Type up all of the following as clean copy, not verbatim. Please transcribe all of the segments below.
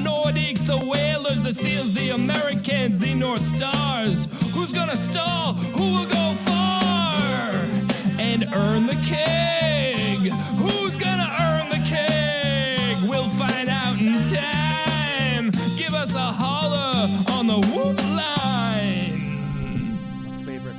Nordiques, the Whalers, the Seals, the Americans, the North Stars. Who's gonna stall? Who will go far and earn the keg? Who's gonna earn the keg? We'll find out in time. Give us a holler on the whoop line. Favorite.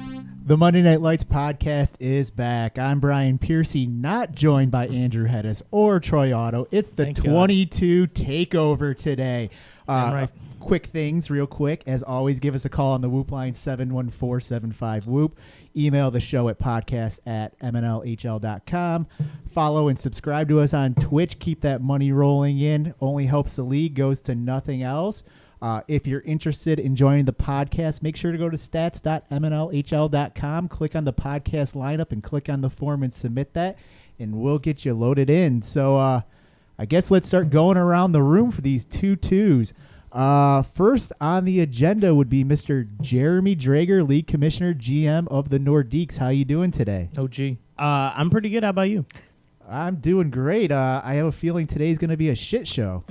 The Monday Night Lights podcast is back. I'm Brian Pearcy, not joined by Andrew Hetes or Troy Otto. It's the Thank 22 takeover today. Right. Quick things, real quick. As always, give us a call on the Whoop line, 714-75-WHOOP. Email the show at podcast@mnlhl.com. Follow and subscribe to us on Twitch. Keep that money rolling in. Only helps the league, goes to nothing else. If you're interested in joining the podcast, make sure to go to stats.mnlhl.com, click on the podcast lineup, and click on the form and submit that, and we'll get you loaded in. So I guess let's start going around the room for these 2-2s. First on the agenda would be Mr. Jeremy Drager, League Commissioner, GM of the Nordiques. How you doing today? Oh, gee. I'm pretty good. How about you? I'm doing great. I have a feeling today's going to be a shit show.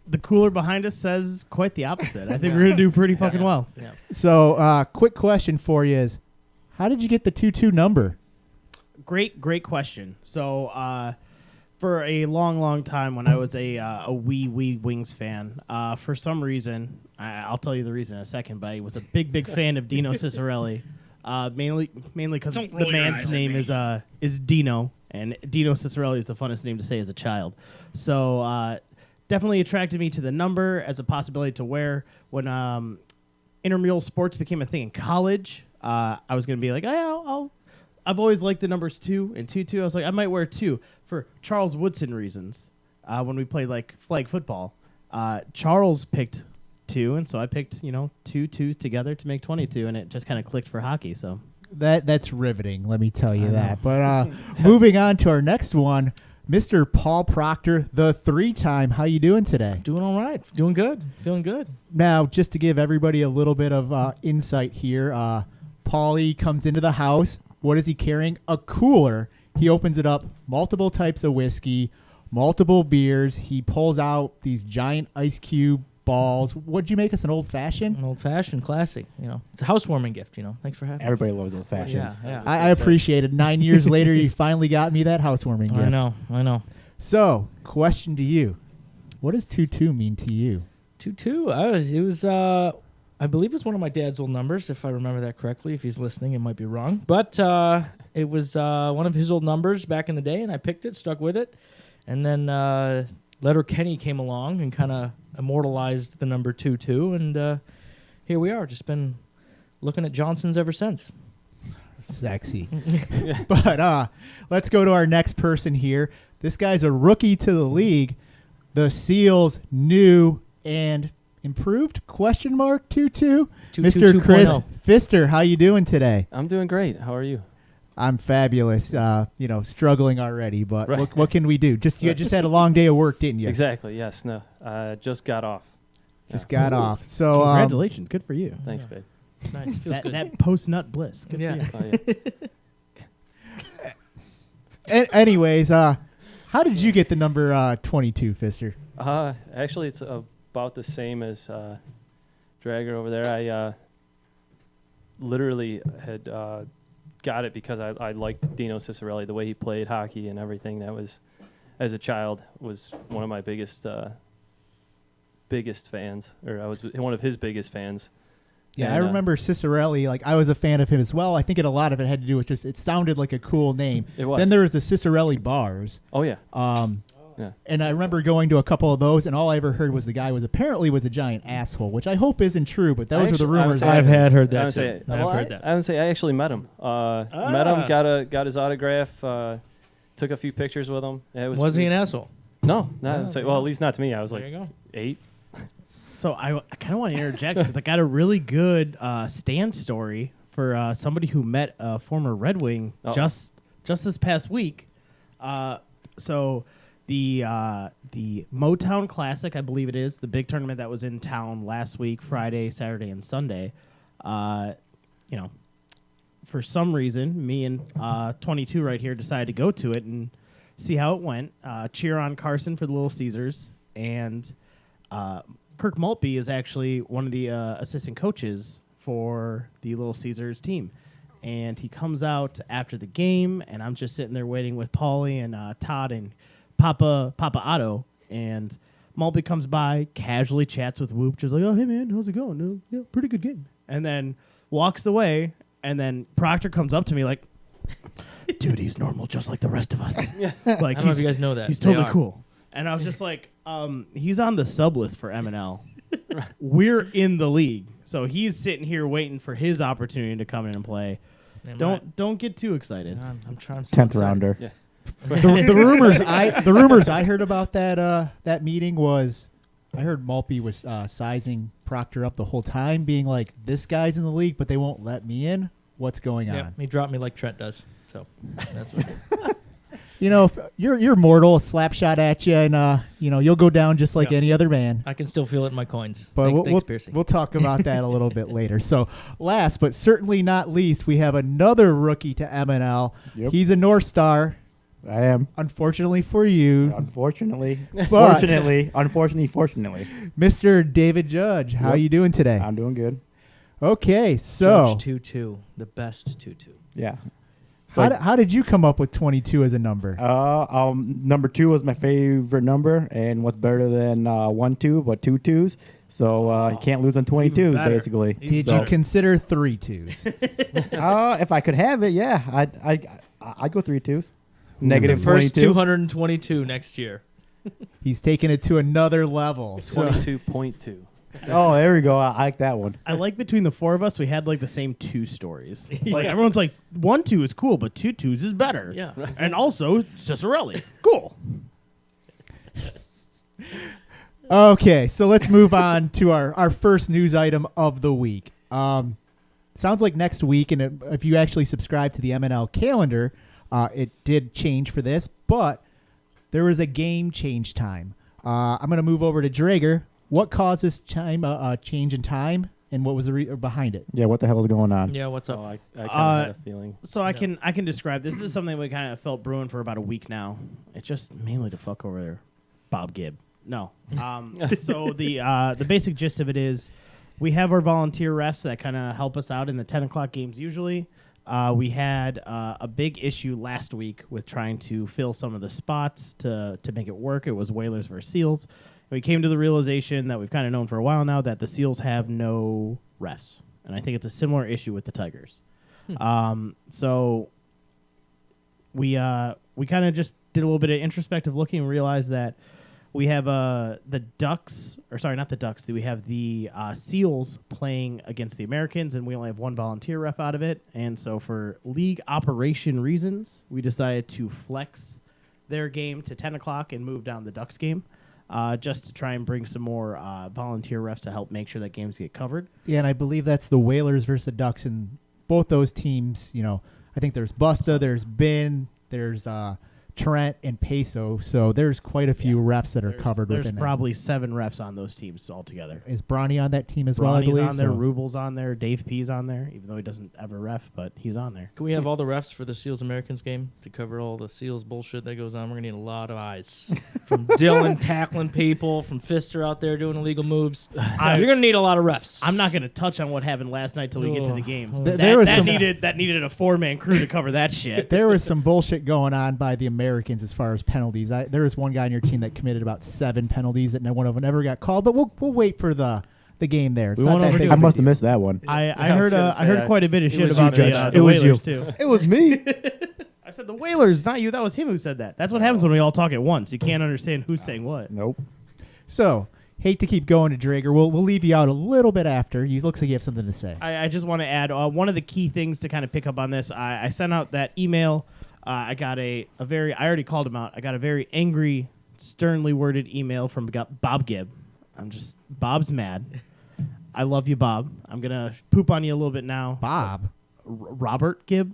The cooler behind us says quite the opposite. I think we're going to do pretty fucking well. Yeah. So quick question for you is, how did you get the 2-2 number? Great question. So for a long time when I was a wee Wings fan, for some reason, I'll tell you the reason in a second, but I was a big fan of Dino Ciccarelli, mainly because the man's name is Dino, and Dino Ciccarelli is the funnest name to say as a child. So definitely attracted me to the number as a possibility to wear. When intramural sports became a thing in college, I was going to be like, I've always liked the numbers 2 and 2-2. I was like, I might wear 2 for Charles Woodson reasons. When we played like flag football, Charles picked 2, and so I picked 2 2s together to make 22, and it just kind of clicked for hockey. So that's riveting. Let me tell you that. But moving on to our next one. Mr. Paul Proctor, the 3-time. How you doing today? Doing all right. Doing good. Feeling good. Now, just to give everybody a little bit of insight here, Paulie comes into the house. What is he carrying? A cooler. He opens it up, multiple types of whiskey, multiple beers. He pulls out these giant ice cube balls. What'd you make us, an old-fashioned? An old-fashioned classic. It's a housewarming gift. Thanks for having us. Everybody loves old fashions. Yeah. I appreciate it. 9 years later, you finally got me that housewarming gift. I know. So, question to you. What does 2-2 mean to you? 2-2. It was I believe it's one of my dad's old numbers, if I remember that correctly. If he's listening, it might be wrong. But it was one of his old numbers back in the day, and I picked it, stuck with it. And then Letterkenny came along and kind of immortalized the number 2-2, and here we are. Just been looking at Johnson's ever since. Sexy. But let's go to our next person here. This guy's a rookie to the league. The Seals new and improved ? 2-2. Mr. Chris 2.0. Pfister, how you doing today? I'm doing great. How are you? I'm fabulous. Struggling already, but Right. what can we do? You just had a long day of work, didn't you? Exactly. Yes. No. Just got off. Just got off. So congratulations. Good for you. Thanks, babe. It's nice. It feels good. That post-nut bliss. Good Yeah. for you. Oh, yeah. anyways, how did you get the number 22, Pfister? Actually, it's about the same as Drager over there. I literally had got it because I liked Dino Ciccarelli, the way he played hockey and everything. That was, as a child, was one of my biggest fans, or I was one of his biggest fans. Yeah, And, I remember Ciccarelli. Like, I was a fan of him as well. I think a lot of it had to do with just it sounded like a cool name. It was. Then there was the Ciccarelli bars. Oh yeah. Yeah. And I remember going to a couple of those, and all I ever heard was the guy was a giant asshole, which I hope isn't true, but those were the rumors. I've heard I that. would say, I've heard that. I would say I actually met him. Met him, got his autograph, took a few pictures with him. Was he an asshole? No, not well, at least not to me. I was There like you go. 8. So I kind of want to interject because I got a really good stand story for somebody who met a former Red Wing just this past week. So the Motown Classic, I believe it is, the big tournament that was in town last week, Friday, Saturday, and Sunday. For some reason, me and 22 right here decided to go to it and see how it went. Cheer on Carson for the Little Caesars. and Kirk Maltby is actually one of the assistant coaches for the Little Caesars team. And he comes out after the game, and I'm just sitting there waiting with Paulie and Todd and Papa Otto. And Maltby comes by, casually chats with Whoop, just like, oh, hey, man, how's it going? No, yeah, pretty good game. And then walks away, and then Proctor comes up to me like, dude, he's normal just like the rest of us. Like, I don't know if you guys know that. He's They totally are. cool. And I was just like, he's on the sub list for MNL. We're in the league. So he's sitting here waiting for his opportunity to come in and play. Am Don't get too excited. I'm trying to 10th rounder. Yeah. The rumors I heard about that meeting was I heard Maltby was sizing Proctor up the whole time, being like, this guy's in the league, but they won't let me in. What's going on? He dropped me like Trent does. So that's what You know, if you're mortal, a slap shot at you, and you'll go down just like Yeah. any other man. I can still feel it in my coins. But Thanks, Pearcy. we'll talk about that a little bit later. So, last but certainly not least, we have another rookie to MNL. Yep. He's a North Star. I am. Unfortunately for you, Unfortunately. But- Fortunately. Mr. David Judge. How Yep. you doing today? I'm doing good. Okay, so Judge 2-2, the best 2-2. Yeah. So, how did you come up with 22 as a number? number 2 was my favorite number, and what's better than 1-2, but 2 2s. So you can't lose on 22s, Even better. basically. Did So, you consider 3 2s? if I could have it, yeah, I'd go 3 2s. Negative First 22. 222 next year. He's taking it to another level. So 22.2. Oh, there we go. I like that one. I like between the four of us, we had like the same 2 stories. Like everyone's like 1-2 is cool, but 2 2s is better. Yeah. And also Cicerelli. Cool. Okay, so let's move on to our first news item of the week. Sounds like next week, and if you actually subscribe to the MNL calendar, it did change for this, but there was a game change time. I'm going to move over to Drager. What caused this time change in time, and what was the behind it? Yeah, what the hell is going on? Yeah, what's up? Oh, I kind of had a feeling. So I can describe this is something we kind of felt brewing for about a week now. It's just mainly to fuck over there, Bob Gibb. No. So the basic gist of it is we have our volunteer refs that kind of help us out in the 10 o'clock games usually. We had a big issue last week with trying to fill some of the spots to make it work. It was Whalers versus Seals. We came to the realization that we've kind of known for a while now that the Seals have no refs. And I think it's a similar issue with the Tigers. So we kind of just did a little bit of introspective looking and realized that we have the Ducks, or sorry, not the Ducks. We have the Seals playing against the Americans, and we only have one volunteer ref out of it. And so for league operation reasons, we decided to flex their game to 10 o'clock and move down the Ducks game. Just to try and bring some more volunteer refs to help make sure that games get covered. Yeah, and I believe that's the Whalers versus the Ducks, and both those teams, I think there's Busta, there's Bin, there's Trent, and Peso, so there's quite a few refs that are covered There's within that. probably 7 refs on those teams altogether. Is Bronny on that team as well, I Ronnie's believe? on there, So- Rubel's on there, DaveP's on there, even though he doesn't ever ref, but he's on there. Can we have all the refs for the Seals Americans game to cover all the Seals bullshit that goes on? We're going to need a lot of eyes. From Dylan tackling people, from Pfister out there doing illegal moves. You're going to need a lot of refs. I'm not going to touch on what happened last night till we get to the games. Th- That, there was that some- needed a 4-man crew to cover that shit. There was some bullshit going on by the Americans as far as penalties. There was one guy on your team that committed about 7 penalties that no one of them ever got called, but we'll wait for the game there. It's We not won't that overdo big it. of I a must have deal. missed that one. I I was heard gonna say heard that. quite a bit of shit was about you, the Judge. the It was Whalers you. too. It was me. I said the Whalers, not you. That was him who said that. That's what happens when we all talk at once. You can't understand who's saying what. Nope. So, hate to keep going to Drager. We'll leave you out a little bit after. You looks like you have something to say. I just want to add one of the key things to kind of pick up on this. I sent out that email. I got I already called him out. I got a very angry, sternly worded email from Bob Gibb. Bob's mad. I love you, Bob. I'm going to poop on you a little bit now. Bob. Robert Gibb?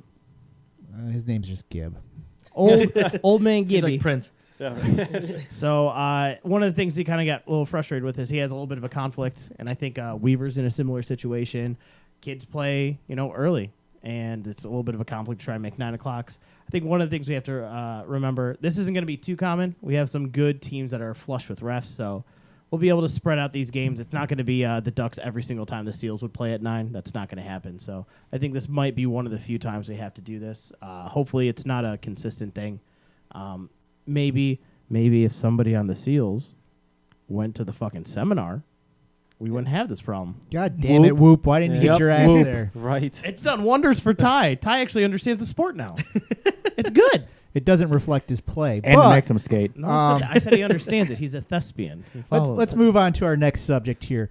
His name's just Gibb. Old man He's Gibby. like Prince. So one of the things he kind of got a little frustrated with is he has a little bit of a conflict, and I think Weaver's in a similar situation. Kids play, early, and it's a little bit of a conflict to try and make 9 o'clocks. I think one of the things we have to remember, this isn't going to be too common. We have some good teams that are flush with refs, so we'll be able to spread out these games. It's not going to be the Ducks every single time the Seals would play at 9. That's not going to happen. So I think this might be one of the few times we have to do this. Hopefully it's not a consistent thing. Maybe if somebody on the Seals went to the fucking seminar, we wouldn't have this problem. God damn it, Whoop. Why didn't you get your ass there? Right. It's done wonders for Ty. Ty actually understands the sport now. It's good. It doesn't reflect his play. And but it makes him skate. No, I said he understands it. He's a thespian. let's move on to our next subject here.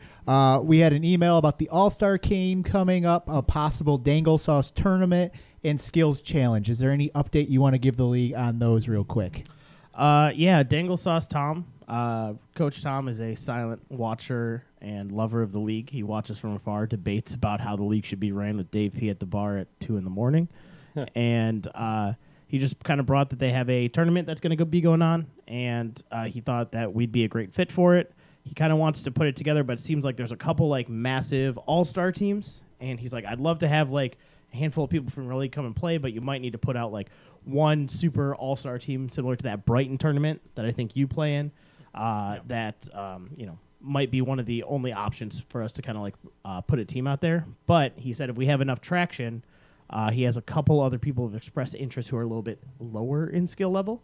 We had an email about the All-Star game coming up, a possible Dangle Sauce tournament, and Skills Challenge. Is there any update you want to give the league on those real quick? Yeah, Dangle Sauce Tom. Coach Tom is a silent watcher and lover of the league. He watches from afar, debates about how the league should be ran with DaveP at the bar at 2 a.m. And he just kind of brought that they have a tournament that's going to be going on, and he thought that we'd be a great fit for it. He kind of wants to put it together, but it seems like there's a couple like massive all-star teams, and he's like, I'd love to have like a handful of people from the league come and play, but you might need to put out like one super all-star team similar to that Brighton tournament that I think you play in. That might be one of the only options for us to kind of like put a team out there. But he said if we have enough traction, he has a couple other people who've expressed interest who are a little bit lower in skill level.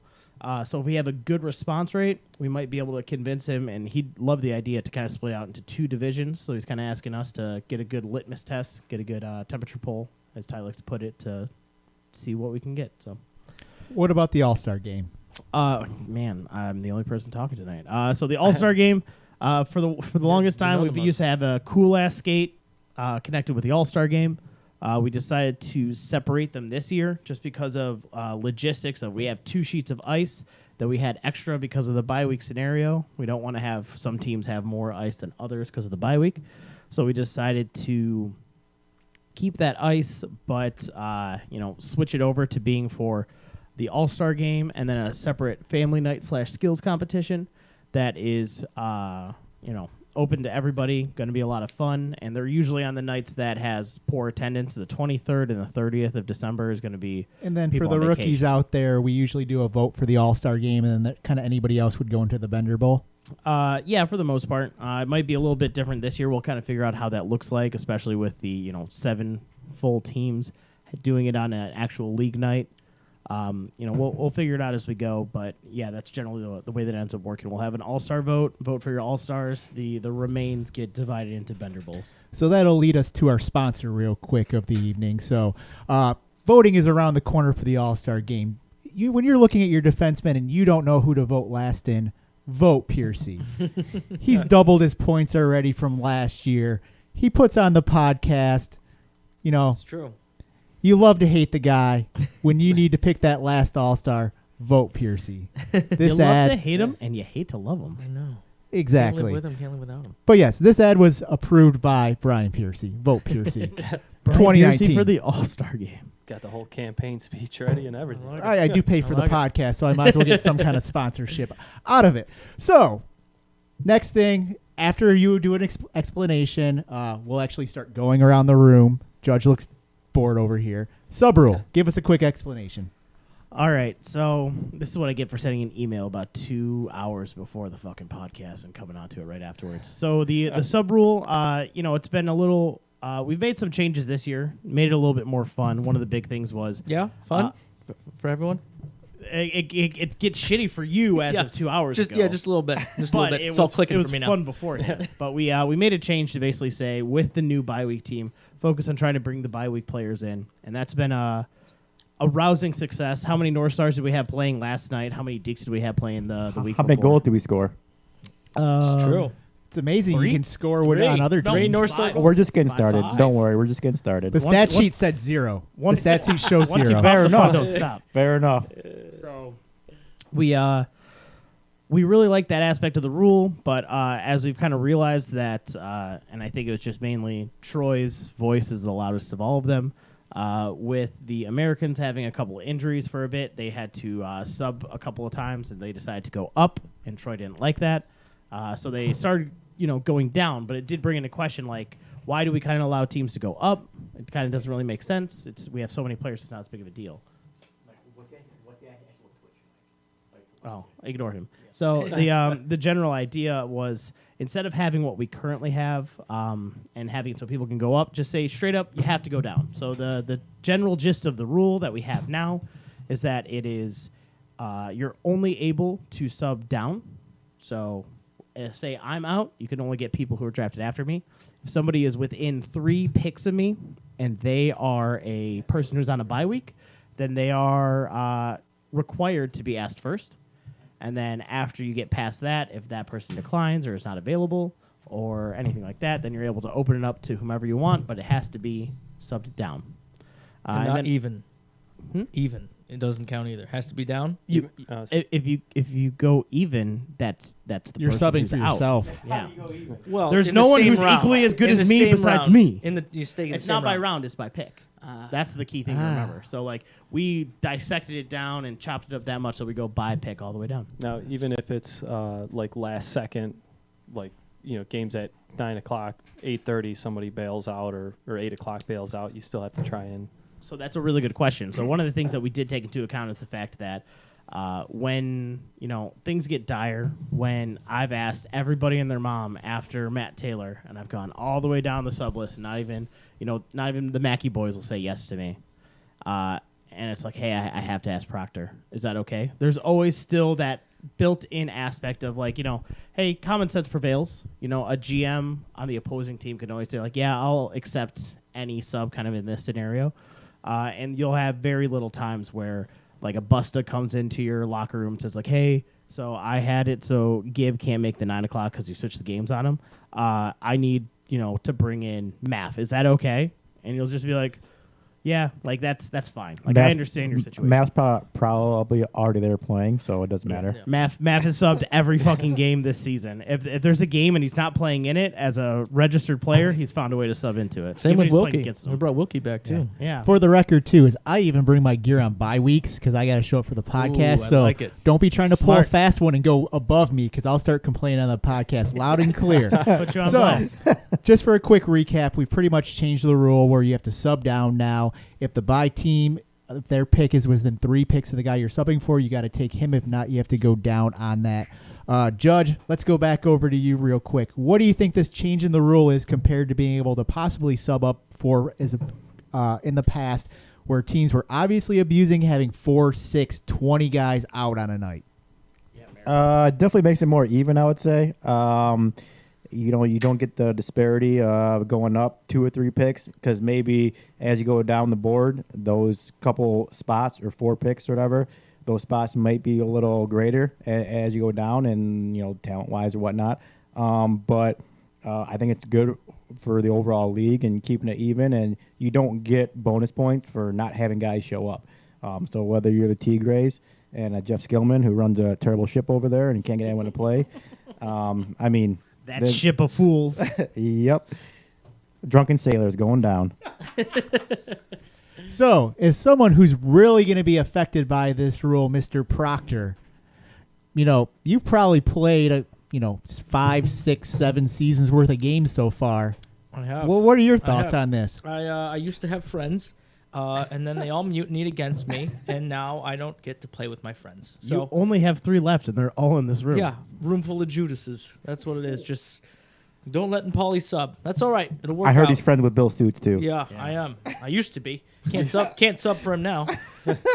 So if we have a good response rate, we might be able to convince him, and he'd love the idea to kind of split out into 2 divisions. So he's kind of asking us to get a good litmus test, get a good temperature poll, as Ty likes to put it, to see what we can get. So, what about the All-Star game? Man, I'm the only person talking tonight. So the All-Star game, for the longest time, we used to have a cool-ass skate connected with the All-Star game. We decided to separate them this year just because of logistics. We have 2 sheets of ice that we had extra because of the bye week scenario. We don't want to have some teams have more ice than others because of the bye week. So we decided to keep that ice, but switch it over to being for the All-Star game and then a separate family night / skills competition that is open to everybody, going to be a lot of fun, and they're usually on the nights that has poor attendance. The 23rd and the 30th of December is going to be. And then for the rookies out there, we usually do a vote for the All-Star game, and then kind of anybody else would go into the Bender Bowl. Yeah, for the most part. It might be a little bit different this year. We'll kind of figure out how that looks like, especially with the 7 full teams doing it on an actual league night. We'll figure it out as we go, but yeah, that's generally the way that it ends up working. We'll have an all-star vote for your all-stars. The remains get divided into Bender Bowls. So that'll lead us to our sponsor real quick of the evening. So voting is around the corner for the all-star game. When you're looking at your defensemen and you don't know who to vote last in, vote Pearcy. He's doubled his points already from last year. He puts on the podcast. It's true. You love to hate the guy. When you need to pick that last all-star, vote Pearcy. You love to hate him, and you hate to love him. I know. Exactly. Can't live with him, can't live without him. But yes, this ad was approved by Brian Pearcy. Vote Pearcy. Brian 2019 Pearcy for the All-Star game. Got the whole campaign speech ready and everything. I do pay for the podcast, so I might as well get some kind of sponsorship out of it. So, next thing, after you do an explanation, we'll actually start going around the room. Judge looks board over here. Sub-rule. Give us a quick explanation. All right, so this is what I get for sending an email about 2 hours before the fucking podcast and coming on to it right afterwards. So the sub-rule, it's been a little... we've made some changes this year, made it a little bit more fun. One of the big things was... Yeah, fun for everyone? It gets shitty for you as of 2 hours ago. Yeah, just a little bit. Just a little bit. It's all clicking for me now. It was fun beforehand. But we made a change to basically say, with the new bye week team, focus on trying to bring the bye week players in. And that's been a rousing success. How many North Stars did we have playing last night? How many Deeks did we have playing the week before? How many goals did we score? It's true. It's amazing 3? you can score on other teams. 3 North Star. We're just getting 5, started. 5. Don't worry. We're just getting started. The stat sheet said 0. The stat sheet shows 0. Once you Fair enough. don't stop. Fair enough. So we really like that aspect of the rule, but as we've kind of realized that, and I think it was just mainly Troy's voice is the loudest of all of them, with the Americans having a couple of injuries for a bit, they had to sub a couple of times, and they decided to go up, and Troy didn't like that. So they started, going down, but it did bring into question, like, why do we kind of allow teams to go up? It kind of doesn't really make sense. We have so many players, it's not as big of a deal. Oh, ignore him. So the general idea was, instead of having what we currently have and having so people can go up, just say straight up, you have to go down. So the general gist of the rule that we have now is that it is you're only able to sub down. So say I'm out, you can only get people who are drafted after me. If somebody is within 3 picks of me and they are a person who's on a bye week, then they are required to be asked first. And then after you get past that, if that person declines or is not available or anything like that, then you're able to open it up to whomever you want, but it has to be subbed down. And not even. Even. It doesn't count either. Has to be down. If you go even, that's the You're person subbing who's for out. yourself. Yeah. Well, There's in no the one same who's round. equally as good In as the me same besides round. me. You stay in the It's same not by round. round, it's by pick. That's the key thing to remember. So, like, we dissected it down and chopped it up that much so we go by pick all the way down. Now, even if it's like last second, like, games at 9 o'clock, 8:30, somebody bails out or 8 o'clock bails out, you still have to try and... So that's a really good question. So one of the things that we did take into account is the fact that when, things get dire, when I've asked everybody and their mom after Matt Taylor, and I've gone all the way down the sub list, and not even the Mackey boys will say yes to me. And it's like, hey, I have to ask Proctor. Is that okay? There's always still that built-in aspect of, like, hey, common sense prevails. A GM on the opposing team can always say, like, yeah, I'll accept any sub kind of in this scenario. And you'll have very little times where, like, a Busta comes into your locker room and says, like, hey, so I had it so Gibb can't make the 9 o'clock because you switched the games on him. I need, to bring in Maff. Is that okay? And you'll just be like, yeah, like, that's fine. Like, I understand your situation. Maff's probably already there playing, so it doesn't matter. Yeah. Maff has subbed every fucking game this season. If there's a game and he's not playing in it as a registered player, he's found a way to sub into it. Same Even with if he's playing Wilkie. against We them. brought Wilkie back, too. Yeah. For the record, too, is I even bring my gear on bye weeks because I got to show up for the podcast. I So like it. don't be trying to pull a Smart. fast one and go above me because I'll start complaining on the podcast loud and clear. Put you on So, blast. just for a quick recap, we've pretty much changed the rule where you have to sub down now. If the bye team, if their pick is within 3 picks of the guy you're subbing for, you got to take him. If not, you have to go down on that. Judge, let's go back over to you real quick. What do you think this change in the rule is compared to being able to possibly sub up for in the past where teams were obviously abusing having 4, 6, 20 guys out on a night? Definitely makes it more even, I would say. You don't get the disparity going up 2 or 3 picks because maybe as you go down the board, those couple spots or 4 picks or whatever, those spots might be a little greater as you go down and, talent-wise or whatnot. But I think it's good for the overall league and keeping it even, and you don't get bonus points for not having guys show up. So whether you're the Tigres and Jeff Skillman, who runs a terrible ship over there and can't get anyone to play, That ship of fools. Yep. Drunken sailors going down. So, as someone who's really going to be affected by this rule, Mr. Proctor, you've probably played 5, 6, 7 seasons worth of games so far. I have. Well, what are your thoughts on this? I used to have friends, and then they all mutinied against me, and now I don't get to play with my friends. You So only have 3 left, and they're all in this room. yeah, room full of Judases. That's what it is. Just don't let Paulie sub. That's all right. It'll work. I heard out. he's friends with Bill Suits too. Yeah, I am. I used to be. Can't sub for him now.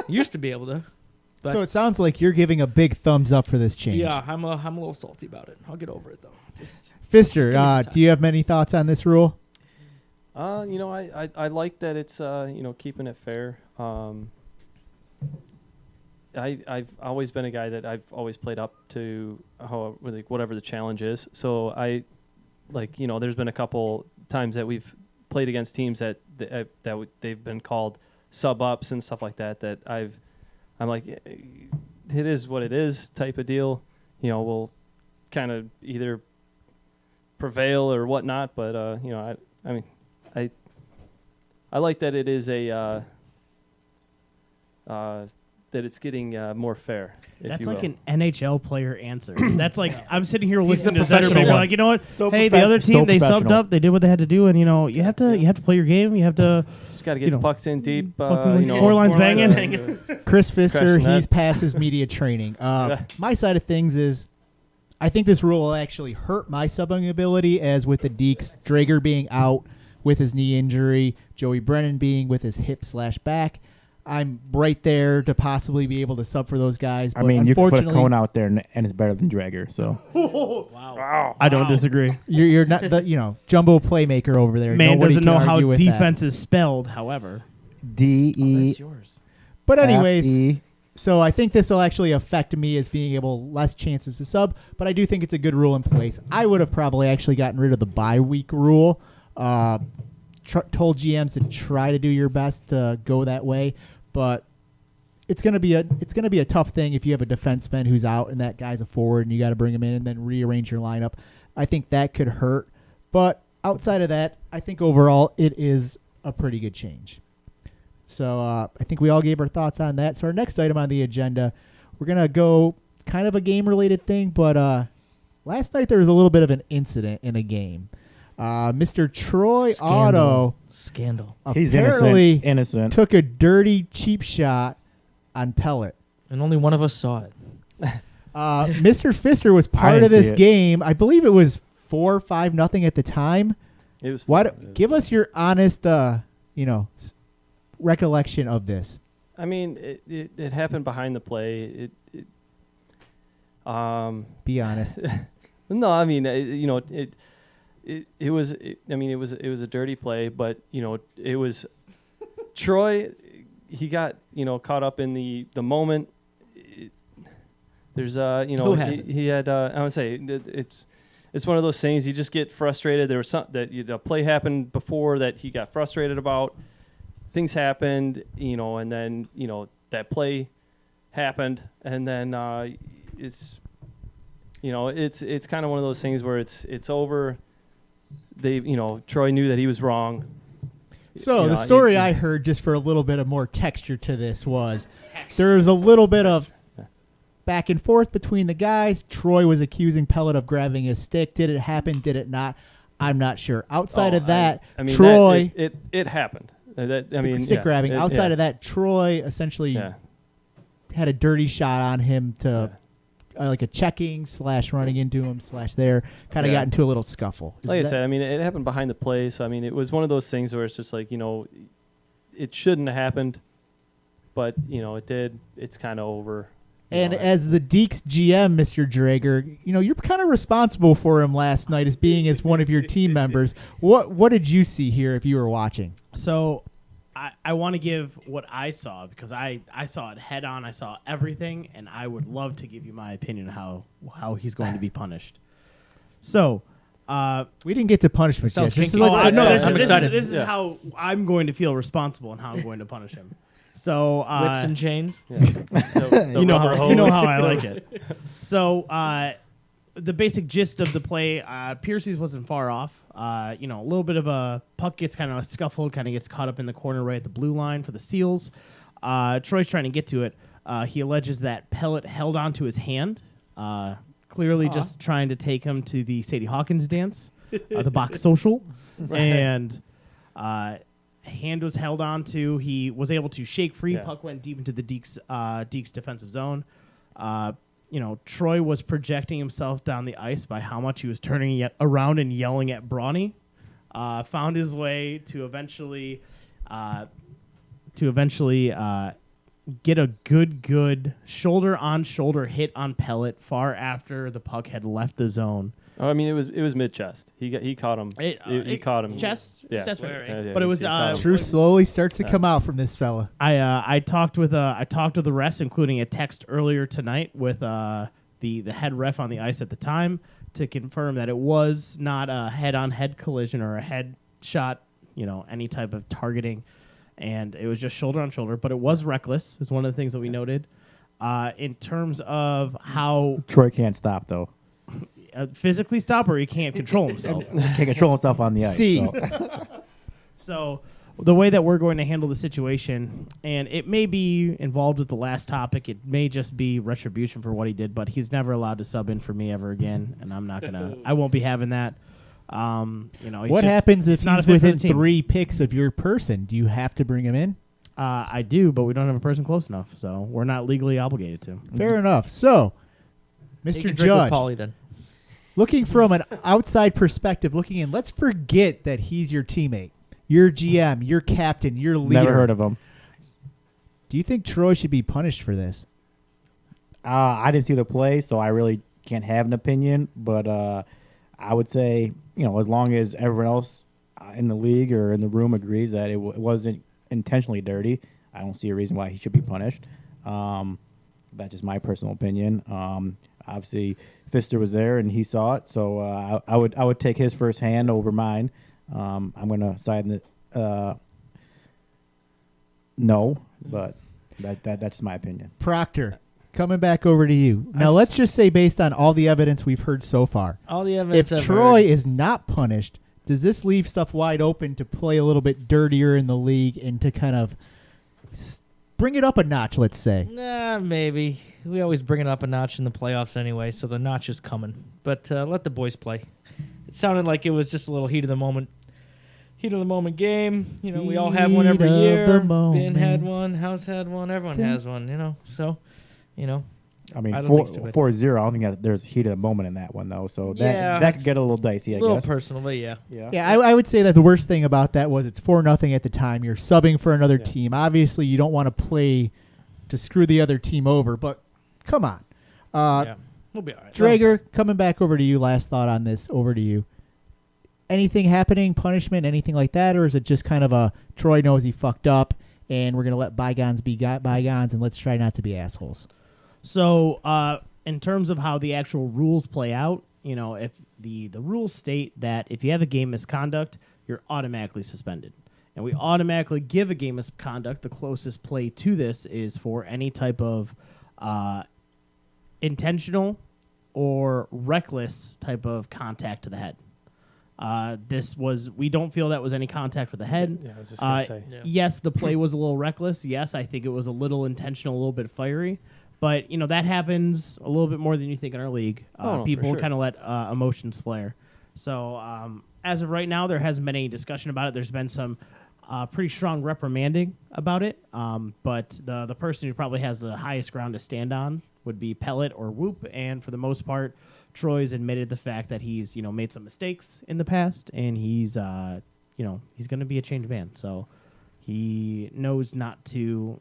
Used to be able to. But So it sounds like you're giving a big thumbs up for this change. yeah, I'm a little salty about it. I'll get over it though. Fister, Just give me some do you have many thoughts on this rule? I like that it's keeping it fair. I've always been a guy that I've always played up to whatever the challenge is. So there's been a couple times that we've played against teams that they've been called sub ups and stuff like that. I'm like, it is what it is type of deal. We'll kind of either prevail or whatnot. But I like that it is a it's getting more fair. If That's you like will. an NHL player answer. That's like I'm sitting here He's listening the to Zetterman. professional We're one. like, you know what? So Hey, the other team they subbed professional. up. They did what they had to do, and you have to play your game. You have to. Just got to get you the know, pucks in deep. fucking four lines banging. Chris Pfister, Crushing that. he's past his media training. My side of things is, I think this rule will actually hurt my subbing ability, as with the Deeks, Drager being out with his knee injury, Joey Brennan being with his hip/back. I'm right there to possibly be able to sub for those guys. I But mean, you can put a unfortunately, cone out there, and it's better than Dragger. So I don't disagree. you're not the jumbo playmaker over there. Man Nobody doesn't can know how argue with that. defense is spelled. However, DE. that's yours. But anyways, FE. so I think this will actually affect me as being able less chances to sub, but I do think it's a good rule in place. I would have probably actually gotten rid of the bye week rule. Told GMs to try to do your best to go that way, but it's gonna be a tough thing if you have a defenseman who's out and that guy's a forward and you got to bring him in and then rearrange your lineup. I think that could hurt, but outside of that, I think overall it is a pretty good change. So I think we all gave our thoughts on that. So our next item on the agenda, we're going to go kind of a game-related thing, but last night there was a little bit of an incident in a game. Mr. Troy Otto Scandal. He's apparently innocent. took a dirty, cheap shot on Pelot. And only one of us saw it. Mr. Pfister was part didn't of this see it. game. I believe it was 4-5-0 at the time. It was. Give us your honest, recollection of this. I mean, it happened behind the play. Be honest. No, I mean, it was a dirty play, but it was Troy. He got caught up in the moment. There's Who hasn't? he had I would say it's one of those things you just get frustrated. There was some that a play happened before that he got frustrated about. Things happened, and then that play happened, and then it's kind of one of those things where it's over. Troy knew that he was wrong. So the story I heard, just for a little bit of more texture to this, was there was a little bit of back and forth between the guys. Troy was accusing Pelot of grabbing his stick. Did it happen? Did it not? I'm not sure. Outside of that, Troy it happened. stick grabbing. Outside of that, Troy essentially had a dirty shot on him to like a checking / running into him / there. Kind of got into a little scuffle. Like I said, it happened behind the play. So it was one of those things where it's just like it shouldn't have happened, but it did. It's kind of over. And as the Deeks GM, Mr. Drager, you're kind of responsible for him last night as one of your team members. What did you see here if you were watching? So I want to give what I saw, because I saw it head on. I saw everything, and I would love to give you my opinion on how he's going to be punished. So We didn't get to punishments yet. Sounds Just kinky. let's- no, I'm excited. This is how I'm going to feel responsible and how I'm going to punish him. So Whips and chains. you know how I like it. So the basic gist of the play, Pearcy's wasn't far off. A little bit of a puck gets kind of scuffled, kind of gets caught up in the corner right at the blue line for the Seals. Troy's trying to get to it. He alleges that Pelot held onto his hand, clearly just trying to take him to the Sadie Hawkins dance, the box social, and hand was held onto. He was able to shake free. Yeah. Puck went deep into the Deeks defensive zone. Troy was projecting himself down the ice by how much he was turning around and yelling at Brawny. Found his way to eventually get a good shoulder on shoulder hit on Pelot far after the puck had left the zone. Oh, it was mid chest. He caught him. He caught him. Chest. Yeah. That's right. Yeah, But it was he caught him. Truth slowly starts to come out from this fella. I talked with the refs, including a text earlier tonight with the head ref on the ice at the time to confirm that it was not a head-on-head collision or a head shot, any type of targeting, and it was just shoulder on shoulder. But it was reckless. Is one of the things that we noted. In terms of how Troy can't stop though. physically stop, or he can't control himself. Can't control himself on the ice. See. So. So the way that we're going to handle the situation, and it may be involved with the last topic. It may just be retribution for what he did, but he's never allowed to sub in for me ever again, and I'm not gonna. I won't be having that. What happens if not he's a fit for within the team. 3 picks of your person? Do you have to bring him in? I do, but we don't have a person close enough, so we're not legally obligated to. Fair enough. So, You Mr. can drink with Judge, Paulie then. looking from an outside perspective, looking in, let's forget that he's your teammate, your GM, your captain, your leader. Never heard of him. Do you think Troy should be punished for this? I didn't see the play, so I really can't have an opinion. But I would say, as long as everyone else in the league or in the room agrees that it wasn't intentionally dirty, I don't see a reason why he should be punished. That's just my personal opinion. Obviously, Pfister was there and he saw it, so I would take his first hand over mine. I'm going to side in the no, but that's my opinion. Proctor, coming back over to you. Now, let's just say based on all the evidence we've heard so far, All the evidence if I've Troy heard- is not punished, does this leave stuff wide open to play a little bit dirtier in the league and to kind of bring it up a notch, let's say? Nah, maybe. We always bring it up a notch in the playoffs anyway, so the notch is coming. But let the boys play. It sounded like it was just a little heat of the moment game. We all have one every Heat of year. the Ben had moment. one. House had one. Everyone has one. So, I mean, I don't think so, but- 4-0, I don't think that there's heat of the moment in that one, though. So Yeah, that could it's get a little dicey, a I little guess. personal, but yeah. Yeah, I would say that the worst thing about that was it's 4-0 at the time. You're subbing for another Yeah. team. Obviously, you don't want to play to screw the other team over, but come on. Yeah. We'll be all right. Drager, coming back over to you. Last thought on this. Over to you. Anything happening, punishment, anything like that, or is it just kind of a Troy knows he fucked up and we're going to let bygones be bygones and let's try not to be assholes? So, in terms of how the actual rules play out, if the rules state that if you have a game misconduct, you're automatically suspended. And we automatically give a game misconduct. The closest play to this is for any type of intentional or reckless type of contact to the head. We don't feel that was any contact with the head. Yeah, I was just going to say. Yeah. Yes, the play was a little reckless. Yes, I think it was a little intentional, a little bit fiery. But, that happens a little bit more than you think in our league. Oh, no, People for sure. kind of let emotions flare. So, as of right now, there hasn't been any discussion about it. There's been some pretty strong reprimanding about it. But the person who probably has the highest ground to stand on would be Pelot or Whoop. And for the most part, Troy's admitted the fact that he's, made some mistakes in the past. And he's, he's going to be a changed man. So he knows not to,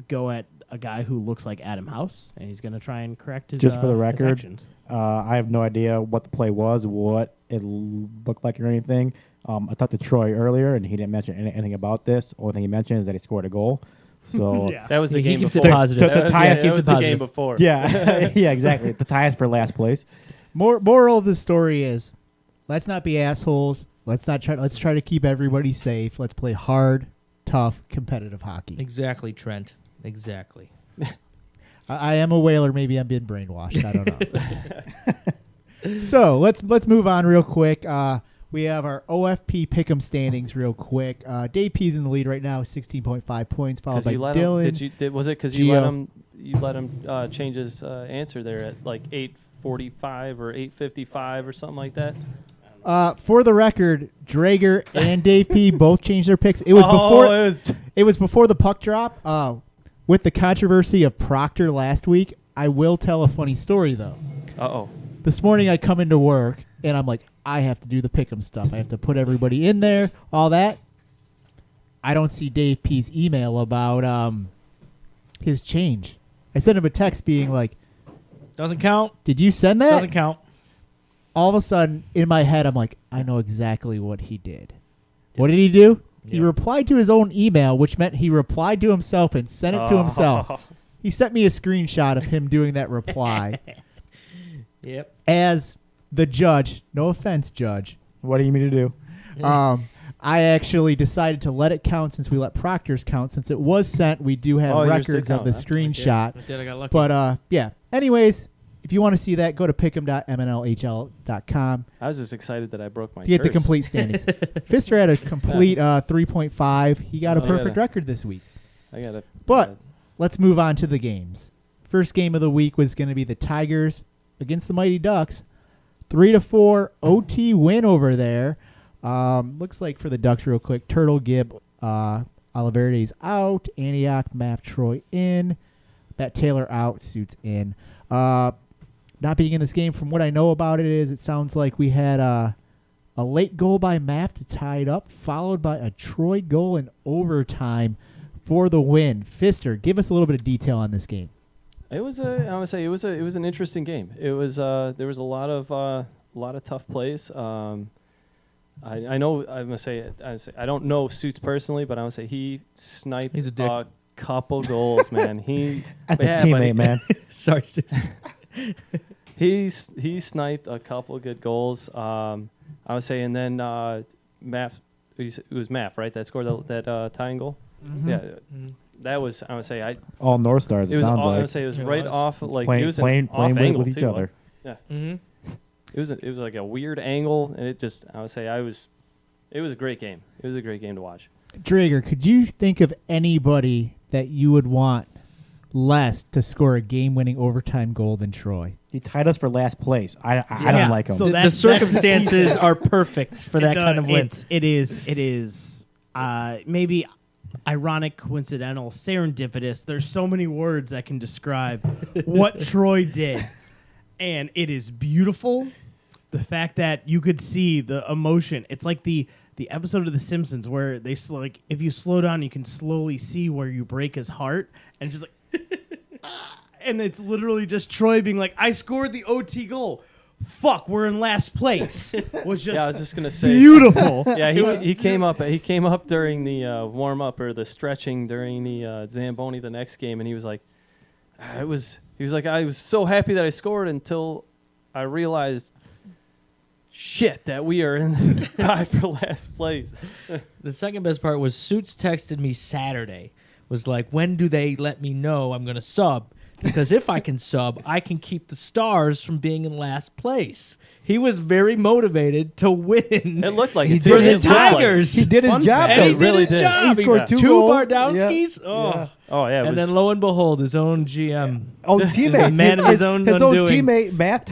go at a guy who looks like Adam House, and he's going to try and correct his Just for the his record, actions. I have no idea what the play was, what it looked like or anything. I talked to Troy earlier, and he didn't mention anything about this. Only thing he mentioned is that he scored a goal. So Yeah. That was the He game keeps before. it positive. To That was- tie yeah, it- that keeps was it the game positive. before. yeah, yeah, exactly. The tie for last place. Moral of the story is, let's not be assholes. Let's try to keep everybody safe. Let's play hard, tough, competitive hockey. Exactly, Trent. Exactly. I am a whaler. Maybe I'm being brainwashed. I don't know. So let's move on real quick. We have our OFP Pick Em Standings real quick. DaveP's in the lead right now, 16.5 points, followed Because by you let him. Dylan. Was it because you let Gio. him? You let him change his answer there at like 8:45 or 8:55 or something like that. For the record, Drager and DaveP both changed their picks. It was before. It was before the puck drop. With the controversy of Proctor last week, I will tell a funny story though. Uh-oh. This morning I come into work and I'm like, I have to do the pick'em stuff. I have to put everybody in there, all that. I don't see Dave P's email about his change. I sent him a text being like, Doesn't count. did you send that? Doesn't count. All of a sudden, in my head, I'm like, I know exactly what he did. What did he do? He Yeah. replied to his own email, which meant he replied to himself and sent it to himself. He sent me a screenshot of him doing that reply. Yep. As the judge, no offense, judge, What do you mean to do? I actually decided to let it count since we let Proctor's count. Since it was sent, we do have Oh, yours did records of count, the huh? screenshot. I did. I got lucky. But, yeah. Anyways, if you want to see that, go to pick'em.mnlhl.com I was just excited that I broke my to get the curse. complete standings. Pfister had a complete 3.5. He got a perfect record this week. I got it. But let's move on to the games. First game of the week was going to be the Tigers against the Mighty Ducks. 3-4 OT win over there. Looks like for the Ducks, real quick, Turtle, Gibb, Olivere's out. Antioch, Maff, Troy in. Matt Taylor out. Suits in. Not being in this game, from what I know about it, is it sounds like we had a late goal by Maff to tie it up, followed by a Troy goal in overtime for the win. Pfister, give us a little bit of detail on this game. I would say it was an interesting game. It was there was a lot of tough plays. I know I'm gonna say I don't know Suits personally, but I would say he sniped He's a dick. Couple goals, man. That's my teammate, man. Sorry, Suits. he sniped a couple good goals. I would say, and then Maff, it was Maff, right? That scored that tying goal. Mm-hmm. Yeah, that was. I would say All North Stars. it was. sounds I like would say it was It right was. off. Like playing, it was playing, an playing off with, angle each too, other. Mm-hmm. It was like a weird angle, and it just. I would say it was a great game. It was a great game to watch. Drager, could you think of anybody that you would want less to score a game-winning overtime goal than Troy? He tied us for last place. I Yeah. don't like him. So The that's circumstances are perfect for that kind of win. It is maybe ironic, coincidental, serendipitous. There's so many words that can describe what Troy did, and it is beautiful. The fact that you could see the emotion. It's like the episode of The Simpsons where they like if you slow down, you can slowly see where you break his heart, and it's just like, and it's literally just Troy being like, "I scored the OT goal. Fuck, we're in last place." Was just Yeah, I was just gonna say. beautiful. Yeah, he came up. He came up during the warm up or the stretching during the Zamboni the next game, and he was like, He was like, I was so happy that I scored until I realized, shit, that we are in tied for last place. The second best part was Suits texted me Saturday. Was like, when do they let me know I'm going to sub? Because if I can sub, I can keep the Stars from being in last place. He was very motivated to win. It looked like He it did too. for the It looked like- Tigers. He did his job. and though. he did really his did. job. He scored two two goals. Bardowskis. Yeah. Oh. Yeah. Oh yeah, it And was, then lo and behold, his own GM. Oh, teammate. Man of his own his own undoing. teammate, Matt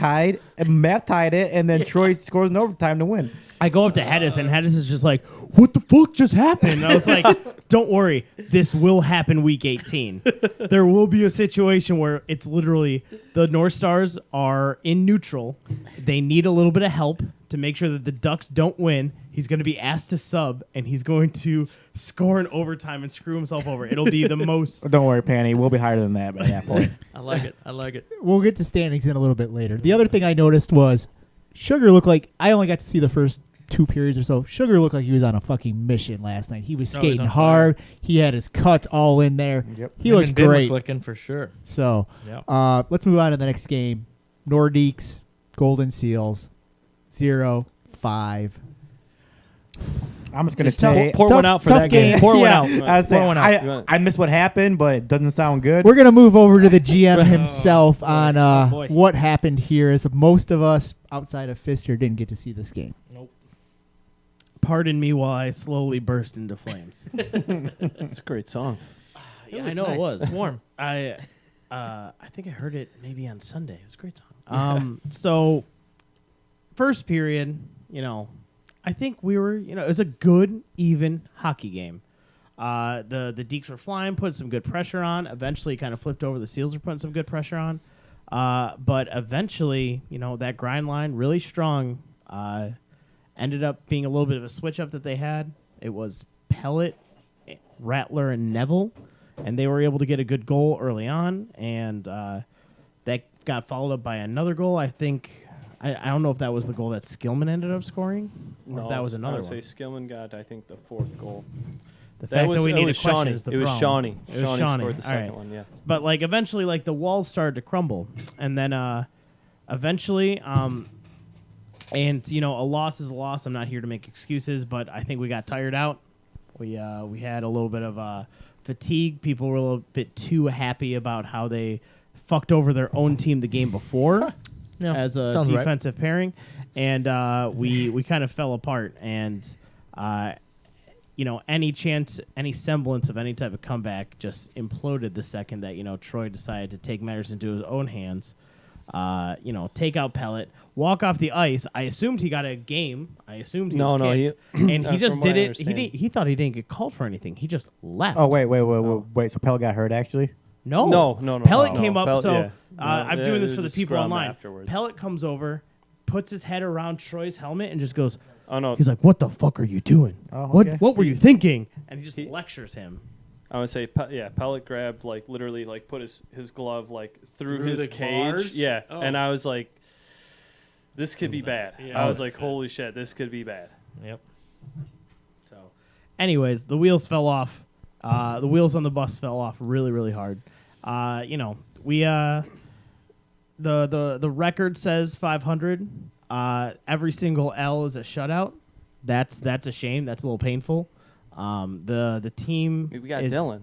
tied it, and then Troy scores in overtime to win. I go up to Hetes, and Hetes is just like, "What the fuck just happened?" And I was like, "Don't worry, this will happen week 18. There will be a situation where it's literally the North Stars are in neutral. They need a little bit of help to make sure that the Ducks don't win. He's going to be asked to sub, and he's going to score in overtime and screw himself over. It'll be the most." Don't worry, Panny. We'll be higher than that by that point. I like it. I like it. We'll get to standings in a little bit later. The other thing I noticed was Sugar looked like, I only got to see the first 2 periods or so. Sugar looked like he was on a fucking mission last night. He was he's skating on hard. He had his cuts all in there. Yep. He looked great. Clicking for sure. So Yeah. let's move on to the next game. Nordiques, Golden Seals, 0-5. I'm just gonna Just tough- say Pour one out for tough that game. game. Pour one Yeah, out. I was saying, Pour one out. I missed what happened, but it doesn't sound good. We're going to move over to the GM himself boy. on Oh, boy. what happened here, as most of us outside of Pfister didn't get to see this game. Nope. Pardon me while I slowly burst into flames. it's a great song. Yeah, Ooh, I it's know nice. it was It's warm. I think I heard it maybe on Sunday. It was a great song. So first period, I think we were, it was a good, even hockey game. The Deeks were flying, putting some good pressure on. Eventually, kind of flipped over. The Seals were putting some good pressure on. But eventually, that grind line really strong. Ended up being a little bit of a switch up that they had. It was Pelot, Rattler, and Neville, and they were able to get a good goal early on, and that got followed up by another goal. I think I don't know if that was the goal that Skillman ended up scoring, or if that was another I one. would say Skillman got, I think, the 4th goal. The fact that we it need was a question Shawnee. is the It was problem. Shawnee. It was Shawnee Shawnee. scored the All second right. one. Yeah. But eventually, the walls started to crumble, and then eventually, and a loss is a loss. I'm not here to make excuses, but I think we got tired out. We had a little bit of fatigue. People were a little bit too happy about how they fucked over their own team the game before Yeah, as a sounds right. defensive pairing, and we kind of fell apart. And any semblance of any type of comeback just imploded the second that Troy decided to take matters into his own hands. Take out Pelot, walk off the ice. I assumed he got a game. I assumed he was kicked. And he just did it. He thought he didn't get called for anything. He just left. Oh, wait. So Pelot got hurt, actually? No. No. Pelot No. came up. Pelot, so yeah. I'm doing this There's for the a people scrum online. afterwards. Pelot comes over, puts his head around Troy's helmet, and just goes, Oh, no. he's like, "What the fuck are you doing? Oh, What okay. What were you thinking?" And he just lectures him. I would say, Pelot grabbed, literally, put his glove, through his the cage. bars? Yeah. Oh. And I was like, this could be bad. Yeah. I was like, holy shit, this could be bad. Yep. So, anyways, the wheels fell off. The wheels on the bus fell off really, really hard. The record says 500. Every single L is a shutout. That's a shame. That's a little painful. The team. We got is, Dylan.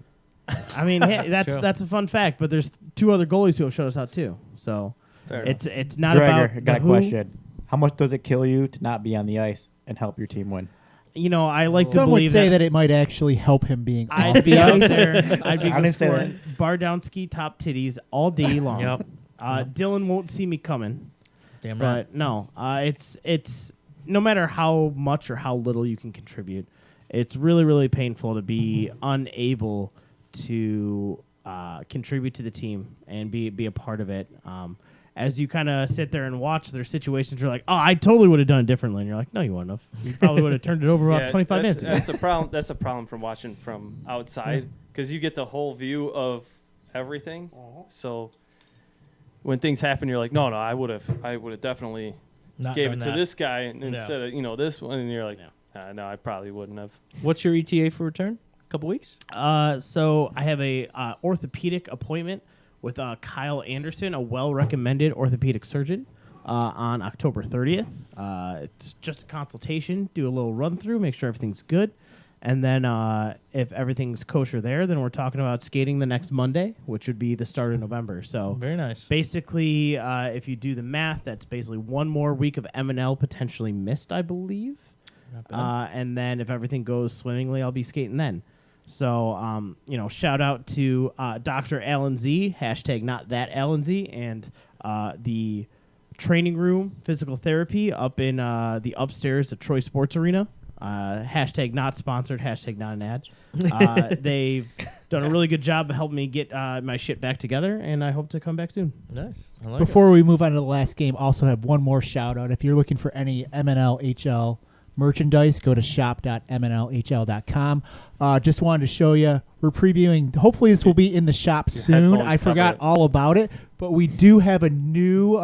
I mean, hey, true. that's a fun fact. But there's 2 other goalies who have shut us out too. So Fair it's not Drager, about I got a who. question. How much does it kill you to not be on the ice and help your team win? I like to Some would believe say that it might actually help him being off I'd the be out ice. there. I'd be I didn't say scoring Bardowski top titties all day long. Yep. Dylan won't see me coming. Damn right. But no, it's no matter how much or how little you can contribute, it's really, really painful to be unable to contribute to the team and be a part of it. As you kind of sit there and watch their situations, you're like, "Oh, I totally would have done it differently." And you're like, "No, you wouldn't have. You probably would have turned it over about 25 minutes ago." That's a problem. That's a problem from watching from outside because you get the whole view of everything. So when things happen, you're like, no, I would have definitely Not gave done it to that. this guy instead of this one, and you're like, no, I probably wouldn't have. What's your ETA for return? A couple weeks? So I have a orthopedic appointment with Kyle Anderson, a well-recommended orthopedic surgeon, on October 30th. It's just a consultation, do a little run-through, make sure everything's good. And then if everything's kosher there, then we're talking about skating the next Monday, which would be the start of November. So Very nice. basically, if you do the math, that's basically one more week of MNL potentially missed, I believe. Not bad. And then if everything goes swimmingly, I'll be skating then. So, shout out to Dr. Alan Z, hashtag not that Alan Z, and the training room physical therapy up in the upstairs of Troy Sports Arena. Hashtag not sponsored, hashtag not an ad. They've done a really good job of helping me get my shit back together, and I hope to come back soon. Nice. I like Before we move on to the last game, also have one more shout out. If you're looking for any MNL HL merchandise, go to shop.mnlhl.com. Just wanted to show you, we're previewing, hopefully this will be in the shop soon. headphones I forgot cover it. all about it, but we do have a new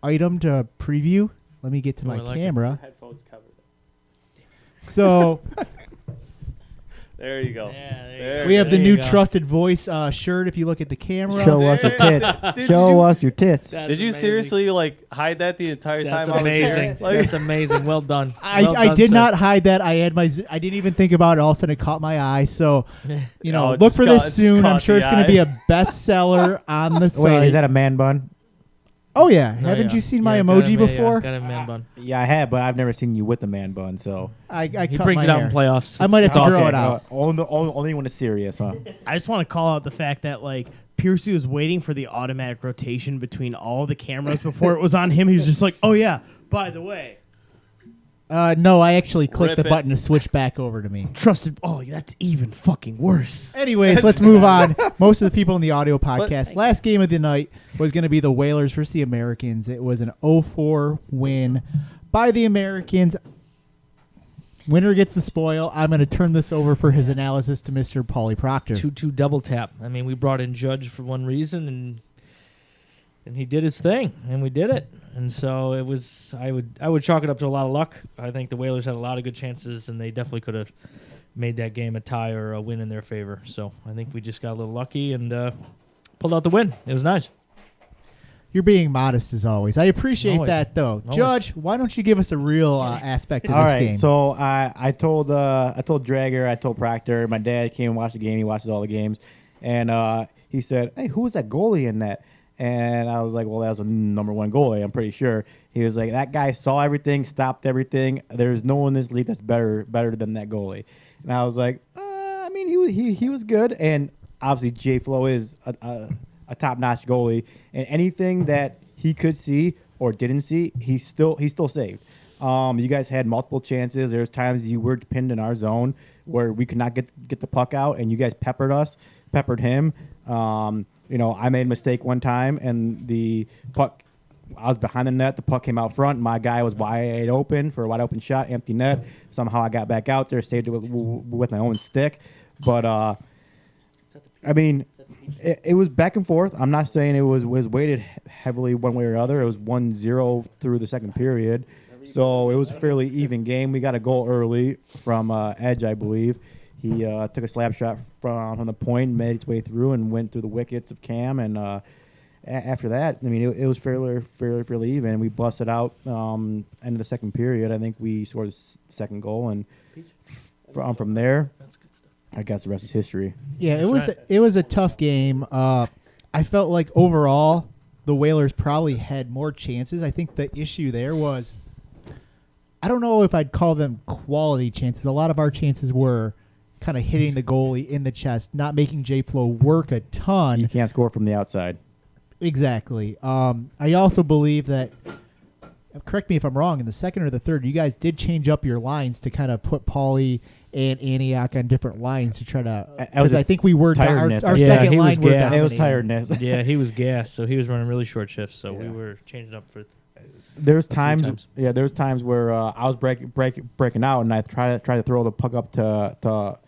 item to preview. Let me get to Oh, my I like it. camera. Headphones covered. So There you go. Yeah, there you There go. we have the There new you go. Trusted Voice shirt if you look at the camera. Show us your tits. Show us your tits. That's Did you amazing. seriously hide that the entire That's time? I was here? amazing. That's amazing. Well done. I Well done, did sir. not hide that. I had I didn't even think about it. All of a sudden, it caught my eye. So, Oh, it look just for caught- this it just soon. I'm caught sure the it's going to eye. be a bestseller on the site. Wait, is that a man bun? Oh yeah, No, haven't yeah. you seen my Yeah, emoji got him, before? Got a man bun. Yeah, I have, but I've never seen you with a man bun. So I He cut brings my it out hair. in playoffs. I might have It's to all grow saying, it out. Only when it's serious, huh? I just want to call out the fact that, Pearcy was waiting for the automatic rotation between all the cameras before it was on him. He was just like, "Oh yeah, by the way, No, I actually clicked Rip the it. button to switch back over to me. trusted." Oh, that's even fucking worse. Anyways, let's move on. Most of the people in the audio podcast, last game of the night was going to be the Whalers versus the Americans. It was an 0-4 win by the Americans. Winner gets the spoil. I'm going to turn this over for his analysis to Mr. Paulie Proctor. 2-2 double tap. I mean, we brought in Judge for one reason, and he did his thing, and we did it. And so it was. I would chalk it up to a lot of luck. I think the Whalers had a lot of good chances, and they definitely could have made that game a tie or a win in their favor. So I think we just got a little lucky and pulled out the win. It was nice. You're being modest as always. I appreciate Always. that, though. Always. Judge, why don't you give us a real aspect of All this right, game? so I told Drager, I told Proctor, my dad came and watched the game. He watches all the games, and he said, "Hey, who was that goalie in that?" And I was like, "Well, that was a number one goalie, I'm pretty sure." He was like, "That guy saw everything, stopped everything. There's no one in this league that's better than that goalie." And I was like, I mean, he was good, and obviously Jay Flo is a top-notch goalie, and anything that he could see or didn't see, he still saved. You guys had multiple chances. There's times you were pinned in our zone where we could not get the puck out, and you guys peppered him. I made a mistake one time, and the puck, I was behind the net. The puck came out front. My guy was wide open for a wide open shot, empty net. Somehow I got back out there, saved it with my own stick. But I mean, it was back and forth. I'm not saying it was weighted heavily one way or other. It was 1-0 through the second period. So it was a fairly even game. We got a goal early from Edge, I believe. He took a slap shot from the point, made its way through, and went through the wickets of Cam. And after that, I mean, it was fairly even. We busted out end of the second period. I think we scored the second goal, and from there, I guess the rest is history. Yeah, it was a tough game. I felt like overall the Whalers probably had more chances. I think the issue there was, I don't know if I'd call them quality chances. A lot of our chances were kind of hitting the goalie in the chest, not making J Flo work a ton. You can't score from the outside. Exactly. I also believe that, correct me if I'm wrong, in the second or the third, you guys did change up your lines to kind of put Paulie and Antioch on different lines to try to, because I think we were tiredness. Our Yeah, second he was line were gassed. It was dominating. tiredness. Yeah, he was gassed, so he was running really short shifts. So we Yeah. were changing up for. There's few times. times. Yeah, there's times where I was breaking out, and I try to throw the puck up to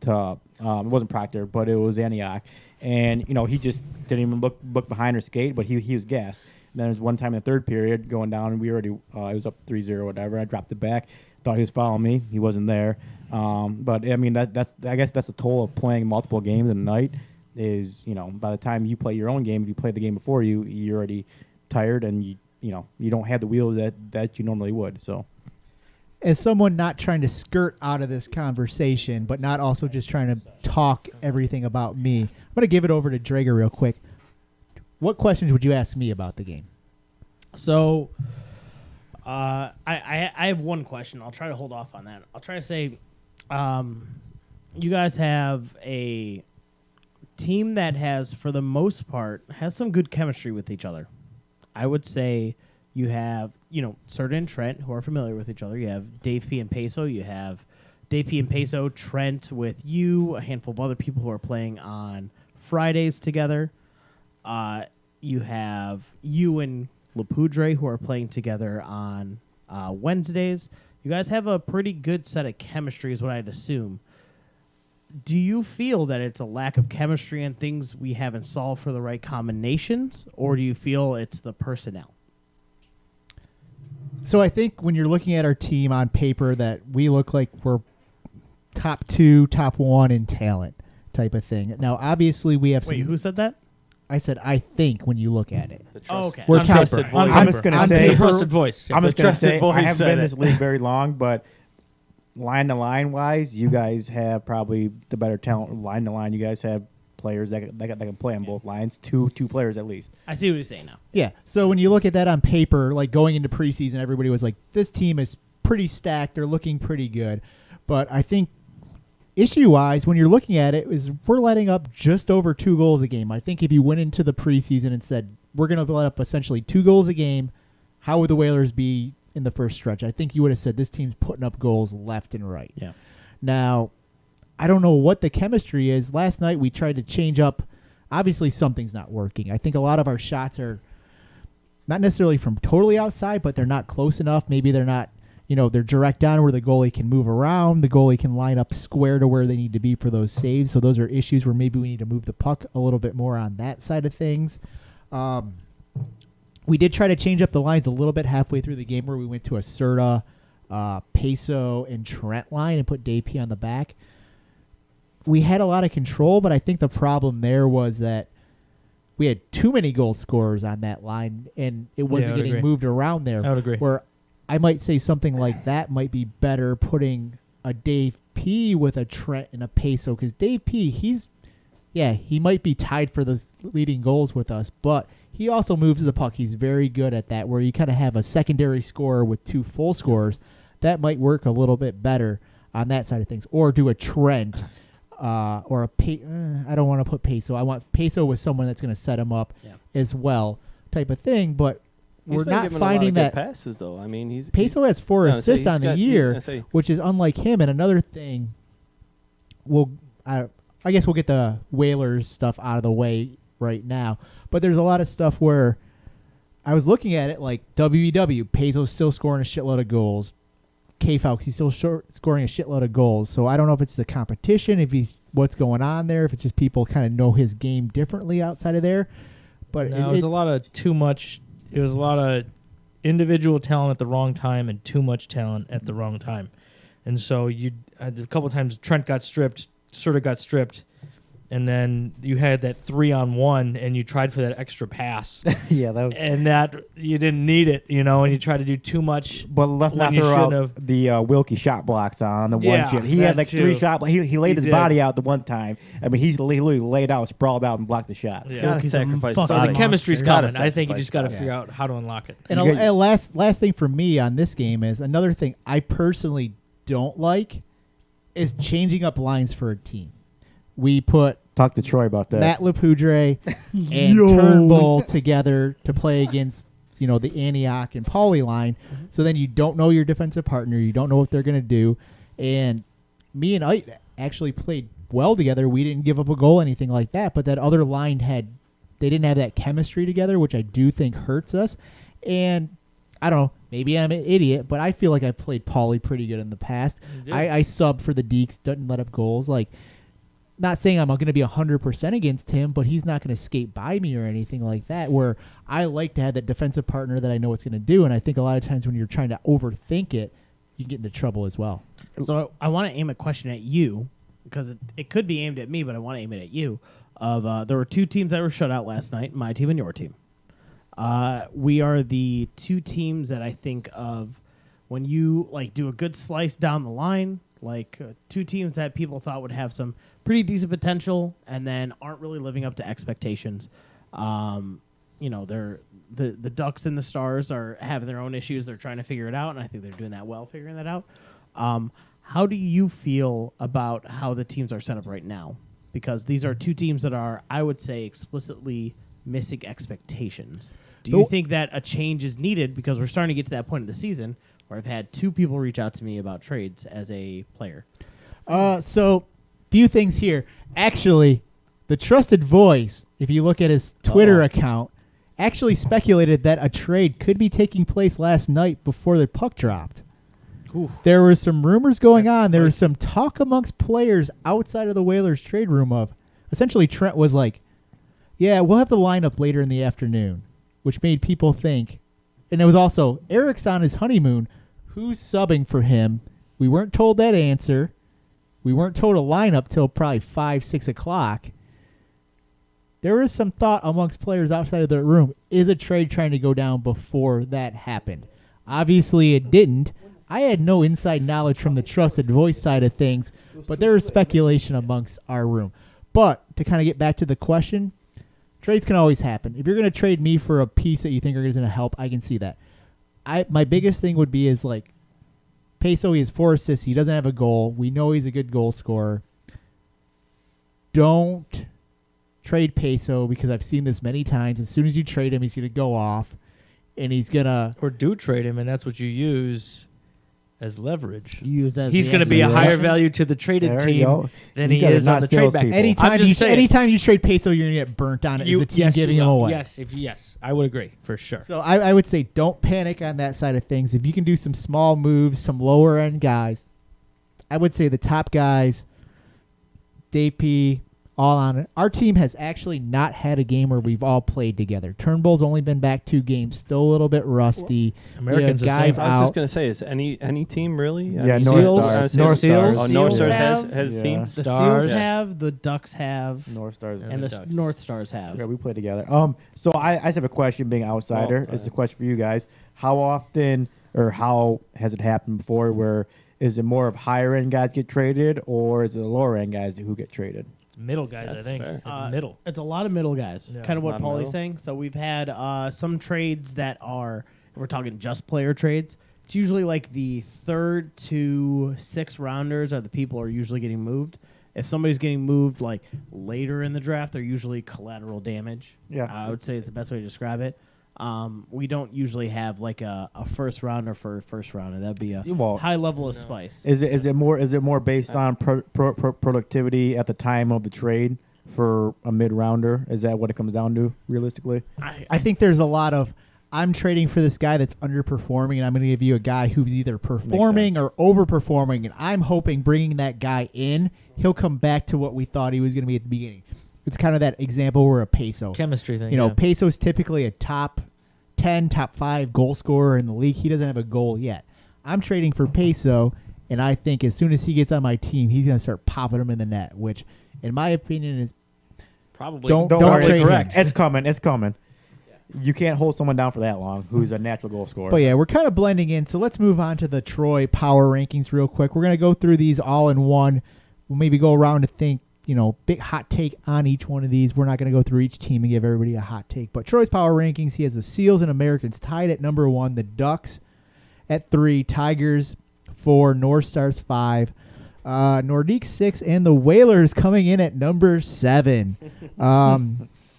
it wasn't Proctor, but it was Antioch, and he just didn't even look behind or skate, but he was gassed. And then there's one time in the third period going down, and we already it was up 3-0 or whatever. I dropped it back, thought he was following me, he wasn't there. But I mean I guess that's the toll of playing multiple games in a night. Is by the time you play your own game, if you play the game before you're already tired, and you don't have the wheels that you normally would. So, as someone not trying to skirt out of this conversation, but not also just trying to talk everything about me, I'm going to give it over to Drager real quick. What questions would you ask me about the game? So, I have one question. I'll try to hold off on that. I'll try to say, you guys have a team that has, for the most part, has some good chemistry with each other. I would say you have, Serta and Trent, who are familiar with each other. You have DaveP and Peso. You have DaveP and Peso, Trent with you, a handful of other people who are playing on Fridays together. You have you and Lapudre, who are playing together on Wednesdays. You guys have a pretty good set of chemistry, is what I'd assume. Do you feel that it's a lack of chemistry and things we haven't solved for the right combinations, or do you feel it's the personnel? So I think when you're looking at our team on paper, that we look like we're top 2, top 1 in talent type of thing. Now, obviously, we have Wait, who said that? I said, I think when you look at it. Oh, okay. We're On top. paper. voice. I'm just gonna on say, paper, Trusted voice. I'm just gonna trusted say, voice I haven't said been in it. this league very long, but line to line wise, you guys have probably the better talent. Line to line, you guys have players that can play on both lines. Two players at least. I see what you're saying now. Yeah. So when you look at that on paper, like going into preseason, everybody was like, this team is pretty stacked. They're looking pretty good. But I think issue-wise, when you're looking at it, is we're letting up just over 2 goals a game. I think if you went into the preseason and said, we're going to let up essentially 2 goals a game, how would the Whalers be in the first stretch? I think you would have said this team's putting up goals left and right. Yeah. Now, I don't know what the chemistry is. Last night we tried to change up. Obviously, something's not working. I think a lot of our shots are not necessarily from totally outside, but they're not close enough. Maybe they're not, they're direct down where the goalie can move around. The goalie can line up square to where they need to be for those saves. So those are issues where maybe we need to move the puck a little bit more on that side of things. We did try to change up the lines a little bit halfway through the game where we went to a Serta, Peso, and Trent line and put DaveP on the back. We had a lot of control, but I think the problem there was that we had too many goal scorers on that line, and it wasn't I would getting agree. moved around there. I would agree. Where I might say something like that might be better putting a DaveP with a Trent and a Peso, because DaveP, he's yeah, he might be tied for the leading goals with us, but he also moves the puck. He's very good at that, where you kind of have a secondary scorer with 2 full scorers. That might work a little bit better on that side of things. Or do a Trent or a I don't want to put Peso. I want Peso with someone that's going to set him up as well type of thing, but He's we're been not giving finding a lot of that. good passes, though. I mean, Peso has 4 assists on the year, which is unlike him. And another thing, I guess we'll get the Whalers stuff out of the way right now. But there's a lot of stuff where I was looking at it like WEW, Peso's still scoring a shitload of goals. K-Falks, he's still scoring a shitload of goals. So I don't know if it's the competition, if he's what's going on there, if it's just people kind of know his game differently outside of there. But no, it was a lot of too much. It was a lot of individual talent at the wrong time and too much talent at the wrong time. And so a couple of times Trent got stripped, sort of got stripped, and then you had that 3-on-1 and you tried for that extra pass. Yeah, that was, and that you didn't need it, and you tried to do too much. but let's not throw out the Wilkie shot blocks on the one shot. He had like too. 3 shot. He laid his body out the one time. I mean, he's literally laid out, sprawled out, and blocked the shot. Yeah. Gotta sacrifice So body. the chemistry's Gotta coming. I think you sacrifice just got to body. figure out how to unlock it. And a last thing for me on this game is another thing I personally don't like is changing up lines for a team. We put Talk to Troy about that. Matt Lapoudre and Turnbull together to play against, the Antioch and Pauly line. So then you don't know your defensive partner. You don't know what they're going to do. And me and Ike actually played well together. We didn't give up a goal, anything like that. But that other line they didn't have that chemistry together, which I do think hurts us. And I don't know, maybe I'm an idiot, but I feel like I played Pauly pretty good in the past. I subbed for the Deeks, didn't let up goals. Like, not saying I'm going to be 100% against him, but he's not going to skate by me or anything like that, where I like to have that defensive partner that I know what's going to do. And I think a lot of times when you're trying to overthink it, you get into trouble as well. So I want to aim a question at you, because it could be aimed at me, but I want to aim it at you. There were 2 teams that were shut out last night, my team and your team. We are the 2 teams that I think of when you do a good slice down the line, 2 teams that people thought would have some pretty decent potential and then aren't really living up to expectations. They're the Ducks and the Stars are having their own issues. They're trying to figure it out, and I think they're doing that well, figuring that out. How do you feel about how the teams are set up right now? Because these are 2 teams that are, I would say, explicitly missing expectations. Do you think that a change is needed? Because we're starting to get to that point of the season where I've had 2 people reach out to me about trades as a player. So, few things here. Actually, the Trusted Voice, if you look at his Twitter account, actually speculated that a trade could be taking place last night before the puck dropped. Ooh. There were some rumors going on. There was some talk amongst players outside of the Whalers trade room of, essentially Trent was like, yeah, we'll have the lineup later in the afternoon, which made people think. And it was also, Eric's on his honeymoon. Who's subbing for him? We weren't told that answer. We weren't told a lineup till probably 5, 6 o'clock. There was some thought amongst players outside of the room. Is a trade trying to go down before that happened? Obviously, it didn't. I had no inside knowledge from the Trusted Voice side of things, but there was speculation amongst our room. But to kind of get back to the question, trades can always happen. If you're going to trade me for a piece that you think are going to help, I can see that. My biggest thing would be is Peso, he has 4 assists. He doesn't have a goal. We know he's a good goal scorer. Don't trade Peso, because I've seen this many times. As soon as you trade him, he's going to go off, and he's going to... Or do trade him, and that's what you use as leverage. He's going to be a higher value to the traded team than he is on the trade back. Anytime you trade Peso, you're going to get burnt on it as the team giving him away. Yes, I would agree, for sure. So I would say don't panic on that side of things. If you can do some small moves, some lower-end guys, I would say the top guys, DaveP, all on it. Our team has actually not had a game where we've all played together. Turnbull's only been back 2 games, still a little bit rusty. Americans guys I was out. just gonna say, is any team really? Yeah, North North Stars. Stars. North Seals. Stars. Oh, North Seals Stars have- has Yeah. teams. The Stars. Seals have, the Ducks have, North Stars. and the Ducks. North Stars have. Yeah, we play together. So I just have a question, being outsider. Oh, It's a question for you guys. How often or how has it happened before where is it more of higher end guys get traded, or is it the lower end guys who get traded? Middle guys, I That's think. fair. It's middle. It's a lot of middle guys. Yeah. Kind of A what lot of Paulie's middle. saying. So we've had some trades that are, if we're talking just player trades, it's usually like the 3rd to 6th rounders are the people who are usually getting moved. If somebody's getting moved like later in the draft, they're usually collateral damage. Yeah. I would say is the best way to describe it. We don't usually have like a first rounder for a first rounder. That'd be a Well, high level of spice. Is it more based on productivity at the time of the trade for a mid rounder? Is that what it comes down to realistically? I think there's a lot of I'm trading for this guy that's underperforming, and I'm going to give you a guy who's either performing or overperforming, and I'm hoping bringing that guy in, he'll come back to what we thought he was going to be at the beginning. It's kind of that example where a Peso. Chemistry thing. You know, yeah. Peso's typically a top 10, top 5 goal scorer in the league. He doesn't have a goal yet. I'm trading for Peso, and I think as soon as he gets on my team, he's going to start popping them in the net, which, in my opinion, is Probably. Don't worry, trade him. correct. It's coming. It's coming. You can't hold someone down for that long who's a natural goal scorer. But yeah, we're kind of blending in. So let's move on to the Troy power rankings real quick. We're going to go through these all in one. We'll maybe go around to think, big hot take on each one of these. We're not going to go through each team and give everybody a hot take. But Troy's power rankings, he has the Seals and Americans tied at number 1, the Ducks at 3, Tigers 4, North Stars 5, Nordiques 6, and the Whalers coming in at number 7.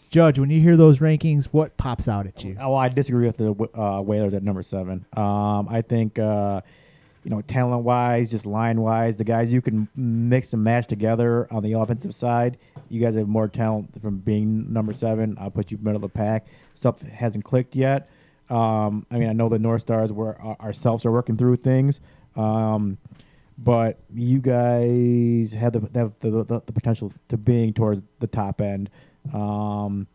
Judge, when you hear those rankings, what pops out at you? Oh, I disagree with the Whalers at number 7. I think, talent-wise, just line-wise, the guys you can mix and match together on the offensive side, you guys have more talent from being number 7. I'll put you middle of the pack. Stuff hasn't clicked yet. I know the North Stars ourselves are working through things, but you guys have the potential to being towards the top end. Number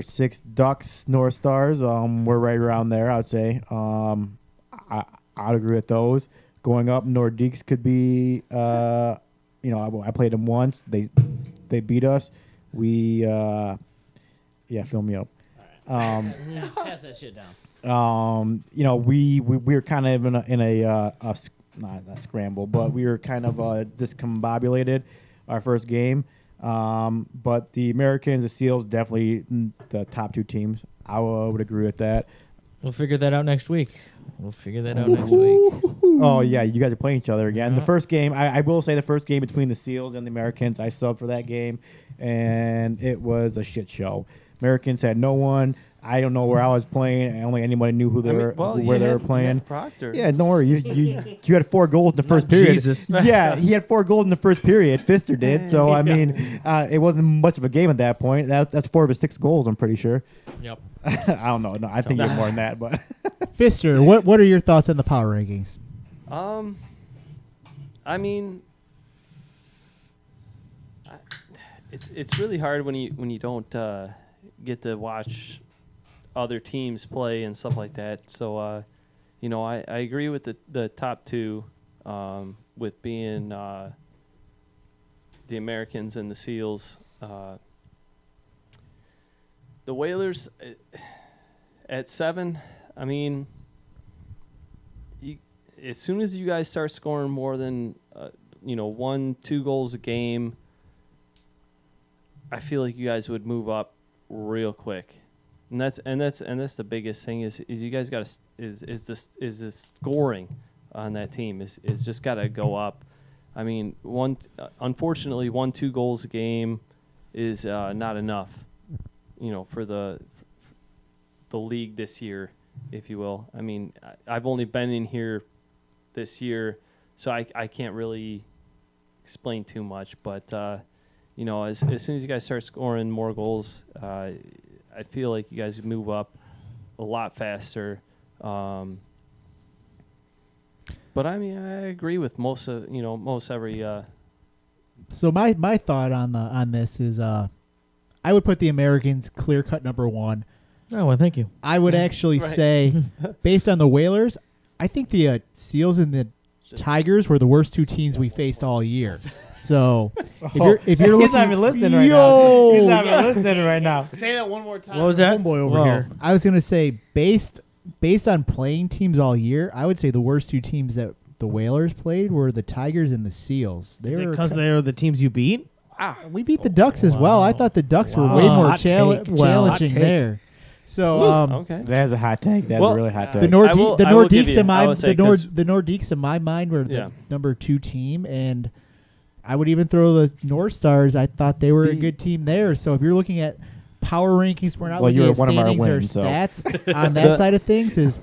6, Ducks, North Stars. We're right around there, I'd say. I'd agree with those. Going up, Nordiques could be. I played them once. They beat us. Fill me up. Pass that shit down. We were kind of in a not a scramble, but we were kind of discombobulated our first game. But the Americans, the Seals, definitely the top 2 teams. I would agree with that. We'll figure that out next week. Oh yeah, you guys are playing each other again. Yeah. The first game, I will say, the first game between the Seals and the Americans, I subbed for that game, and it was a shit show. Americans had no one. I don't know where I was playing. Only anybody knew who they were playing. Proctor. Yeah, don't worry. You had 4 goals in the first period. Jesus. Yeah, he had 4 goals in the first period. Pfister did. So it wasn't much of a game at that point. That's 4 of his 6 goals. I'm pretty sure. Yep. I don't know. No, I think you're more than that. But Pfister, what are your thoughts on the power rankings? It's really hard when you don't get to watch other teams play and stuff like that. So I agree with the top 2 with being the Americans and the Seals. The Whalers at 7. As soon as you guys start scoring more than 1-2 goals a game, I feel like you guys would move up real quick, and that's the biggest thing is you guys got to is the scoring on that team is just got to go up. Unfortunately, 1-2 goals a game is not enough, for the league this year, if you will. I've only been in here this year, so I can't really explain too much, but as soon as you guys start scoring more goals, I feel like you guys move up a lot faster. But I agree with most every. So my thought on this is I would put the Americans clear cut number 1. Oh, well, thank you. I would actually say, based on the Whalers, I think the Seals and the Tigers were the worst 2 teams we faced all year. So if you're he's looking, not even listening right Yo! now. He's not even listening right now. Say that one more time. What was that? Homeboy over Whoa. here. I was gonna say based on playing teams all year, I would say the worst 2 teams that the Whalers played were the Tigers and the Seals. Is it because they're the teams you beat? We beat the Ducks as well. I thought the Ducks were way more Hot take. challenging Hot take. there. So Okay. That is a hot take. That's Well, a really hot take. the I will give Nordiques you- in my I would say 'cause- the Nordiques in my mind were the Yeah. number 2 team, and I would even throw the North Stars. I thought they were a good team there. So if you're looking at power rankings, we're not Well, looking you were at one of our standings or wins, so. stats on that side of things. Is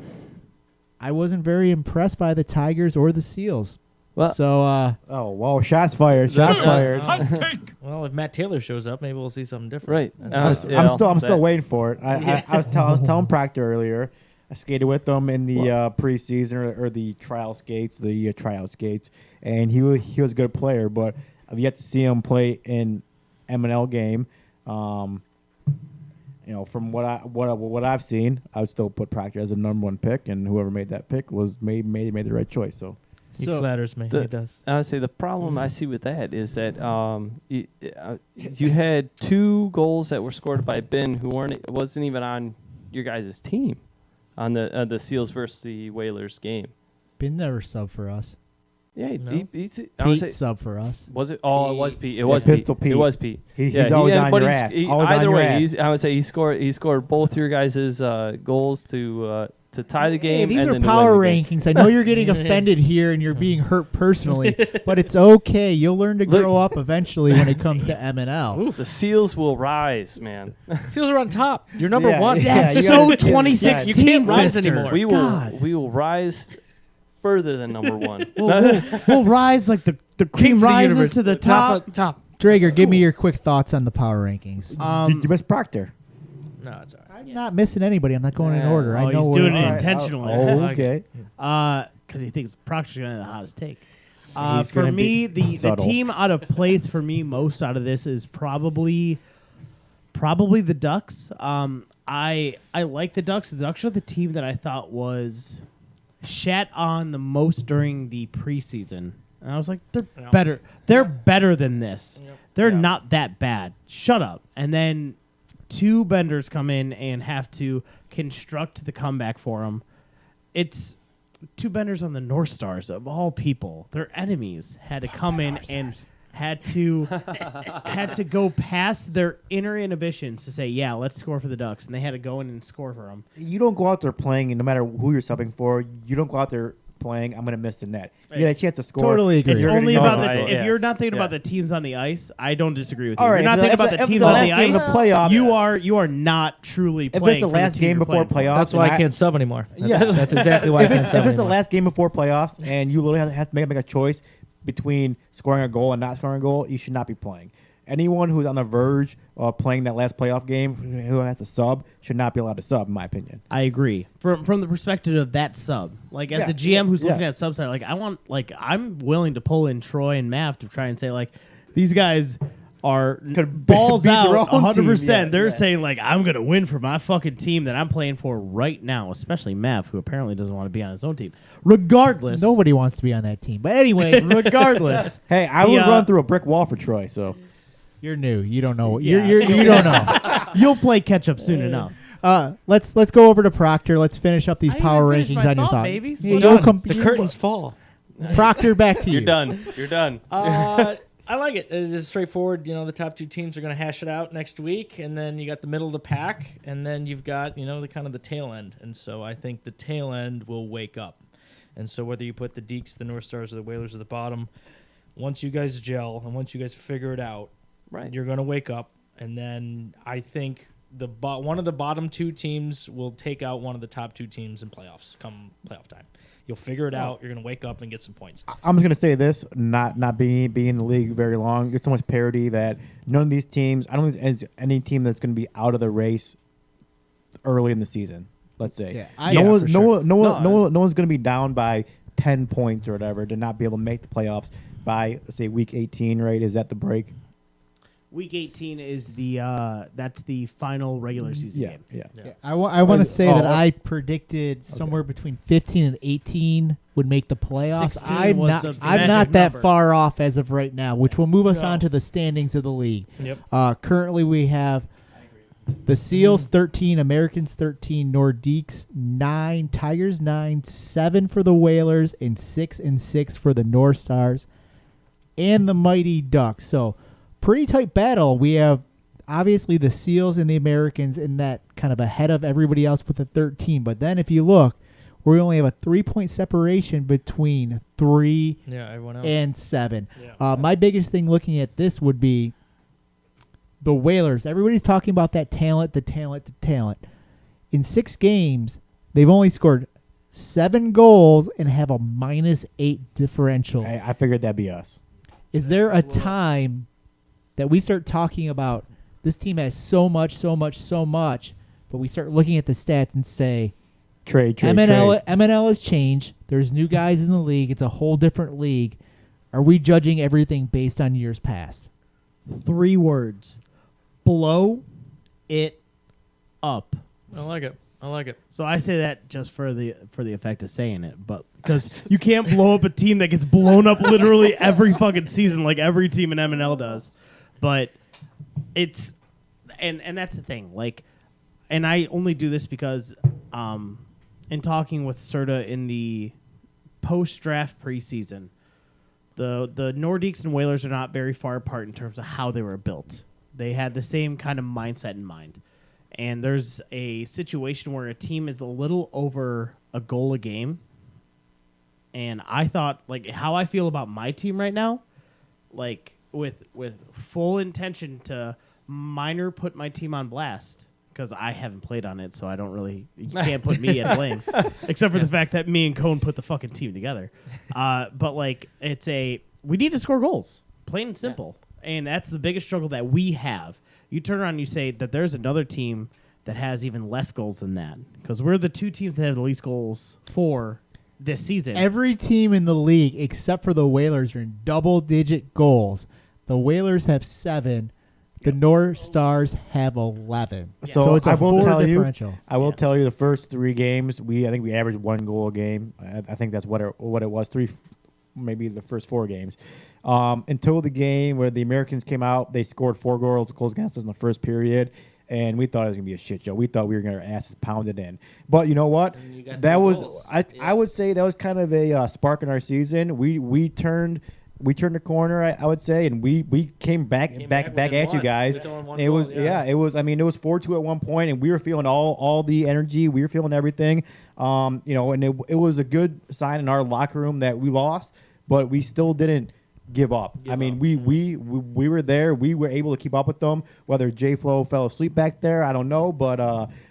I wasn't very impressed by the Tigers or the Seals. Well- So Oh, whoa! Shots fired! Shots fired! Well, if Matt Taylor shows up, maybe we'll see something different. Right. That's- I'm still waiting for it. I was telling Proctor earlier. I skated with them in the preseason or the tryout skates, and he was a good player. But I've yet to see him play in MNL game. From what I've seen, I would still put Proctor as a number 1 pick, and whoever made that pick was made the right choice. So. He flatters me. He does. I would say the problem I see with that is that you had 2 goals that were scored by Ben who wasn't even on your guys' team on the Seals versus the Whalers game. been never sub for us. Yeah, No? I would Pete say, sub for us. was it? Oh, it was Pete. It Yeah, was Pistol Pete. Pete. It was Pete. He's always on but your he's- ass. Always on either your way, ass. I would say he scored both your guys' goals to tie the game. Hey, these and are then to power win the game. rankings. I know you're getting offended here and you're being hurt personally, but it's okay. You'll learn to grow up eventually when it comes to MNL. The Seals will rise, man. Seals are on top. You're number Yeah, 1. yeah, That's you so gotta- 2016. You can't rise Pfister. anymore. We will rise further than number 1. We'll rise like the cream Kings of the rises universe. to the top. Top. Drager, give me your quick thoughts on the power rankings. You missed Proctor. No, it's all right. I'm not missing anybody. I'm not going in order. I Oh, know he's where doing I'm it at. intentionally. Oh, okay. Because he thinks Proctor's going to have the hottest take. He's For gonna me, be the subtle. team out of place for me most out of this is probably the Ducks. I like the Ducks. The Ducks are the team that I thought was shat on the most during the preseason. And I was like, they're Yeah. better. They're better than this. Yep. They're Yeah. not that bad. Shut up. And then 2 benders come in and have to construct the comeback for them. It's 2 benders on the North Stars of all people. Their enemies had to come in and had to go past their inner inhibitions to say, yeah, let's score for the Ducks, and they had to go in and score for them. You don't go out there playing, and no matter who you're subbing for, you don't go out there playing, I'm going to miss the net. You get a chance to score. Totally agree. It's You're gonna only go about out the, there. if you're not thinking Yeah. about the teams on the ice, I don't disagree with you. All right, If you're not if thinking the- about if the the teams on last the game of ice, the playoff- you are not truly If playing it's the for last team game you're before playing for. playoffs, That's why I can't sub anymore. That's exactly why I can't sub if it's the anymore. last game before playoffs, and you literally have to make a choice between scoring a goal and not scoring a goal, you should not be playing. Anyone who's on the verge of playing that last playoff game who has to sub should not be allowed to sub, in my opinion. I agree. From the perspective of that sub, like as Yeah, a GM who's yeah. looking at subs, I'm willing to pull in Troy and Maff to try and say like these guys are Could balls beat their out own 100%. team, yeah, They're yeah. saying like I'm gonna win for my fucking team that I'm playing for right now, especially Maff, who apparently doesn't want to be on his own team. Regardless, Nobody wants to be on that team. But anyway, regardless, Hey, I The, would run through a brick wall for Troy, so. you're new. You don't know. Yeah. You don't know. you'll play catch up soon enough. Let's go over to Proctor. Let's finish up these I didn't power even finish rankings my on your thought, thought. baby. Yeah, Slow you'll Done. come- The curtains fall. Proctor, back to you. You're done. You're done. I like it. It's straightforward. The top 2 teams are going to hash it out next week, and then you got the middle of the pack, and then you've got the kind of the tail end. And so I think the tail end will wake up. And so whether you put the Deeks, the North Stars, or the Whalers at the bottom, once you guys gel and once you guys figure it out, Right. you're going to wake up. And then I think one of the bottom 2 teams will take out one of the top 2 teams in playoffs come playoff time. You'll figure it out. You're going to wake up and get some points. I'm just gonna say this: not being in the league very long, there's so much parity that none of these teams. I don't think there's any team that's gonna be out of the race early in the season. Let's say Yeah, no one's gonna be down by 10 points or whatever to not be able to make the playoffs by say week 18. Right? Is that the break? Week 18 is that's the final regular season game. Yeah. I want to say that oh. I predicted somewhere between 15 and 18 would make the playoffs. 16 I'm was not. the I'm magic not that number. far off as of right now, which will move us No. on to the standings of the league. Yep. Currently, we have the Seals 13, Americans 13, Nordiques 9, Tigers 9, 7 for the Whalers, and 6 for the North Stars, and the Mighty Ducks. So pretty tight battle. We have obviously the Seals and the Americans in that kind of ahead of everybody else with the 13. But then if you look, we only have a 3-point separation between 3 everyone else. and 7. Yeah. My biggest thing looking at this would be the Whalers. Everybody's talking about that talent, the talent, the talent. In 6 games, they've only scored 7 goals and have a -8 differential. I figured that'd be us. Is there a time that we start talking about this team has so much, but we start looking at the stats and say, Trade. MNL has changed. There's new guys in the league. It's a whole different league. Are we judging everything based on years past? 3 words. Blow it up. I like it. So I say that just for the effect of saying it, but because you can't blow up a team that gets blown up literally every fucking season, like every team in MNL does. But it's and that's the thing. Like, and I only do this because in talking with Serta in the post-draft preseason, the Nordiques and Whalers are not very far apart in terms of how they were built. They had the same kind of mindset in mind. And there's a situation where a team is a little over a goal a game. And I thought, like, how I feel about my team right now, like, with full intention to minor put my team on blast, because I haven't played on it, so I don't really, you can't put me at blame, except for the fact that me and Cone put the fucking team together. But, like, we need to score goals, plain and simple. And that's the biggest struggle that we have. You turn around and you say that there's another team that has even less goals than that, because we're the 2 teams that have the least goals for this season. Every team in the league except for the Whalers are in double-digit goals. The Whalers have 7. The North Stars have 11. Yeah. So it's a I will 4 tell differential. I will tell you the first 3 games, I think we averaged 1 goal a game. I think that's what it was. 3, maybe the first 4 games. Until the game where the Americans came out, they scored 4 goals against us in the first period, and we thought it was going to be a shit show. We thought we were going to get our asses pounded in. But you know what? That was I would say that was kind of a spark in our season. We turned the corner, I would say, and we came back at you guys. It was it was 4-2 at one point, and we were feeling all the energy. We were feeling everything. And it was a good sign in our locker room that we lost, but we still didn't give up. We were there. We were able to keep up with them. Whether J Flo fell asleep back there, I don't know, but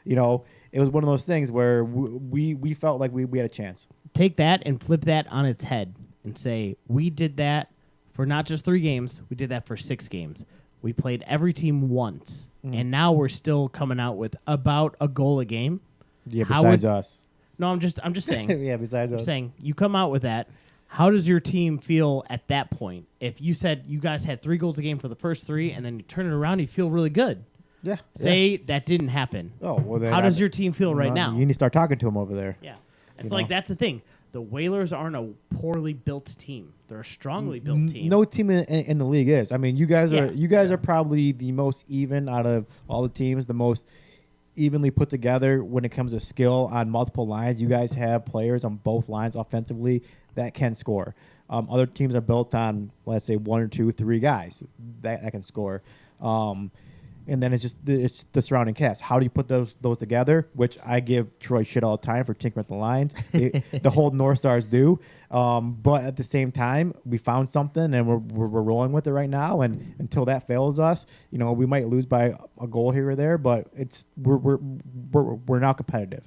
it was one of those things where we felt like we had a chance. Take that and flip that on its head and say, we did that for not just 3 games, we did that for 6 games. We played every team once, and now we're still coming out with about a goal a game. Yeah, besides us. No, I'm just saying. Yeah, besides us. I'm saying you come out with that. How does your team feel at that point? If you said you guys had 3 goals a game for the first 3, and then you turn it around, you feel really good. Yeah. Say that didn't happen. Oh, well, then how does your team feel right now? You need to start talking to them over there. Yeah. It's like that's the thing. The Whalers aren't a poorly built team. They're a strongly built team. No team in the league is. I mean, you guys are probably the most even out of all the teams, the most evenly put together when it comes to skill on multiple lines. You guys have players on both lines offensively that can score. Other teams are built on, let's say, 1 or 2, 3 guys that can score. And then it's the surrounding cast. How do you put those together? Which I give Troy shit all the time for tinkering with the lines. The whole North Stars do. But at the same time, we found something and we're rolling with it right now. And until that fails us, we might lose by a goal here or there. But we're now competitive.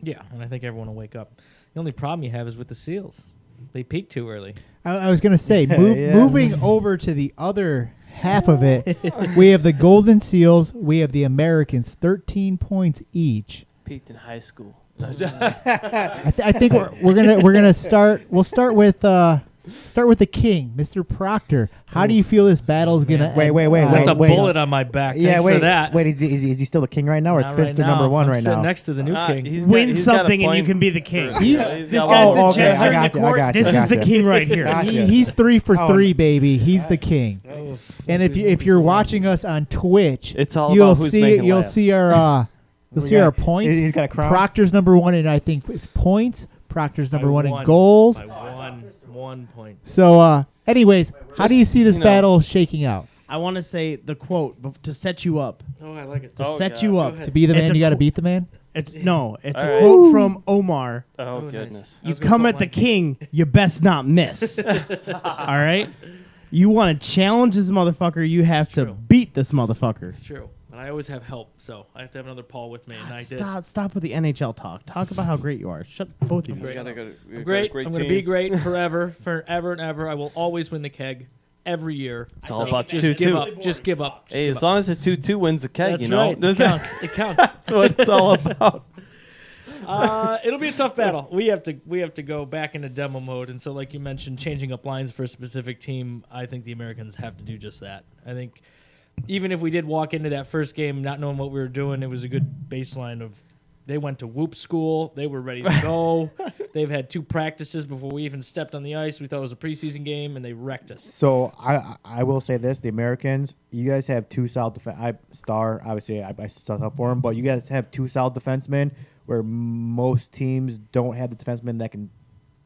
Yeah, and I think everyone will wake up. The only problem you have is with the Seals. They peaked too early. I was going to say, moving over to the other half of it, we have the Golden Seals. We have the Americans, 13 points each. Peaked in high school. I think we're gonna start. We'll start with the king, Mr. Proctor. How do you feel this battle is gonna? Wait. That's a bullet on my back. Thanks for that. Wait, is he still the king right now, or is Pfister number 1 right now? Next to the new king. Win something and you can be the king. This guy's Oh, the okay. jester in the court. This is the king right here. Gotcha. He's 3 for 3, baby. He's the king. And if you're watching us on Twitch, It's all about who's making you'll laugh. see our our points. He's got a crown. Proctor's number 1 in, I think, is points. Proctor's number 1 in won. goals. I won 1 point. So, anyways, how do you see this battle shaking out? I want to say the quote to set you up. Oh, I like it. To Oh, set God. you Go up. ahead. To be the It's man, a you got to qu- beat the man. It's a All right. quote from Omar. Oh, nice. goodness. I You was gonna come put at the mine. king, you best not miss. All right? You want to challenge this motherfucker, you have to true. beat this motherfucker. It's true. But I always have help, so I have to have another Paul with me, and I did. Stop with the NHL talk. Talk about how great you are. Shut both of you. great. We got I'm a great. great I'm going to team. be great forever and ever. I will always win the keg every year. It's all So about just 2-2. give up. Just give up. Just Hey, give as up. long as the 2-2 wins the keg, That's you know. right. It counts. It counts. That's what it's all about. It'll be a tough battle. We have to go back into demo mode, and so like you mentioned, changing up lines for a specific team. I think the Americans have to do just that. I think even if we did walk into that first game not knowing what we were doing, it was a good baseline of they went to whoop school. They were ready to go. They've had 2 practices before we even stepped on the ice. We thought it was a preseason game, and they wrecked us. So I will say this: the Americans, you guys have 2 solid defense. Obviously I stuck up for them, but you guys have 2 solid defensemen where most teams don't have the defensemen that can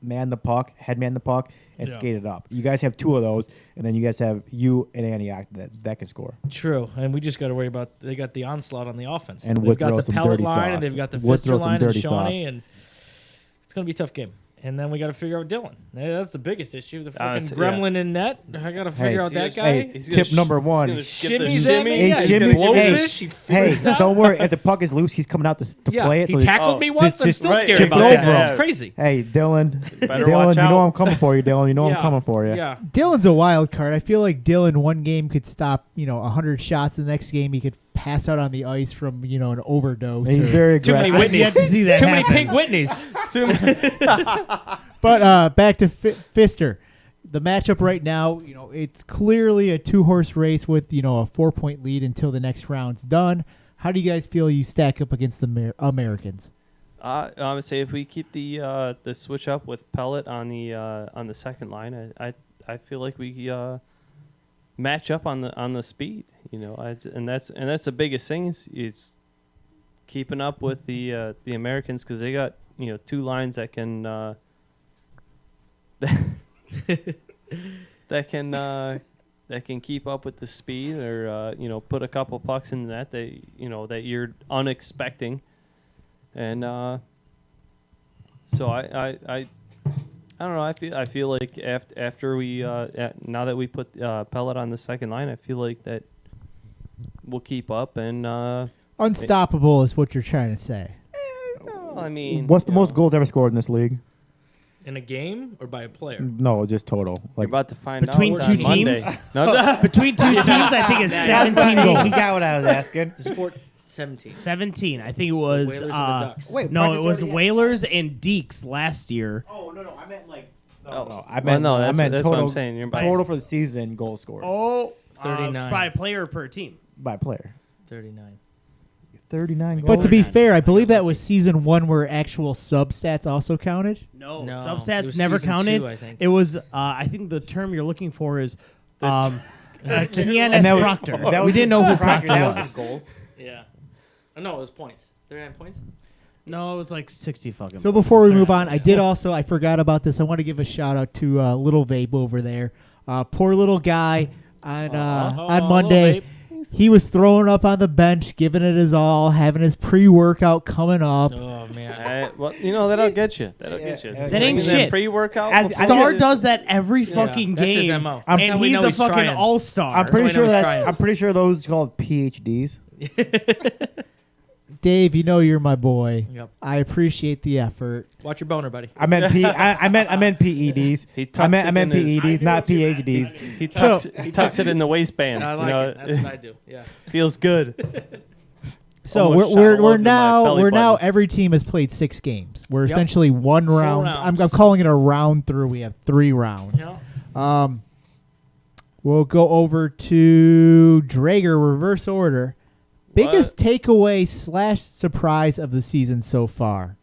man the puck, head man the puck, and Yeah. skate it up. You guys have 2 of those, and then you guys have you and Antioch that can score. True, and we just got to worry about they got the onslaught on the offense. And they've Wood got throws the some Pelot dirty line, and sauce. they've got the Wood Pfister throws some line and dirty Shawnee, sauce. and it's gonna be a tough game. And then we got to figure out Dylan. That's the biggest issue. The fucking Honestly, gremlin in net. I got to figure out that guy. Hey, He's gonna tip number 1. Shimmies at me. Hey, Yeah, he's shimmies- got blowfish. He Hey, figures it out. don't worry. If the puck is loose, he's coming out to Yeah, play it. he so tackled me once. I'm just still right, scared chip about over that. him. It's crazy. Hey, Dylan. Better Dylan, watch you know out. I'm coming for you, Dylan. You know Yeah. I'm coming for you. Yeah. Dylan's a wild card. I feel like Dylan one game could stop, 100 shots. The next game he could pass out on the ice from, an overdose. He's or- very Too many aggressive. You have Whitneys. to see that Too many happen. pink Whitneys. But back to Pfister. The matchup right now, it's clearly a 2-horse race with, a 4-point lead until the next round's done. How do you guys feel you stack up against the Americans? I would say if we keep the switch up with Pelot on the second line, I feel like we match up on the speed. And that's the biggest thing is keeping up with the Americans because they got 2 lines that can that can keep up with the speed or put a couple pucks in the net that you're unexpecting. And so I don't know. I feel like after we now that we put Pelot on the second line, I feel like that we'll keep up and Unstoppable is what you're trying to say. I mean, What's the most goals ever scored in this league? In a game or by a player? No, just total. we're Like about to find Between out on two Monday. teams? No, Between 2 teams, I think it's 17 goals. got what I was asking. It's 17. 17. I think it was. Whalers and the Ducks. Wait, no, practice it was already Whalers and Deeks last year. Oh no, I meant like. Oh. I Well, meant no, I that's meant what total. I'm saying. You're Total for the season goal scored Oh, 39. by player per team. by player. 39. 39 goals. But to be 39. fair, I believe that was season 1 where actual sub stats also counted. No, No, it substats was never season counted. 2, I think. It was. I think the term you're looking for is. Kian And S. that was- Proctor. that We was didn't just know who Proctor, Proctor that was was. just goals. Yeah. Oh, no, it was points. 39 points? No, it was like 60 fucking. So points. before we It's move 39. on, I did also, I forgot about this. I want to give a shout out to little Vape over there. Poor little guy on Monday. He was throwing up on the bench, giving it his all, having his pre-workout coming up. Oh, man. well, that'll get you. That'll get you. That ain't Bringing shit. Pre-workout. As- before Star the- does that every fucking That's his game, MO. I'm- and That's how we he's know a he's fucking trying. all-star. I'm pretty That's why I sure know he's that trying. I'm pretty sure those are called PhDs. Dave, you're my boy. Yep. I appreciate the effort. Watch your boner, buddy. I meant I meant PEDs. He I tucks meant it in his- PEDs, not PhDs. He tucks it in the waistband. I like it. That's what I do. Yeah. Feels good. So Almost shot a we're load to my belly now button. every team has played 6 games. We're Yep. essentially one round. rounds. I'm calling it a round through. We have 3 rounds. Yeah. We'll go over to Drager, reverse order. Biggest takeaway / surprise of the season so far.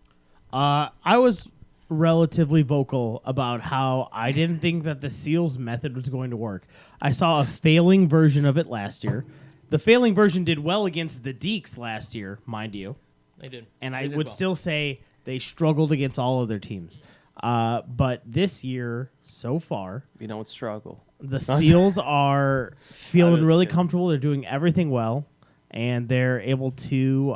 I was relatively vocal about how I didn't think that the Seals method was going to work. I saw a failing version of it last year. The failing version did well against the Deeks last year, mind you. They did. And They I did would well. still say they struggled against all of their teams. But this year, so far, We don't struggle. the Seals are feeling just really kidding. comfortable. They're doing everything well, and they're able to,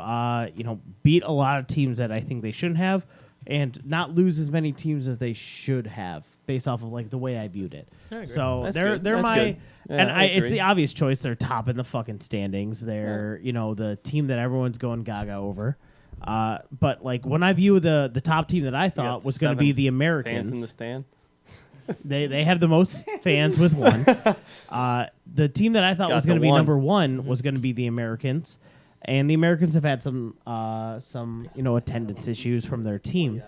beat a lot of teams that I think they shouldn't have, and not lose as many teams as they should have, based off of like the way I viewed it. So That's they're good. they're That's my good. Yeah, and I it's agree. the obvious choice. They're top in the fucking standings. They're the team that everyone's going gaga over. But like when I view the top team that I You thought got was going to be 7 the Fans Americans. in the stand. They have the most fans with one. The team that I thought Got was going to the be one. number one was going to be the Americans, and the Americans have had some attendance issues from their team.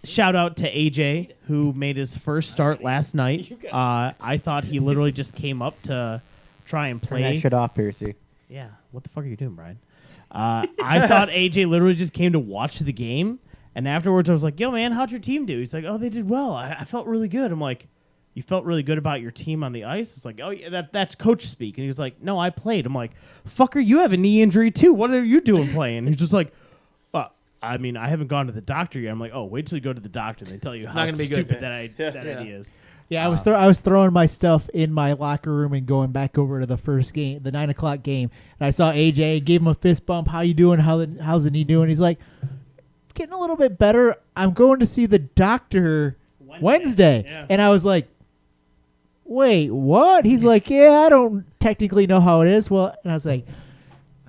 Shout out to AJ who made his first start last night. I thought he literally just came up to try and Turn that play. shit off, Pearcy. Yeah, what the fuck are you doing, Brian? I thought AJ literally just came to watch the game. And afterwards, I was like, yo, man, how'd your team do? He's like, oh, they did well. I felt really good. I'm like, you felt really good about your team on the ice? It's like, oh, yeah, that's coach speak. And he was like, no, I played. I'm like, fucker, you have a knee injury too. What are you doing playing? He's just like, I haven't gone to the doctor yet. I'm like, oh, wait till you go to the doctor and they tell you how gonna be good. stupid that idea is. Yeah, I was throwing my stuff in my locker room and going back over to the first game, the 9 o'clock game, and I saw AJ, gave him a fist bump. How you doing? How's the knee doing? He's like, getting a little bit better. I'm going to see the doctor Wednesday. Yeah. And I was like, wait, what? He's like, yeah, I don't technically know how it is. Well, and I was like,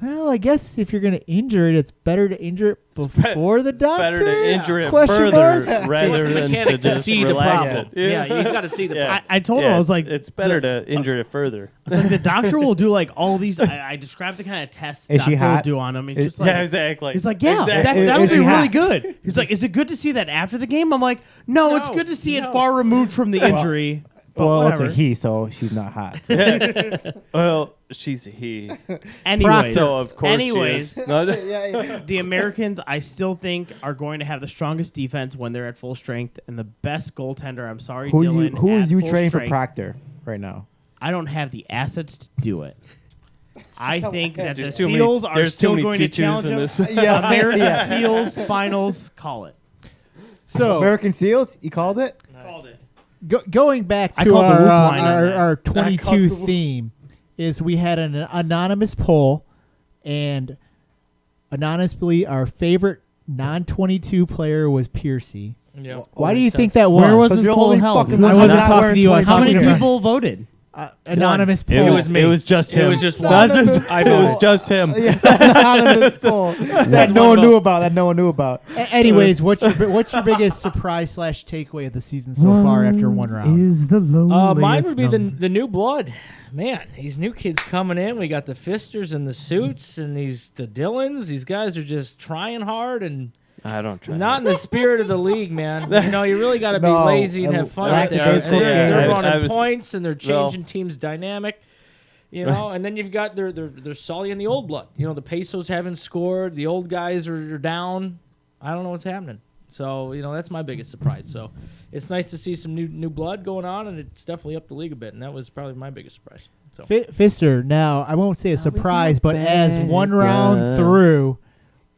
well, I guess if you're going to injure it, it's better to injure it before the doctor. Better to injure it Question further mark? rather The than to mechanic to just see the relax problem. it. Yeah, he's got to see the problem. I told him, I was like, it's better to injure it further. I was like, the doctor will do like all these. I described the kind of tests Is she doctor will hot? do on him. He's Is- just like, Yeah, exactly. he's like, yeah, Exactly. that would Is be she really hot? good. He's like, is it good to see that after the game? I'm like, no, it's good to see it far removed from the injury. But Well, whatever. it's a he, so she's not hot. Well, she's a he. Anyways, So of course anyways, she is. No, the Americans, I still think, are going to have the strongest defense when they're at full strength and the best goaltender. I'm sorry, who Dylan. are at you full training for strength. Proctor right now? I don't have the assets to do it. I think that the There's too many- Seals are there's too still many going to tutus challenge in them. this. American Seals finals, call it. So American Seals, you called it? Called it. Going back I to called the our, loop line on that. our called 22 the loop. theme is we had an anonymous poll, and anonymously our favorite non-22 player was Pearcy. Yeah. Why do you think that was? Where was Because this you're poll only held? fucking I I'm wasn't not talking wearing to you. I was 22. How many talking to people voted? anonymous poll. It was just him. It was just one. That's just, it was just him. Anonymous poll. That no one knew about. That no one knew about. Anyways, what's your biggest surprise / takeaway of the season so far after one round? Is the loneliest Mine would be number. the new blood. Man, these new kids coming in. We got the Pfisters and the Suits and the Dylans. These guys are just trying hard and I don't try. not in the spirit of the league, man. You really got to be No, lazy and have fun out there. lackadaisical And they're skaters. running I was- points and they're changing teams' dynamic. And then you've got they're Sully and the old blood. The Pesos haven't scored. The old guys are down. I don't know what's happening. So that's my biggest surprise. So it's nice to see some new blood going on, and it's definitely upped the league a bit. And that was probably my biggest surprise. So Pfister, now I won't say a surprise, but as one round through,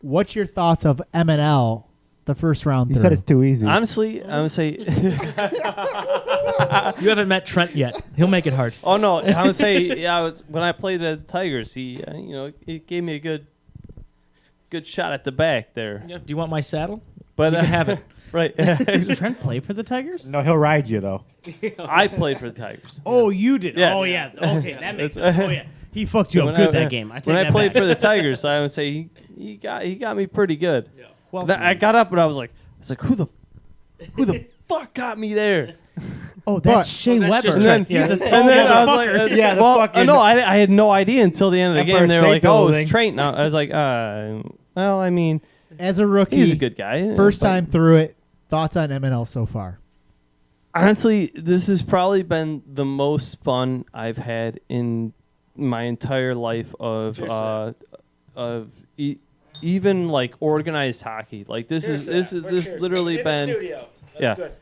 what's your thoughts of MNL the first round You through? said it's too easy. Honestly, I would say. you haven't met Trent yet. He'll make it hard. Oh no, I would say when I played the Tigers. He he gave me a good shot at the back there. Yeah, do you want my saddle? But You can have it. right. Does Trent play for the Tigers? No, he'll ride you though. I played for the Tigers. Oh, you did. Yes. Oh, yeah. Okay, that makes It's- sense. Oh, yeah. He fucked you up good that game. When I played for the Tigers, I would say he got me pretty good. well, But I got up and I was like, who the fuck got me there? oh, that's But- Shea that's Weber. just And then, Trent, yeah. He's a tall and then I was motherfucker. like, Yeah, the well, fucking- no, I had no idea until the end of the Empire game. They were State like, oh, Building. it's Trent now. I was like, well, I mean, As a rookie, he's a good guy. first but time through it, thoughts on MNL so far? honestly, this has probably been the most fun I've had in my entire life of even like organized hockey. Like this literally been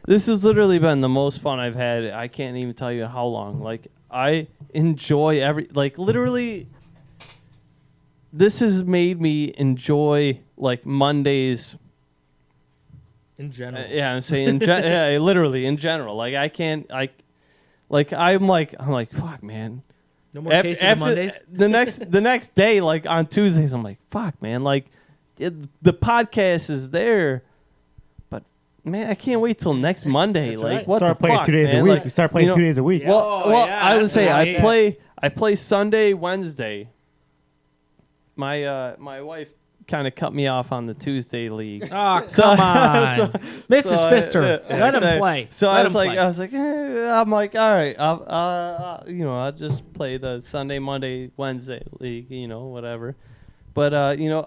this has literally been the most fun I've had. I can't even tell you how long. Like I enjoy literally. This has made me enjoy like Mondays In general. Yeah, I'm saying yeah, literally in general. Like I can't. I'm like, fuck, man. No more cases of Mondays? The next day, like on Tuesdays, I'm like, fuck, man. Like the podcast is there, but man, I can't wait till next Monday. That's like right. what Start the playing fuck, 2 days man? a week. Like, We start playing 2 days a week. Yeah. Well, Oh, yeah, I would say that's I play Sunday, Wednesday. My wife kind of cut me off on the Tuesday league. Oh, come on. Mrs. Pfister, let him play. So Let I him was play. like, I'm like, all right, I'll just play the Sunday, Monday, Wednesday league, whatever. But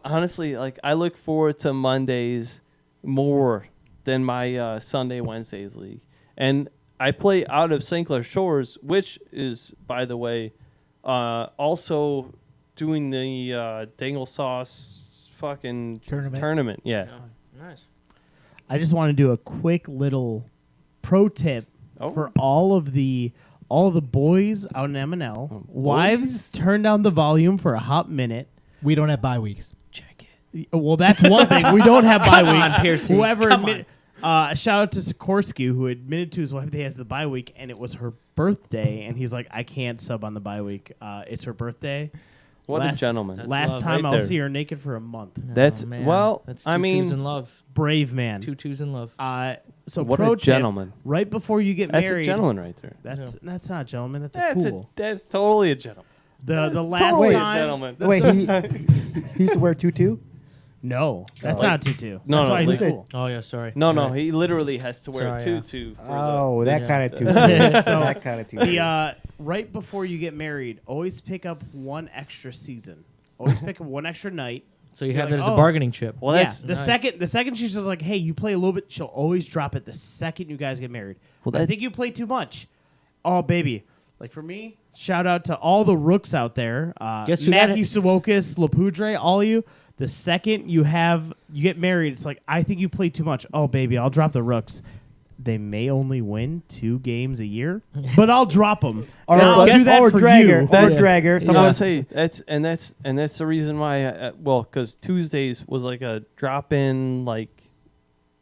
honestly, like I look forward to Mondays more than my Sunday, Wednesdays league, and I play out of St. Clair Shores, which is, by the way, also doing the Dangle Sauce fucking tournament. Yeah. Oh, nice. I just want to do a quick little pro tip for all the boys out in MNL. Wives, turn down the volume for a hot minute. We don't have bye weeks. Check it. Well, that's one thing. We don't have bye Come on, weeks. Pearcy. Whoever Come admitted, shout out to Sikorsky, who admitted to his wife that he has the bye week, and it was her birthday, and he's like, I can't sub on the bye week. It's her birthday. What a gentleman. That's Last love. time Right I'll there. see her naked for a month. That's- man. well, That's I two mean- twos in love. Brave man. 2 twos in love. So What pro a gentleman. tip, right before you get That's married. a gentleman right there. That's not a gentleman. That's a fool. That's totally a gentleman. The last Totally a time. gentleman. Wait, he used to wear tutu? No, that's Like- not tutu. No, That's no, why he's like- a fool. Oh, yeah, sorry. No, he literally has to wear a Sorry, yeah. tutu. For Oh, the, that kind of tutu. So, that kind of tutu. The right before you get married, always pick up one extra season. Always pick up one extra night. So you You're have like, that as a oh. bargaining chip. Well, Yeah, that's the second she's just like, hey, you play a little bit, she'll always drop it the second you guys get married. Well, I that- think you play too much. Oh, baby. Like for me, shout out to all the rooks out there. Guess who that Matthew Sawokas, Lapudre, all of you. The second you get married, it's like, I think you play too much. Oh, baby, I'll drop the rooks. They may only win 2 games a year, but I'll drop them. Or I'll do that for dragger. you. Or dragger. I Someone would say that's the reason why. Because Tuesdays was like a drop in. Like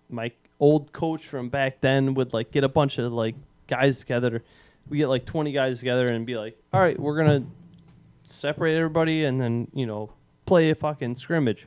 my old coach from back then would like get a bunch of like guys together. We get like 20 guys together and be like, all right, we're gonna separate everybody and then play a fucking scrimmage.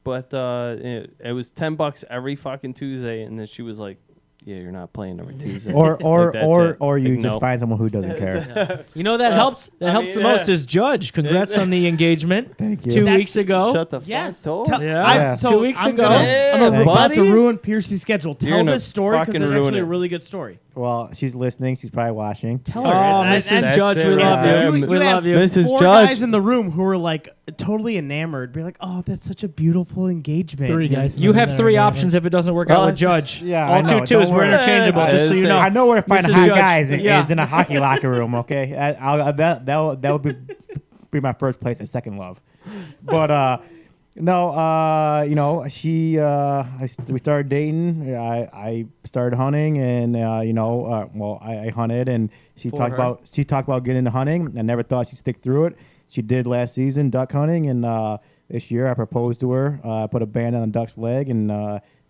But it was $10 every fucking Tuesday, and then she was like, "Yeah, you're not playing every Tuesday." or Like, that's it. or you Like, just no. find someone who doesn't care. You know that helps. That I helps mean, the most yeah. is Judge. Congrats on the engagement. Thank you. 2 That's- weeks ago. Shut the fuck Yes. door. Yeah. Yeah. So 2 weeks I'm ago. Gonna, I'm Yeah, about to buddy. ruin Pearcy's schedule. You're Tell gonna this story because fucking it's ruin actually a it. really good story. Well, she's listening. She's probably watching. Tell Oh, her. Mrs. That's Judge, we it love right you. there. We love you. Mrs. 4 Judge. guys in the room who were like totally enamored. Be like, oh, that's such a beautiful engagement. 3 guys. You have 3 options if it doesn't work out Well, with Judge. Yeah, All I know. 2 Don't twos. We're worry. interchangeable, Yeah, just so you it's- know. I know where to find Mrs. hot Judge. guys. Yeah. Is in a hockey locker room. Okay, that would be my first place at second love. But no, we started dating. I started hunting, and I hunted, and she For talked her. about getting into hunting. I never thought she'd stick through it. She did last season, duck hunting, and this year I proposed to her. I put a band on a duck's leg, and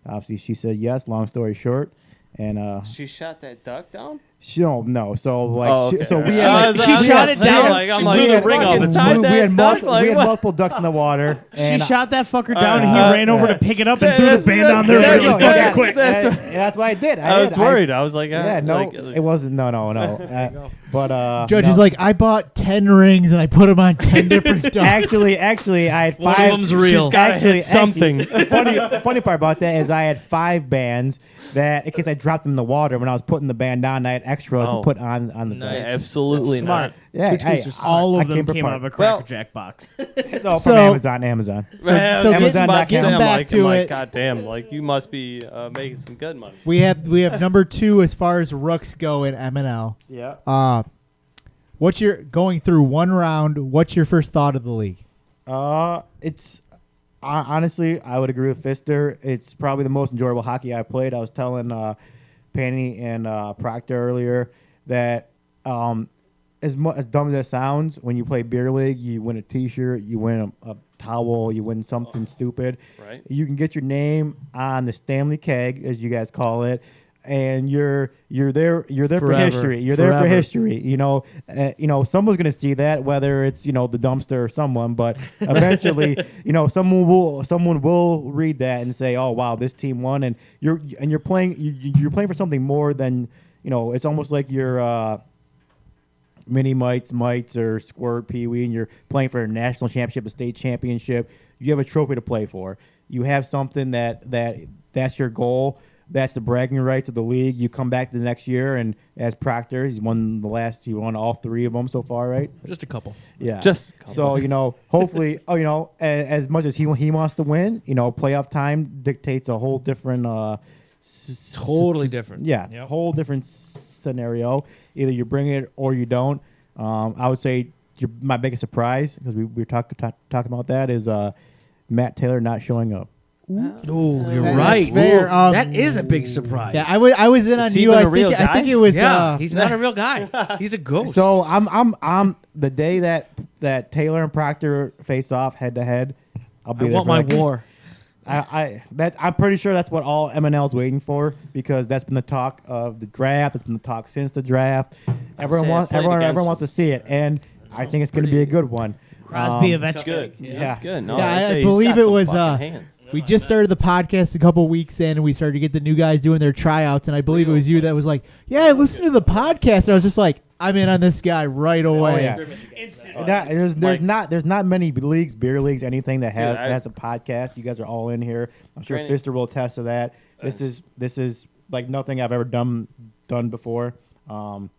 obviously she said yes. Long story short, and She shot that duck down. she don't know. So like, Oh, okay. so we I had was- like, she I was shot about it to say, down. Like, I'm She like, blew the ring off fucking its tied we that had, duck, like, we had what? multiple ducks in the water. She And shot that fucker down, and he uh, ran over to pick it up and threw that's- the band on there that's- really that's- fucking quick. That's what I did. I was worried. I was like, Yeah, no, like, it wasn't. No. But Judge no. is like, I bought 10 rings and I put them on 10 different ducks. Actually, I had One of five. them's real. She's gotta hit something. Funny part about that is I had 5 bands that, in case I dropped them in the water when I was putting the band down, I had extras Oh. to put on the Nice. band. Absolutely Smart. Yeah, 2 twos hey, are smart. All I of them came came prepared. out of a Cracker Well- Jack box. No, So- from Amazon. So Amazon.com. getting back to I'm it. like, God damn, like you must be making some good money. We have number 2 as far as rooks go in MNL. Yeah. What's your going through one round? What's your first thought of the league? It's honestly, I would agree with Pfister. It's probably the most enjoyable hockey I played. I was telling Penny and Proctor earlier that as dumb as that sounds, when you play beer league, you win a T-shirt, you win a towel, you win something stupid. Right. You can get your name on the Stanley Keg, as you guys call it, and you're there for Forever. history. You're there for Forever. history. Someone's going to see that, whether it's the dumpster or someone, but eventually, someone will read that and say, "Oh wow, this team won," and you're playing for something more than It's almost like you're mini mites or squirt pee-wee, and you're playing for a national championship, a state championship. You have a trophy to play for. You have something that's your goal. That's the bragging rights of the league. You come back the next year, and as Proctor, he won all 3 of them so far, right? Just a couple. Yeah. Just a couple. So, hopefully, as much as he wants to win, playoff time dictates a whole different Totally different. Yeah, Yep. whole different scenario. Either you bring it or you don't. I would say my biggest surprise, because we were talking about that, is Matt Taylor not showing up. Oh, you're That's right. fair. That is a big surprise. Yeah, I was in on Is he you. even I a real think guy? it was. Yeah, he's not a real guy. He's a ghost. So I'm the day that Taylor and Proctor face off head to head, I'll be I there. want my war. I'm pretty sure that's what all MNL's waiting for, because that's been the talk of the draft. It's been the talk since the draft. Everyone wants to see it, and I think it's going to be a good one. Crosby That's Ovechkin. good. Yeah. He's good. No, Yeah, I'd I say he's believe got it some was, fucking hands. We just started the podcast a couple weeks in, and we started to get the new guys doing their tryouts, and I believe it was you that was like, "Yeah, I listened to the podcast," and I was just like, "I'm in on this guy right away." Oh, yeah. There's not many leagues, beer leagues, anything that has a podcast. You guys are all in here. I'm sure Training. Pfister will attest to that. This is like nothing I've ever done before. And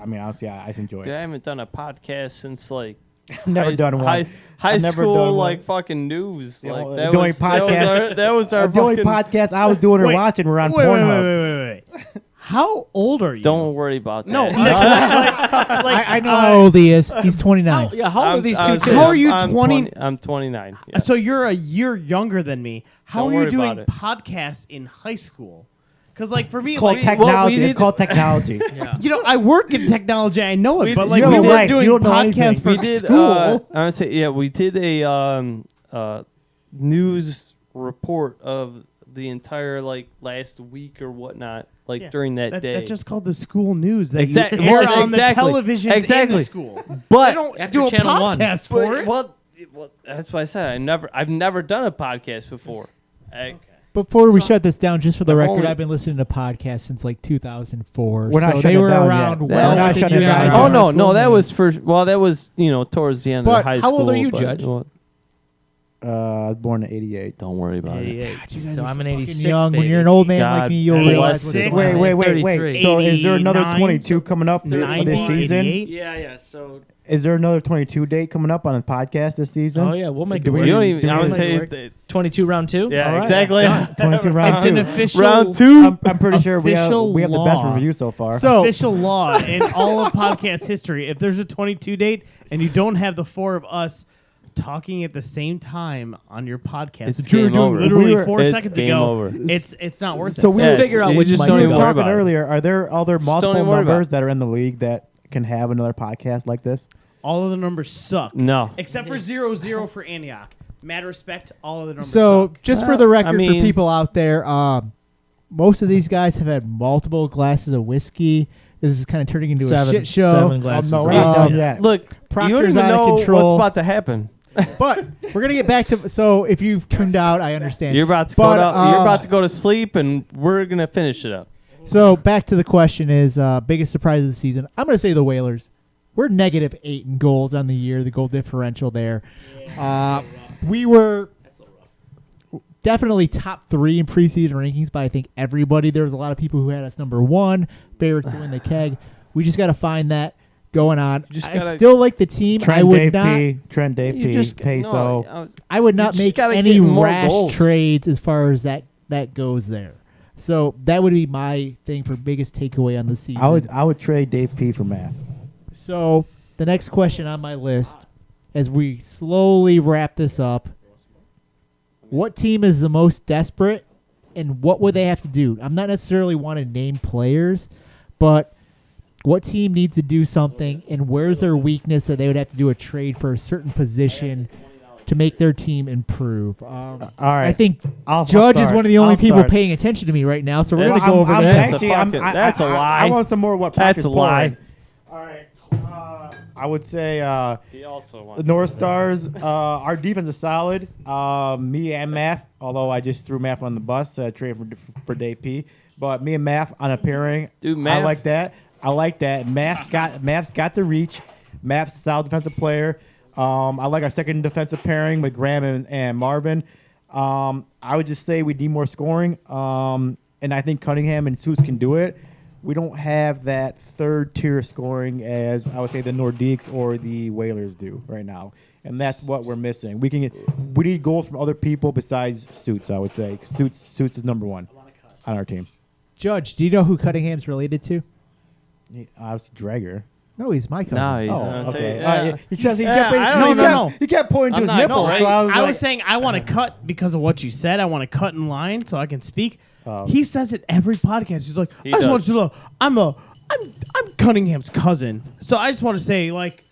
I mean, honestly, I enjoy Dude, it. I haven't done a podcast since like I've never done one. high I've never school, done like one. fucking news. Yeah, Like well, that the only was podcast- that was our The only fucking. podcast I was doing or Wait, watching were on wait, Pornhub. wait. How old are you? Don't worry about that. No, I know how old he is. He's 29. How old are these two I'm- kids? How are you I'm 20? I'm 29. Yeah. So you're a year younger than me. How Don't are you worry doing about it. podcasts in high school? Because like for me, It's called like technology. we It's need- called technology. I work in technology. I know it, but like you we have a were life. doing You don't know podcasts anything. for we did. school. I would say we did a news report of the entire like last week or whatnot, like Yeah, during that day. That's just called the school news. That Exactly. you air Well, on exactly. the television in Exactly. the school. but They don't After do a Channel 1. podcast for it. well, that's what I said. I've never done a podcast before. Before we shut this down, just for the I've record, only- I've been listening to podcasts since like 2004. We're not so shutting they it were down around yet. well We're not within shutting you it down guys. yet. Oh in no, high no, school. that was that was towards the end But of high how school. old are you, but, Judge? well, I was born in '88. don't worry about it. 88. You guys So are I'm an fucking 86. young. When baby. you're an old man like God me, you'll bless realize what's six. going on. Wait. So is there another 89 22 coming up this season? 88? Yeah. So. Is there another 22 date coming up on the podcast this season? Oh yeah, we'll make Do it we- work. You don't even. do I we- would Make say. it work. 22 round 2. Yeah, All right. exactly. 22 round It's an two. official Round 2. I'm pretty sure we have official the best law. review so far. So official law in all of podcast history. If there's a 22 date and you don't have the 4 of us talking at the same time on your podcast, It's which we were game doing over. literally We were- 4 It's seconds game ago, over. it's not worth So it. we We'll were figure out you which just mic don't to even go. worry talking about it. earlier. Are there other Just don't multiple even worry about numbers it. that are in the league that can have another podcast like this? All of the numbers suck. No. Except for 0-0 for Antioch. Mad respect, all of the numbers So, suck. just for the record, I mean- for people out there, most of these guys have had multiple glasses of whiskey. This is kind of turning into a shit show. 7 glasses. no, of we're not whiskey. done yet. Look, you Proctor's don't even out of know control. what's about to happen. But we're gonna get back to. So, if you've tuned out, I understand. You're about to But, go. You're about to go to sleep, and we're gonna finish it up. So back to the question: is biggest surprise of the season? I'm gonna say the Whalers. We're -8 in goals on the year. The goal differential there. We were definitely top 3 in preseason rankings by I think everybody. There was a lot of people who had us number 1, favorites to win the keg. We just got to find that going on. Just I gotta- still like the team. I would not. Dave You P, just Peso. I would You not just make gotta any get more rash goals. trades as far as that goes there. So that would be my thing for biggest takeaway on the season. I would trade Dave P for Maff. So the next question on my list, as we slowly wrap this up, what team is the most desperate, and what would they have to do? I'm not necessarily want to name players, but what team needs to do something, and where's their weakness that they would have to do a trade for a certain position to make their team improve. All right. I think I'll Judge is start. one of the only I'll people start. paying attention to me right now, so we're That's- going to go over I'm to him. That's a actually, fucking- that's a lie. I want some more what That's Pac is a lie. pulling. All right. I would say He also the wants North Stars. Our defense is solid. Me and Maff, although I just threw Maff on the bus, traded for DaveP. But me and Maff on a pairing. Dude, I Maff- like that. Maff's got the reach. Maff's a solid defensive player. I like our second defensive pairing with Graham and Marvin. I would just say we need more scoring. And I think Cunningham and Suits can do it. We don't have that third tier scoring as I would say the Nordiques or the Whalers do right now. And that's what we're missing. We need goals from other people besides Suits, I would say. Suits is number one on our team. Judge, do you know who Cunningham's related to? Obviously Dragger. No, he's my cousin. No, he's Oh, okay. yeah. He kept pointing to his I'm not- nipple. no, So I was I like, was saying I want to cut because of what you said. I want to cut in line so I can speak. Oh. He says it every podcast. He's like, He I just does. want you to know I'm Cunningham's cousin. So I just want to say like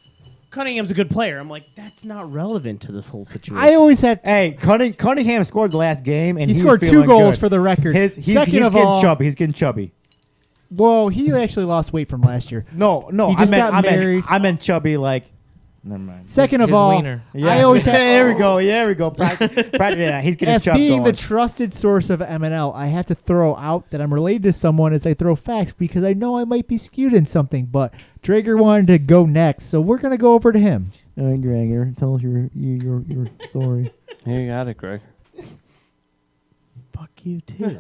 Cunningham's a good player. I'm like, that's not relevant to this whole situation. I always had. hey, Cunningham scored the last game, and He was scored 2 feeling goals good. for the record. He's Second of getting all, chubby. He's getting chubby. well, he actually lost weight from last year. No, He just got married. I meant chubby. Like, never mind. Second of His all, wiener. I always had. there we go. Yeah, there we go. Practice that. He's getting As chub being the going. trusted source of MNL, I have to throw out that I'm related to someone as I throw facts because I know I might be skewed in something. But Drager wanted to go next, so we're gonna go over to him. All right, Dranger, tell us your story. Here you got it, Greg. Fuck you too.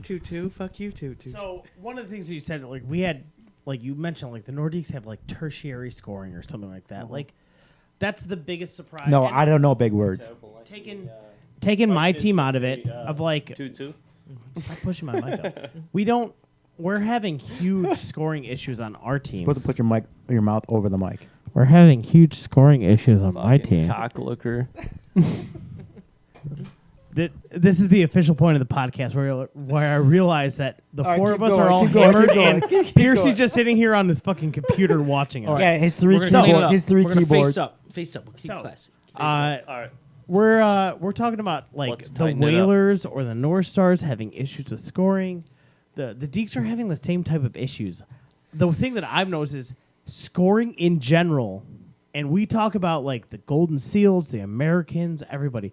2-2. Fuck you, 2-2. So one of the things that you said, like we had, like you mentioned, like the Nordiques have like tertiary scoring or something like that. Like that's the biggest surprise. No, And I don't know big words. taking my team out of it of like 2-2. stop pushing my mic up. We're having huge scoring issues on our team. Supposed to put your mouth over the mic. We're having huge scoring issues on my Fucking team. cock looker. This is the official point of the podcast where I realize that the All right, four keep of us going, are all keep going, hammered keep going, and keep Pearcy's going. just sitting here on his fucking computer watching us. Yeah, his We're three gonna clean it keyboards. up. His three We're gonna keyboards. Face up. We'll keep So, classy. All right. We're talking about like Let's the tighten it up. Whalers or the North Stars having issues with scoring. The Deeks are having the same type of issues. The thing that I've noticed is scoring in general, and we talk about like the Golden Seals, the Americans, everybody.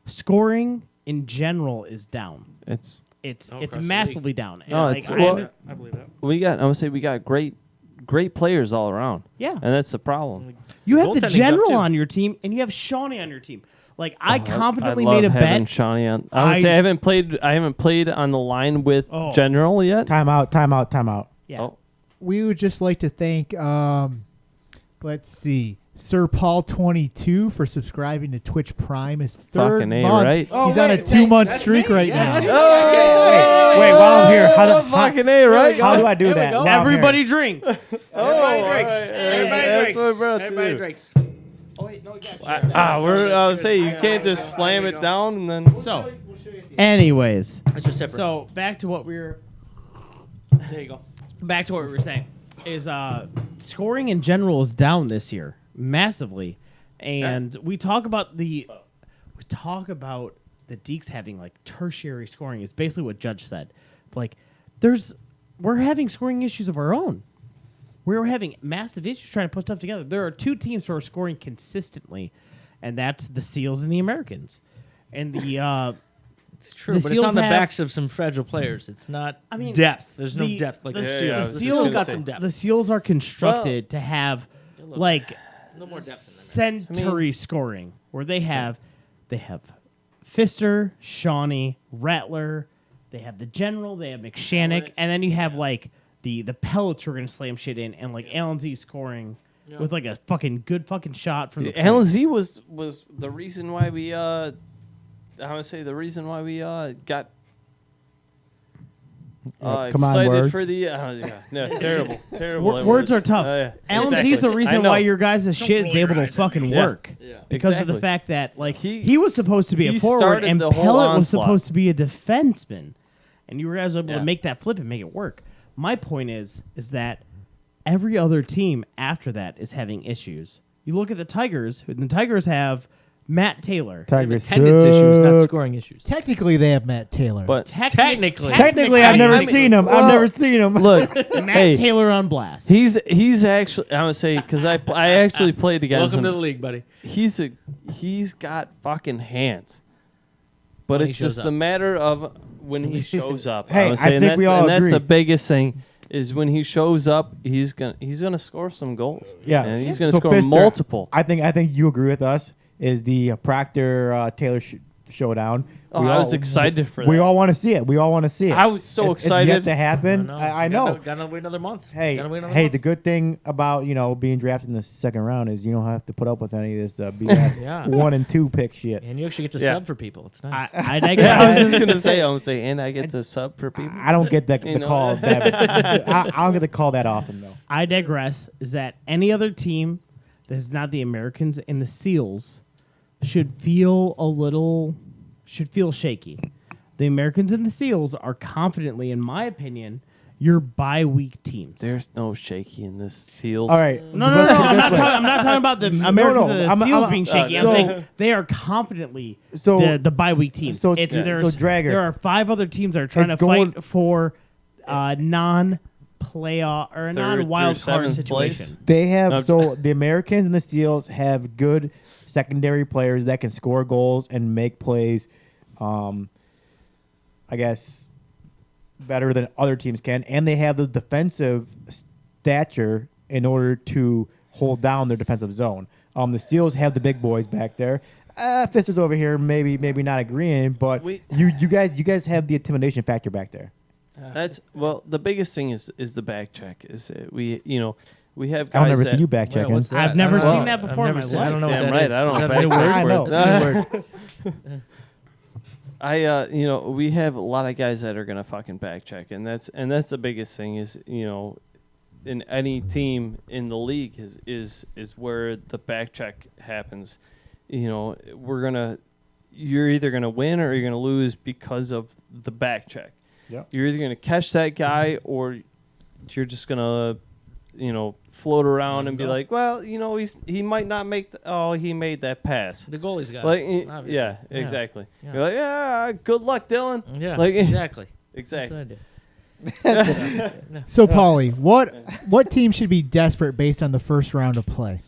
Scoring in general is down. It's It's across the massively down. No, And, it's- like, well- I believe that. I'm gonna say we got great players all around. yeah. And that's the problem. You have the Goaltending's up, general too. on your team, and you have Shawnee on your team. Like I Oh, confidently I love made a having bet. Shawnee on. I would say I haven't played on the line with Oh. General yet. Time out. Yeah. Oh, We would just like to thank, let's see, Sir Paul 22 for subscribing to Twitch Prime. His third Fucking A, month. right? He's on a 2-month streak right now. Wait, while I'm here, fucking A, right? how do I do There we that? go. While I'm here? Everybody drinks. Everybody drinks. That's what we're about to Everybody do. drinks. Oh wait, no, you got I would say you can't just slam it down and then. So, anyways, That's just separate. so back to what we were saying is scoring in general is down this year massively, and we talk about the Deeks having like tertiary scoring is basically what Judge said. Like, we're having scoring issues of our own. We're having massive issues trying to put stuff together. There are two teams who are scoring consistently, and that's the Seals and the Americans. And the it's true, the but it's Seals on the have- backs of some fragile players. It's not I mean, depth. There's no the- depth like the, the the Seals. The Seals Seals got got some depth. The Seals are constructed to have like No more depth than that. century scoring, where they have Pfister, Shawnee, Rattler, they have the General, they have McShannock, and then you have like the Pelots who are gonna slam shit in, and like Alan Z scoring with like a fucking good fucking shot from the Alan point. Z was the reason why we I would say the reason why we got come on, excited words. for the no terrible at Words are tough. yeah, Alan Z is exactly. the I reason know. why your guys' shit is able to fucking Yeah. work. Yeah. Because of Exactly. the fact that like He- he was supposed to be a he forward started and the whole Pelot was onslaught. supposed to be a defenseman, and you guys were able to Yes. make that flip and make it work. My point is that every other team after that is having issues, You look at the Tigers, and the Tigers have Matt Taylor. Tigers Attendance issues, not suck. scoring issues. Technically, they have Matt Taylor. But Technically. Technically, I've never seen him. I've never seen him. look, Matt hey, Taylor on blast. he's actually, I would say, because I actually played against Welcome to him. the league, buddy. He's got fucking hands, but When he it's shows just up. a matter of when he shows up. Hey, I would I say, think and that's, we all and that's the agree. biggest thing is when he shows up, he's gonna score some goals. Yeah. and he's gonna So, score Pfister, multiple. I think you agree with us. Is the Proctor Taylor showdown? Oh, I was excited for We that. all want to see it. We all want to see it. I was so It's yet excited. to happen. I know. Gotta wait another month. Hey, Gotta wait another hey! month. The good thing about being drafted in the second round is you don't have to put up with any of this BS Yeah. 1 and 2 pick shit. And you actually get to Yeah. sub for people. It's nice. I I digress. was just gonna say, and I get to sub for people. I don't get the You know? call that. I don't get the call that often though. I digress. Is that any other team that is not the Americans and the Seals should feel shaky. The Americans and the Seals are confidently, in my opinion, your bye-week teams. There's no shaky in this Seals. All right. No. let's put it I'm this not, way. talking, I'm not talking about the Americans and the I'm- Seals I'm- being shaky. I'm so- saying they are confidently So- the bye-week teams. so- It's yeah. there's- so, Dragger, there are 5 other teams that are trying it's to going- fight for non-playoff or a Third non-wild through card 7th situation. place. They have No. so the Americans and the Seals have good secondary players that can score goals and make plays. I guess better than other teams can, and they have the defensive stature in order to hold down their defensive zone. The Seals have the big boys back there. Pfister's over here, maybe not agreeing, but you guys have the intimidation factor back there. That's the biggest thing is the back check. Is that we have guys I've never that seen you back Wait, checking. what's that? I've never I don't seen know. that I've before in never my seen- I don't know Damn what that right, is. I don't Is know that a new back word? I know. It's a new word. we have a lot of guys that are gonna fucking back check, and that's the biggest thing is in any team in the league is where the back check happens. You're either gonna win or you're gonna lose because of the back check. Yep. You're either gonna catch that guy or you're just gonna float around and be like, well, he might not make he made that pass. The goalie's got Like, it, obviously. yeah, exactly. Yeah. You're like, yeah, good luck, Dylan. Yeah, Like, exactly. Exactly. That's what I do. So, Paulie, what team should be desperate based on the first round of play?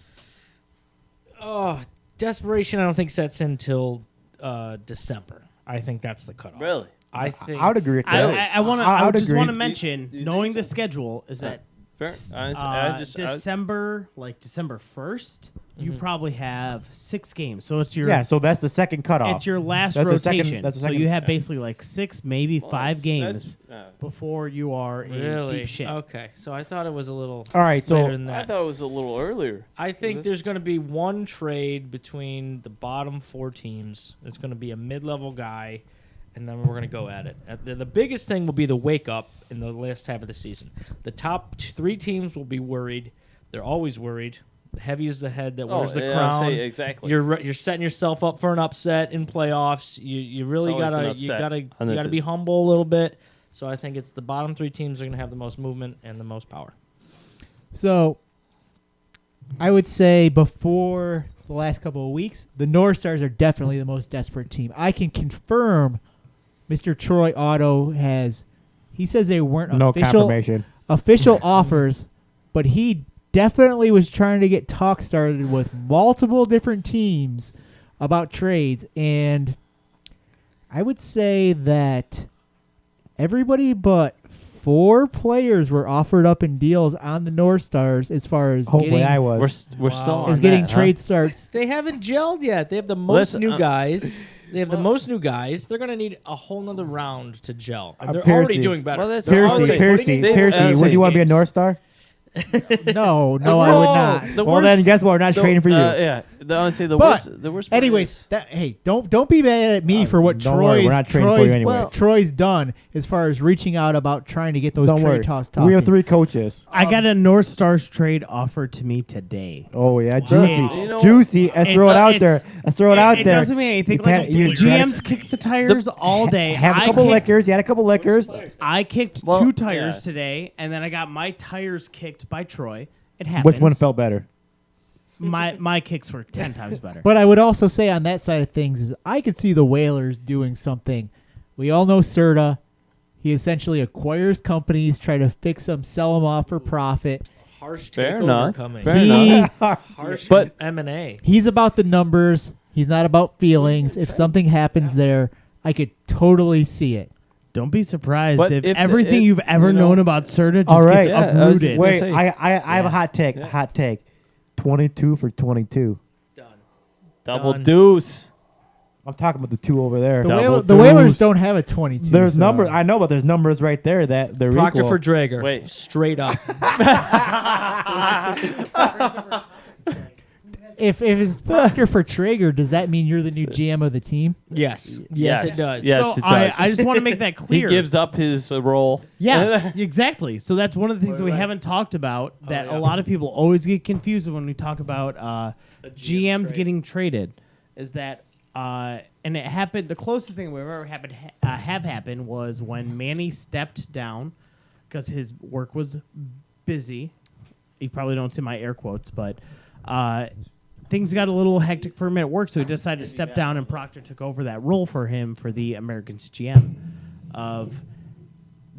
Oh, desperation, I don't think sets in till December. I think that's the cutoff. Really? I think. I would agree with that. I would just agree. want to mention, you knowing think the so? schedule, is that Fair. I just December 1st, you Mhm. probably have 6 games. So it's your So that's the second cutoff. it's your last That's the second- rotation. that's the So second- you have basically like 6, maybe 5 games that's- before you are in Really? deep shit. Okay, so I thought it was a little All right, so later than I that. thought it was a little earlier. I think this- there's going to be one trade between the bottom 4 teams. It's going to be a mid-level guy, and then we're going to go at it. The biggest thing will be the wake-up in the last half of the season. The top 3 teams will be worried. They're always worried. Heavy is the head that wears the crown. Say exactly. You're setting yourself up for an upset in playoffs. You really always an gotta upset. be humble a little bit. So I think it's the bottom 3 teams are going to have the most movement and the most power. So, I would say before the last couple of weeks, the North Stars are definitely the most desperate team. I can confirm Mr. Troy Otto he says they weren't no official confirmation. offers, but he definitely was trying to get talk started with multiple different teams about trades. And I would say that everybody but 4 players were offered up in deals on the North Stars as far as Hopefully, getting, I was. We're still on as getting that, huh? trade starts. They haven't gelled yet. They have the most Listen, new guys. They have the most new guys. They're going to need a whole nother round to gel. And they're Pearcy. already doing better. Well, that's- They're Pearcy, already Pearcy, putting in they- Pearcy, Pearcy, would you want to be a games. North Star? No, I would not. The Well, worst, then guess what? We're not the- trading for you. Yeah, honestly, the But worst. Part Anyways, is- don't be mad at me for what don't worry, we're not trading for you Troy's, anyway. Troy's done as far as reaching out about trying to get those Don't trade worry. talks We have talking. 3 coaches. I got a North Stars trade offered to me today. Oh yeah, juicy, You know- juicy. Let's throw it out there. Let's throw it out It there. doesn't mean anything. You Like, can't- you GMs kick the tires all day. Have a I couple kicked- liquors. You had a couple liquors. I kicked Well, 2 tires yes. today, and then I got my tires kicked by Troy. It happens. Which one felt better? my kicks were 10 times better. But I would also say on that side of things is I could see the Whalers doing something. We all know Serta. He essentially acquires companies, try to fix them, sell them off for profit. Harsh Fair takeover enough. coming. Fair He- enough. Harsh But- M&A. He's about the numbers. He's not about feelings. If something happens there, I could totally see it. Don't be surprised But if if the- everything it- you've ever you know- known about Serta just All right. gets Yeah, I was just uprooted. gonna Wait, say. I have a hot take. Yeah. Hot take. 22 for 22. Done. Double Done. deuce. I'm talking about the two over there. The, Double the Whalers deuce. don't have a 22. There's so- numbers. I know, but there's numbers right there that they're Proctor equal. for Drager. Wait. Straight up. If it's Proctor for Traeger, does that mean you're the new GM of the team? Yes. Yes, it does. Yes, so it does. I just want to make that He clear. gives up his role. Yeah, exactly. So that's one of the things that we haven't talked about that yeah. a lot of people always get confused when we talk about GMs trade. getting traded. Is that and it happened? The closest thing we've ever have happened was when Manny stepped down because his work was busy. You probably don't see my air quotes, but things got a little hectic for him at work, so he decided to step down, and Proctor took over that role for him for the Americans GM.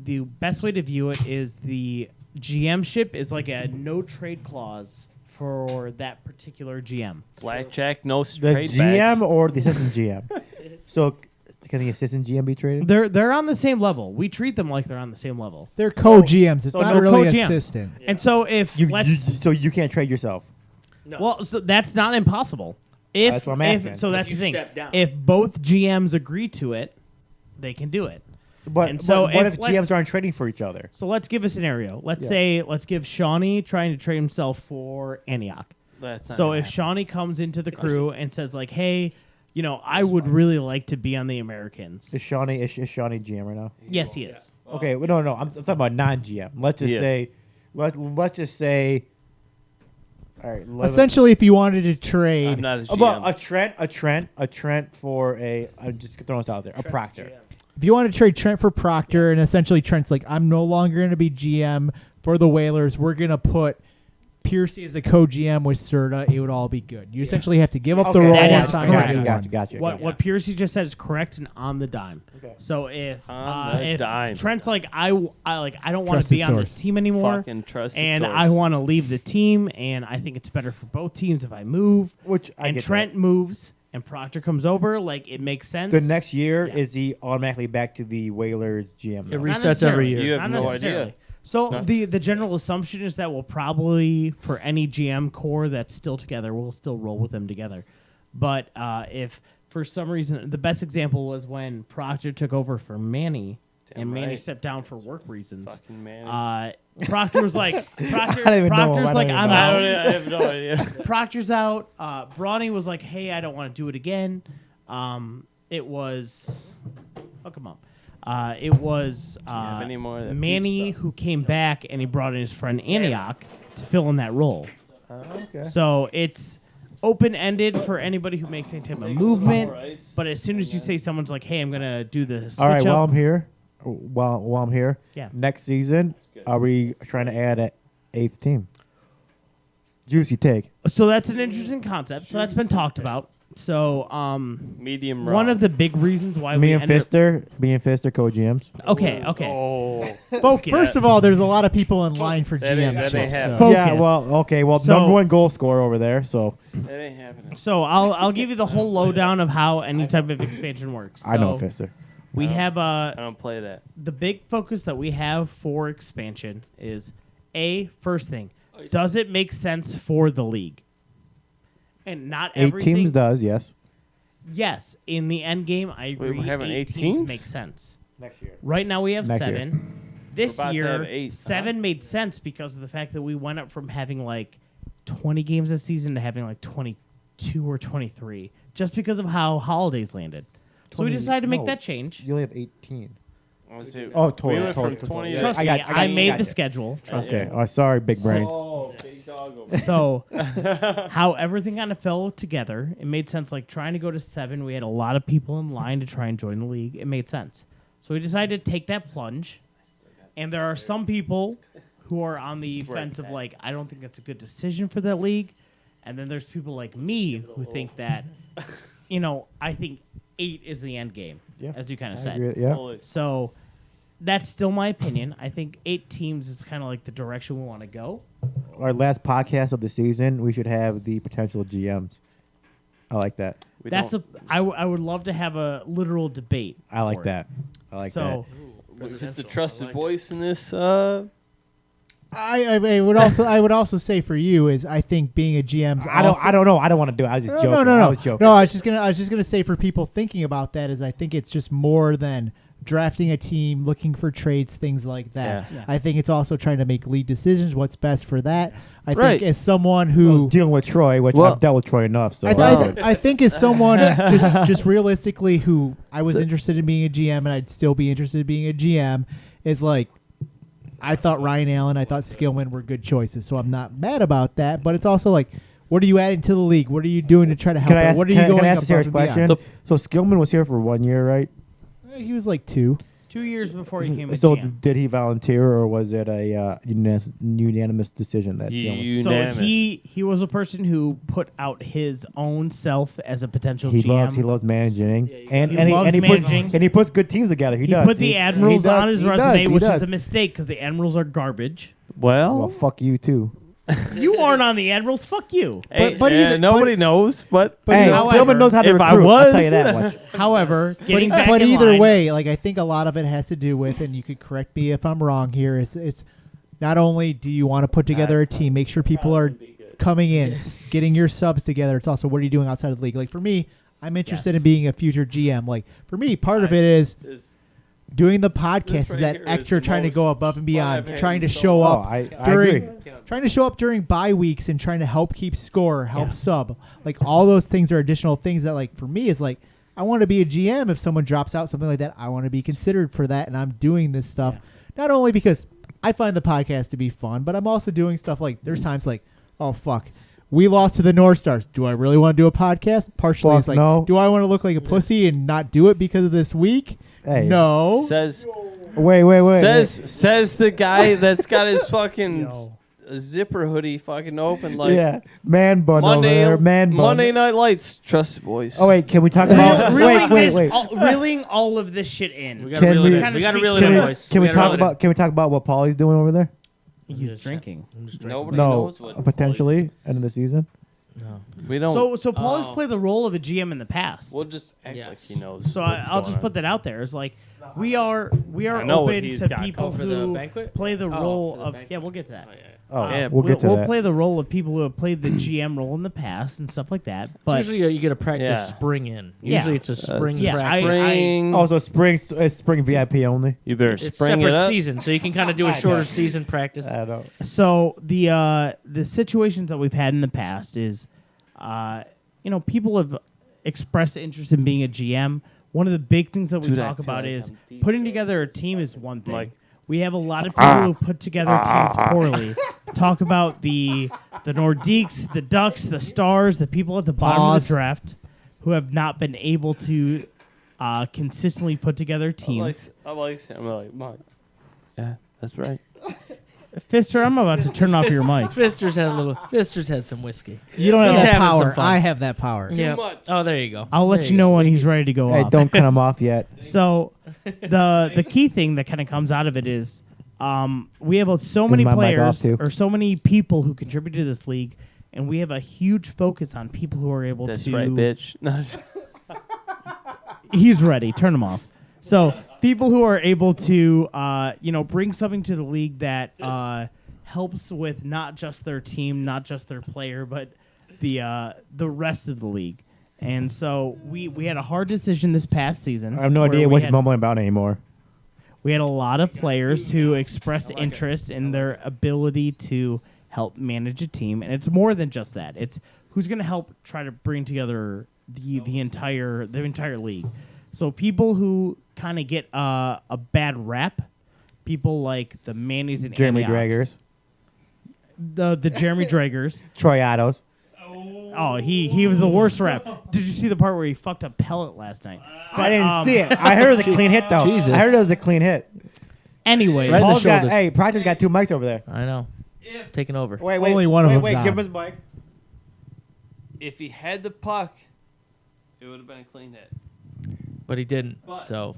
The best way to view it is the GM-ship is like a no trade clause for that particular GM. Blackjack, no The trade GM bags. or the assistant GM. So can the assistant GM be traded? They're on the same level. We treat them like they're on the same level. They're co-GMs. It's so not no really co-GM. assistant. And so if So you can't trade yourself. No. well, so that's not impossible. If, That's what I'm if asking. so, that's If the you thing. step down. If both GMs agree to it, they can do it. But, And so what if if let's- GMs aren't trading for each other? So let's give a scenario. Let's Yeah. give Shawnee trying to trade himself for Antioch. That's not So gonna if happen. Shawnee comes into the crew and says like, "Hey, I would really like to be on the Americans." Is Shawnee GM right now? Yes, he is. Okay, well, no. I'm talking about non-GM. Let's just Yes. say, let's just say. All right. Essentially, if you wanted to I'm trade, not a GM. About a Trent for a. I'm just throwing this out there. A Proctor. if you want to trade Trent for Proctor, and essentially Trent's like, I'm no longer going to be GM for the Whalers. We're going to put Pearcy as a co-GM with Serta. It would all be good. You essentially have to give up the Okay, role that and is sign correct. a new one. Gotcha. What Pearcy just said is correct and on the dime. Okay. So if On the if dime. Trent's like I don't want to Trusted be on this source. team anymore, Fucking trusted and source. I want to leave the team, and I think it's better for both teams if I move. Which I And get Trent moves, and Proctor comes over. Like it makes sense. that. The next year Yeah. is he automatically back to the Whalers GM? It now? Not resets necessarily. every year. You have Not no necessarily. idea. So No. the general assumption is that we'll probably, for any GM core that's still together, we'll still roll with them together. But if for some reason, the best example was when Proctor took over for Manny, Damn and Manny right. stepped down for work reasons. Fucking man. Proctor was like, I don't even know him. Proctor's I like, don't I'm even know. out. I have no idea. Proctor's out. Bronny was like, hey, I don't want to do it again. It was, hook him up. It was you have any more of that Manny peach stuff? who came back and he brought in his friend Antioch to fill in that role. Okay. So it's open-ended for anybody who makes any type of movement. But as soon as you say someone's like, hey, I'm going to do the switch All right. While up. I'm here, while I'm here, Yeah. next season, are we trying to add an 8th team? Juicy take. So that's an interesting concept. So that's been talked about. So Medium raw. one of the big reasons why Me we and ended Fister co-GMs. up, Okay. Oh. Focus. First of all, there's a lot of people in line for That ain't- GM. that ain't happening. Focus. Yeah. Well. Okay. Well, So- number one goal scorer over there. So That ain't happening. So I'll give you the whole lowdown of how any type of expansion works. I know So Fister. We have I don't play that. the big focus that we have for expansion is first thing, does it make sense for the league? And not 8 everything. teams does. Yes. Yes, in the end game, I agree. we're having 8 teams teams? make sense. Next year. Right now we have Next year. 7. This We're about to year, have 8, 7 made sense because of the fact that we went up from having like 20 games this season to having like 22 or 23, just because of how holidays landed. So we 20 decided to make no. that change. You only have 18. Oh, We went from 20 to Trust I me, got- I you, made got the you. schedule. Trust me. Okay. Oh, sorry, big brain. Oh, big doggo. So how everything kind of fell together, it made sense. Like trying to go to 7, we had a lot of people in line to try and join the league. It made sense. So we decided to take that plunge. And there are some people who are on the fence of like, I don't think that's a good decision for that league. And then there's people like me who think that, I think 8 is the end game, as you kind of said. Agree, yeah. So that's still my opinion. I think 8 teams is kind of like the direction we want to go. Our last podcast of the season, we should have the potential GMs. I like that. I would love to have a literal debate. I like for it. that. I like that. Was it the trusted voice in this? I would also say for you is I think being a GM's I don't know. I don't want to do it. I was just joking. I was joking. No, I was just gonna say for people thinking about that is I think it's just more than drafting a team, looking for trades, things like that. Yeah. I think it's also trying to make lead decisions, what's best for that. I think as someone who I was dealing with Troy, which I've dealt with Troy enough. So I think as someone just realistically who I was interested in being a GM and I'd still be interested in being a GM is like I thought Ryan Allen, I thought Skillman were good choices, so I'm not mad about that. But it's also like, what are you adding to the league? What are you doing to try to help out? What are you going Can I ask a serious above and question? beyond? So Skillman was here for 1 year, right? He was like 2. 2 years before he came a So GM. did he volunteer, or was it a unanimous decision that Skillman? So he was a person who put out his own self as a potential He GM. loves managing, and He loves managing. he puts good teams together. He He does. put the Admirals on his resume, which does. is a mistake because the Admirals are garbage. Well, fuck you too. You aren't on the Admirals. Fuck you. Nobody knows, but Hey, however, Skillman knows how to if recruit. I I'll was- tell you that much. However, getting back But in either line, way, like I think a lot of it has to do with, and you could correct me if I'm wrong here, is it's not only do you want to put together a team, make sure people are coming in, getting your subs together. It's also what are you doing outside of the league. Like for me, I'm interested in being a future GM. Like for me, part of it is doing the podcast is that extra trying to go above and beyond, trying to show up I during agree. trying to show up during bye weeks and trying to help keep score, help sub. Like all those things are additional things that like for me is like I want to be a GM if someone drops out something like that. I want to be considered for that, and I'm doing this stuff not only because I find the podcast to be fun, but I'm also doing stuff like there's times like, oh fuck, we lost to the North Stars. Do I really want to do a podcast? Partially, it's like, do I want to look like a pussy and not do it because of this week? Hey. No. Says Wait. says the guy that's got his fucking zipper hoodie fucking open like man bun Monday, over there, man bun. Monday Night Lights, trusted voice. Oh wait, can we talk about? wait. reeling all of this shit in. We gotta reel it in. We gotta reel it in, boys. Can we gotta talk reel it in. about? Can we talk about what Paulie's doing over there? He's drinking. Nobody No, knows what potentially end of the season. we don't. So Paul has played the role of a GM in the past. We'll just act like he knows. So what's I'll going just on. put that out there. It's like we are I know what open he's to got people for the who banquet? play the Oh, role for the of banquet. we'll get to that. We'll get to we'll that. play the role of people who have played the GM role in the past and stuff like that. But Usually you get a practice spring in. Yeah. Usually it's a spring yeah, practice. Spring. Oh, so spring VIP only. You better It's spring it separate up. season, so you can kind of do a shorter season practice. I don't. so the situations that we've had in the past is, people have expressed interest in being a GM. One of the big things that we talk about is putting together a team is one thing. Mike. We have a lot of people who put together teams poorly. Talk about the Nordiques, the Ducks, the Stars, the people at the bottom of the draft who have not been able to consistently put together teams. I'm like, Mike. Yeah, that's right. Pfister, I'm about to turn off your mic. Fister's had some whiskey. You don't have He's that having some power. fun. I have that power. Yeah. much. Oh, there you go. I'll let There you know when he's ready to go Hey, off. don't cut him off yet. So the key thing that kind of comes out of it is we have so many my mic off players too? or so many people who contribute to this league, and we have a huge focus on people who are able That's to. right, bitch. No, just- He's ready. Turn him off. So people who are able to bring something to the league that helps with not just their team, not just their player, but the rest of the league. And so we had a hard decision this past season. I have no where idea we what you're had- mumbling about anymore. We had a lot of players who expressed interest in their ability to help manage a team, and it's more than just that. It's who's going to help try to bring together the entire league. So people who kind of get a bad rap, people like the Mannies and Jeremy Antiochs, Draggers, the Jeremy Draggers. Troy Ottos. Oh, he was the worst rap. Did you see the part where he fucked up Pelot last night? I didn't see it. I heard it was a clean hit though. Jesus. I heard it was a clean hit. Anyways, Right in the Paul's got, shoulders. hey, Proctor's got 2 mics over there. I know. Taking over. Wait, Only one of them's wait, on. give him his mic. if he had the puck, it would have been a clean hit. But he didn't. But- So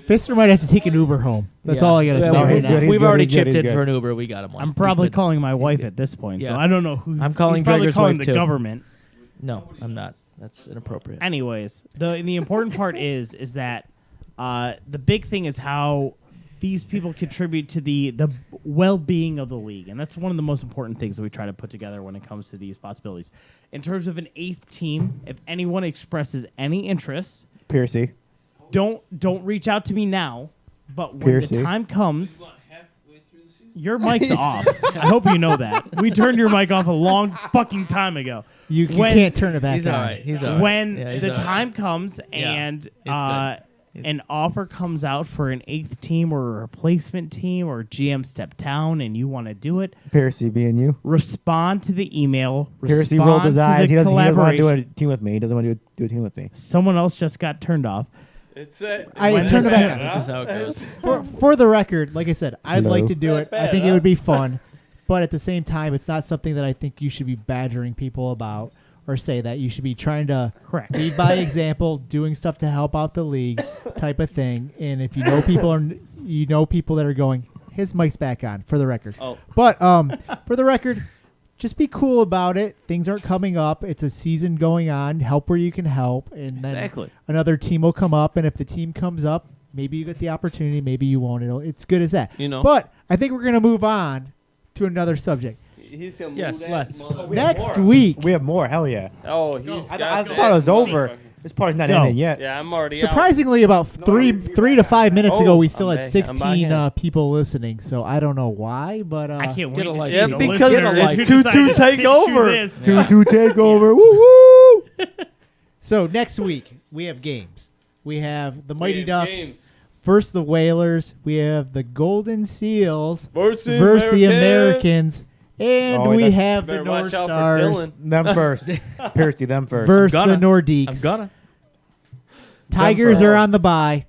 Pfister might have to take an Uber home. That's all I gotta Yeah, say. No, right he's now. good. We've good, already he's good, chipped he's in good. for an Uber. We got him one. I'm He's probably good. calling my wife at this point, so Yeah. I don't know who's. I'm calling he's probably Drager's calling wife, the too. government. No, I'm not. That's inappropriate. Anyways, the important part is that the big thing is how these people contribute to the well-being of the league, and that's one of the most important things that we try to put together when it comes to these possibilities. In terms of an 8th team, if anyone expresses any interest, Pearcy. don't reach out to me now. But when Pearcy. the time comes, your mic's off. I hope you know that. We turned your mic off a long fucking time ago. You When- can't turn it back He's on. all right. He's all right. When Yeah, he's the all right. time comes Yeah, and good. an offer comes out for an 8th team or a replacement team or GM step down and you want to do it, Pearcy being you. respond to the email. Pearcy respond rolled his to eyes. the He doesn't want to do collaboration. a team with me. He doesn't want to do a team with me. Someone else just got turned off. It's it. I When turned it the back time- on. This is how it goes. For the record, like I said, I'd Hello. like to do it. Not I bad, think it huh? would be fun, but at the same time, it's not something that I think you should be badgering people about or say that. You should be trying to Correct. lead by example, doing stuff to help out the league, type of thing. And if you know people that are going, his mic's back on. For the record, Oh, but for the record, just be cool about it. Things aren't coming up. It's a season going on. Help where you can help, and then exactly. another team will come up. And if the team comes up, maybe you get the opportunity, maybe you won't. It's good as that. You know. But I think we're gonna move on to another subject. He's gonna Yes, move that let's. mother- Next week, We have more. Hell yeah. Oh, he's I got thought it was over. This part's not Go. ending yet. Yeah, I'm already out. surprisingly, about three to 5 minutes ago, we still I'm had back. 16 I'm back in. people listening. So I don't know why, but I can't Get wait a to life. see Yeah, the because listeners it's who 2-2 decide to sit through takeover. this. 2-2 takeover. Woo woo. so next week we have games. We have the Mighty Ducks Games. versus the Whalers. We have the Golden Seals Versus the Americans. And Oh, we that's- have the Better North watch out for Stars Dylan. Them first. Pearcy, them first. versus the Gonna. Nordiques. I'm gonna. Tigers Them are first. on the bye.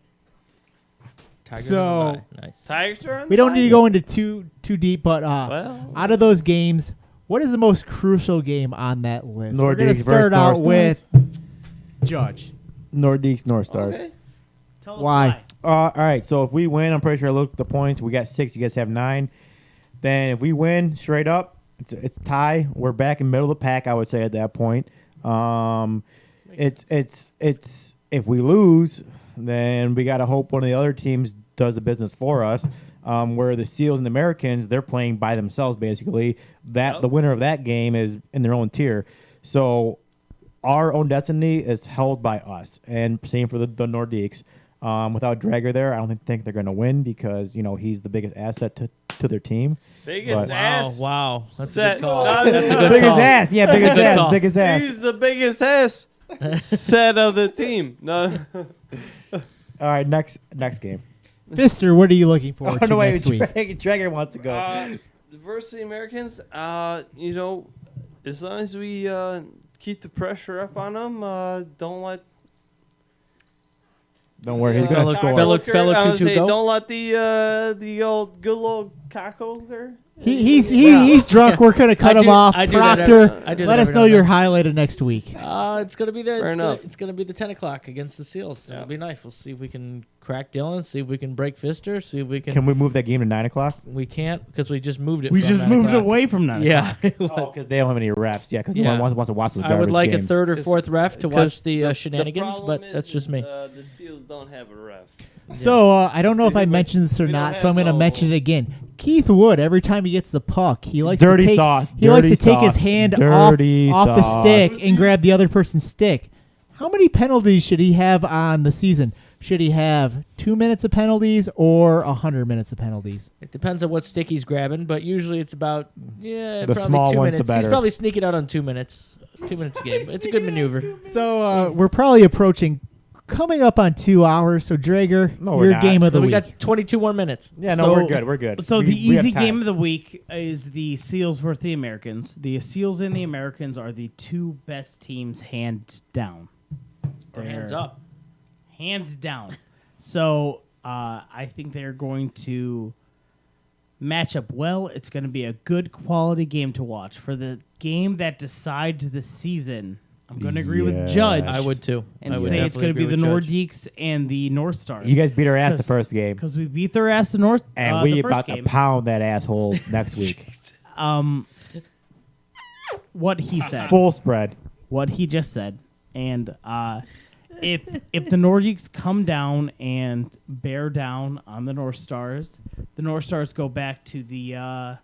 Tigers So- on the bye. Nice. Tigers are on We the don't need to line? go into too deep, but Well, out of those games, what is the most crucial game on that list? We're going to Nordiques start versus out North with Judge. Nordiques, North Stars. okay. Tell us Why? All right. So if we win, I'm pretty sure I looked at the points. We got 6. You guys have 9. Then if we win straight up, it's a tie. We're back in the middle of the pack, I would say at that point. It's if we lose, then we got to hope one of the other teams does the business for us. Where the Seals and the Americans, they're playing by themselves basically. Yep. The winner of that game is in their own tier. So our own destiny is held by us. And same for the Nordiques. Without Drager there, I don't think they're going to win because he's the biggest asset to their team. Biggest But- ass. Wow. That's a Set. good call. No, That's a good Biggest call. ass, yeah, biggest good ass, call. biggest ass. He's the biggest ass set of the team. No. All right, next game. Pfister, what are you looking forward Oh, to no, wait, next week? Drager wants to go. Versus the Americans, as long as we keep the pressure up on them, don't let. Don't worry, he's going to Fellow- score. fellow I would 2-2 say go? don't let the old good little cockover. He's drunk. We're going to cut I him do- off. I do that Proctor, every- I do that let us every know now and your then. highlight of next week. It's gonna be there. Fair enough. It's gonna be the 10 o'clock against the Seals. Yeah. It'll be nice. We'll see if we can crack Dylan. See if we can break Pfister. See if we can. Can we move that game to 9 o'clock? We can't because we just moved it. We from just 9 moved it o'clock. away from 9 Yeah. o'clock. Because they don't have any refs. Yeah, because Yeah. no one wants to watch those I garbage would like games. a third or Cause- fourth ref to Because watch the shenanigans, problem but that's just me. The Seals don't have a ref. So I don't know if I See, mentioned this or we don't not, have so I'm going to no- mention it again. Keith Wood, every time he gets the puck, he likes Dirty to take sauce, he likes to dirty take his sauce, hand dirty off the sauce. stick and grab the other person's stick. How many penalties should he have on the season? Should he have 2 minutes of penalties or 100 minutes of penalties? It depends on what stick he's grabbing, but usually it's about The probably small 2 one's the minutes. He's better. probably sneaking out on 2 minutes. 2 minutes a game. It's a good maneuver. So we're probably coming up on 2 hours. So Drager, No, we're your not. game of the We week. got 22 more minutes. Yeah, no, So- we're good. We're good. So We- the we have easy time. game of the week is the Seals versus the Americans. The Seals and the Americans are the two best teams, hands down. Or hands up. Hands down. So I think they're going to match up well. It's going to be a good quality game to watch. For the game that decides the season, I'm going to agree with Yes. Judge. I would too. And I would say it's definitely going to be the agree with Judge. Nordiques and the North Stars. You guys beat our ass the 'Cause- first game, Because we beat their ass the North and the we first about game. to pound that asshole next week. What he said. Full spread. What he just said. And if the Nordiques come down and bear down on the North Stars go back to the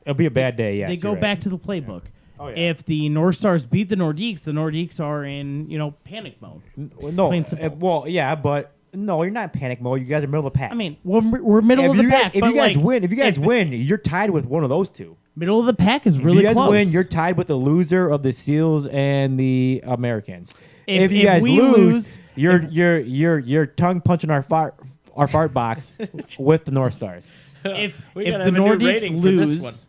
It'll be a bad day. Yes, they go you're right. back to the playbook. Oh, yeah. If the North Stars beat the Nordiques are in panic mode. No, Plain simple. well, yeah, but no, you're not in panic mode. You guys are middle of the pack. I mean, we're middle of the pack. If but you guys like, win, if you guys if- win, you're tied with one of those two. middle of the pack is If really you guys close. win, you're tied with the loser of the Seals and the Americans. If you if guys we lose, you're tongue punching our fart box with the North Stars. if We if gotta the have a new Nordiques rating for this lose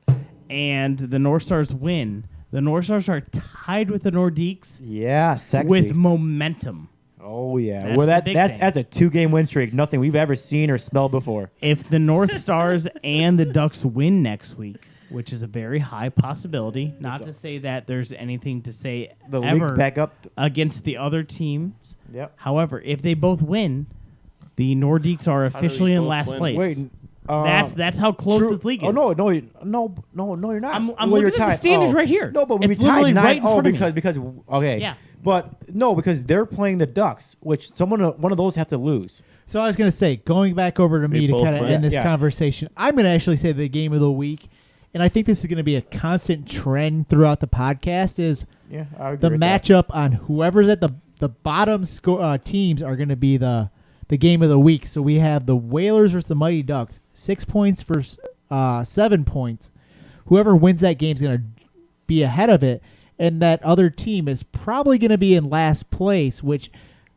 and the North Stars win, the North Stars are tied with the Nordiques Yeah, sexy. with momentum. Oh yeah. That's Well, the big thing. that's a 2-game win streak. Nothing we've ever seen or smelled before. If the North Stars and the Ducks win next week, which is a very high possibility, not to say that there's anything to say The league's ever back up. against the other teams. Yep. However, if they both win, the Nordiques are officially in both last win? place. Wait. That's how close True. this league is. Oh no, you're not. I'm Well, looking you're at the tied. standings Oh. right here. No, but It's we literally tied right in 9. front of me. because okay. Yeah. But no, because they're playing the Ducks, which one of those have to lose. So I was going to say, going back over to me We to both kind of win. end this Yeah. conversation, I'm going to actually say the game of the week, and I think this is going to be a constant trend throughout the podcast, is Yeah, I agree the with that. matchup on whoever's at the bottom teams are going to be the game of the week. So we have the Whalers versus the Mighty Ducks, 6 points for 7 points. Whoever wins that game is going to be ahead of it, and that other team is probably going to be in last place, which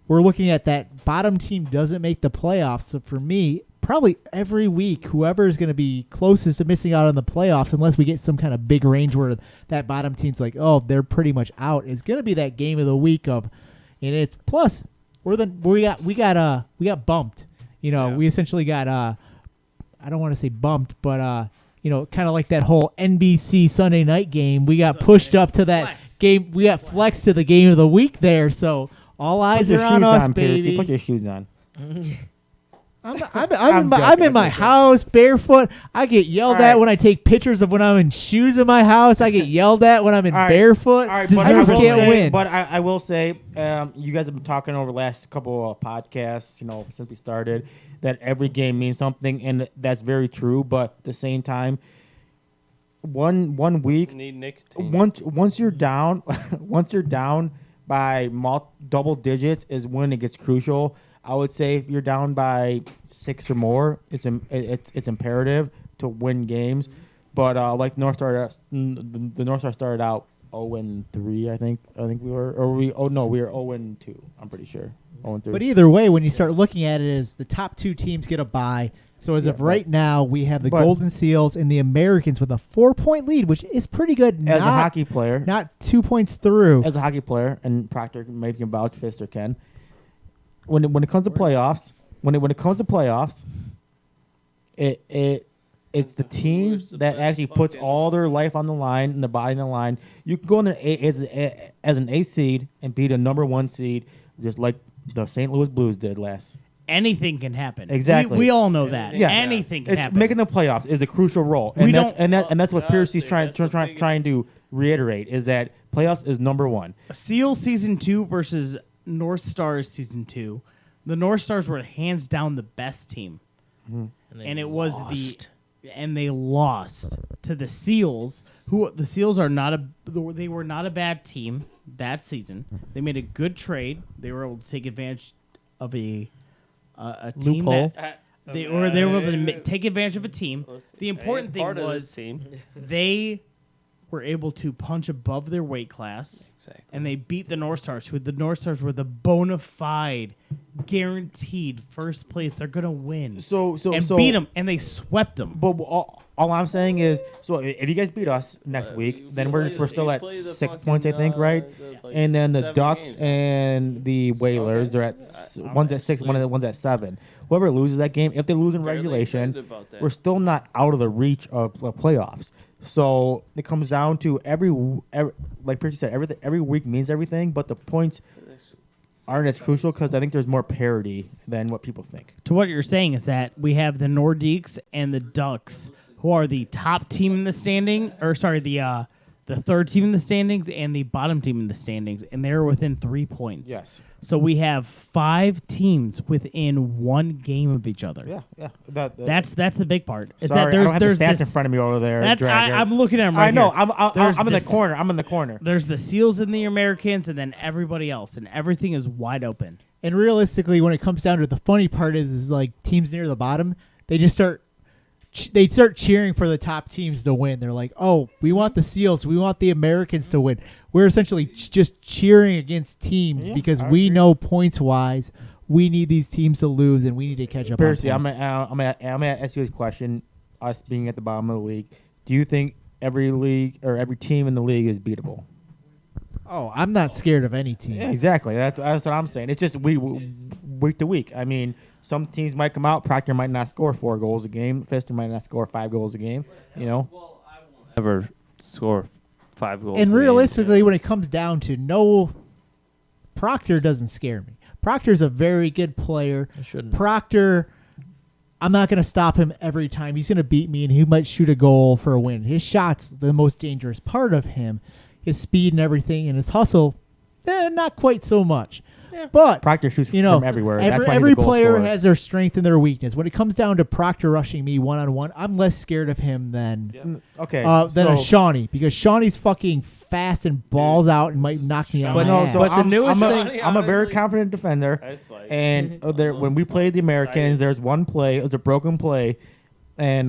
we're looking at that bottom team doesn't make the playoffs. So for me, probably every week, whoever is going to be closest to missing out on the playoffs, unless we get some kind of big range where that bottom team's like, oh, they're pretty much out, is going to be that game of the week of, and it's plus we got bumped. Yeah. We essentially got I don't want to say bumped, but kind of like that whole NBC Sunday night game. We got pushed up to that Flex. game. We got flexed to the game of the week there. So all eyes Put your are on shoes us, on, Pearcy. baby. Put your shoes on. I'm joking, in my I'm joking. house barefoot. I get yelled All at right. when I take pictures of when I'm in shoes in my house. I get yelled at when I'm in All right. barefoot. All right, I but I just will can't say, win. But I will say, you guys have been talking over the last couple of podcasts, since we started, that every game means something, and that's very true. But at the same time, one week, Need nicotine. once you're down, once you're down by double digits is when it gets crucial. I would say if you're down by 6 or more, it's imperative to win games. But like North Star, the North Star started out 0-3. I think we were, or we were 0-2. I'm pretty sure 0-3. But either way, when you start looking at it, is the top 2 teams get a bye. So as of right now, we have the but- Golden Seals and the Americans with a 4-point lead, which is pretty good. as a hockey player, not 2 points through. as a hockey player, and Proctor maybe can vouch, Pfister can. When it comes to playoffs, when it comes to playoffs, it's the team Who's the that best actually puts fucking- all their life on the line and the body on the line. You can go in there as an A seed and beat a number 1 seed, just like the St. Louis Blues did last. Anything can happen. Exactly. We all know that. Yeah. Anything can It's happen. making the playoffs is the crucial role, We and don't- that's what Well, Pearcy's honestly, trying that's the biggest- trying to reiterate is that playoffs is number 1. Seal season 2 versus North Stars season 2. The North Stars were hands down the best team, and it was they lost to the Seals. The Seals are they were not a bad team that season. They made a good trade. They were able to take advantage of a team Loophole. that they were able to take advantage of a team. The important thing Part of this was team. they were able to punch above their weight class. Exactly. And they beat the North Stars, who the North Stars were the bona fide guaranteed first place. They're gonna win. So Beat them, and they swept them. But all I'm saying is, so if you guys beat us next week, then we're still at 6 points, I think, right? And then the Ducks and the Whalers, they're at one's at 6, one's at 7. Whoever loses that game, if they lose in regulation, we're still not out of the reach of playoffs. So it comes down to every like Pearcy said, every week means everything, but the points aren't as crucial because I think there's more parity than what people think. To what you're saying is that we have the Nordiques and the Ducks, who are the top team in the standing, or sorry, the third team in the standings and the bottom team in the standings, and they're within 3 points. Yes. So we have 5 teams within 1 game of each other. Yeah. That's the big part. Is Sorry, that I don't have there's the stats this, in front of me over there. I'm looking at them right I know. here. I'm in the corner. I'm in the corner. There's the Seals and the Americans, and then everybody else, and everything is wide open. And realistically, when it comes down to it, the funny part is like teams near the bottom, they start cheering for the top teams to win. They're like, oh, we want the Seals. We want the Americans to win. We're essentially just cheering against teams because we know points-wise we need these teams to lose and we need to catch up Pearcy, on I'm points. gonna ask you this question. Us being at the bottom of the league, do you think every league or every team in the league is beatable? Oh, I'm not scared of any team. Yeah, exactly. That's what I'm saying. It's just week to week. I mean, some teams might come out. Proctor might not score 4 goals a game. Pfister might not score 5 goals a game. You know. Well, I won't ever score 5 goals. And a game. realistically, when it comes down to Proctor doesn't scare me. Proctor's a very good player. I shouldn't. Proctor, I'm not going to stop him every time. He's going to beat me, and he might shoot a goal for a win. His shot's the most dangerous part of him. His speed and everything, and his hustle, not quite so much. But Proctor shoots you know, from everywhere. That's why he's a every goal player scorer. has their strength and their weakness. When it comes down to Proctor rushing me one-on-one, I'm less scared of him than Okay. than a Shawnee, because Shawnee's fucking fast and balls out and might knock me out. But my no, ass. so- But the newest thing- I'm a very confident defender. And when we played the Americans, there's one play. It was a broken play, and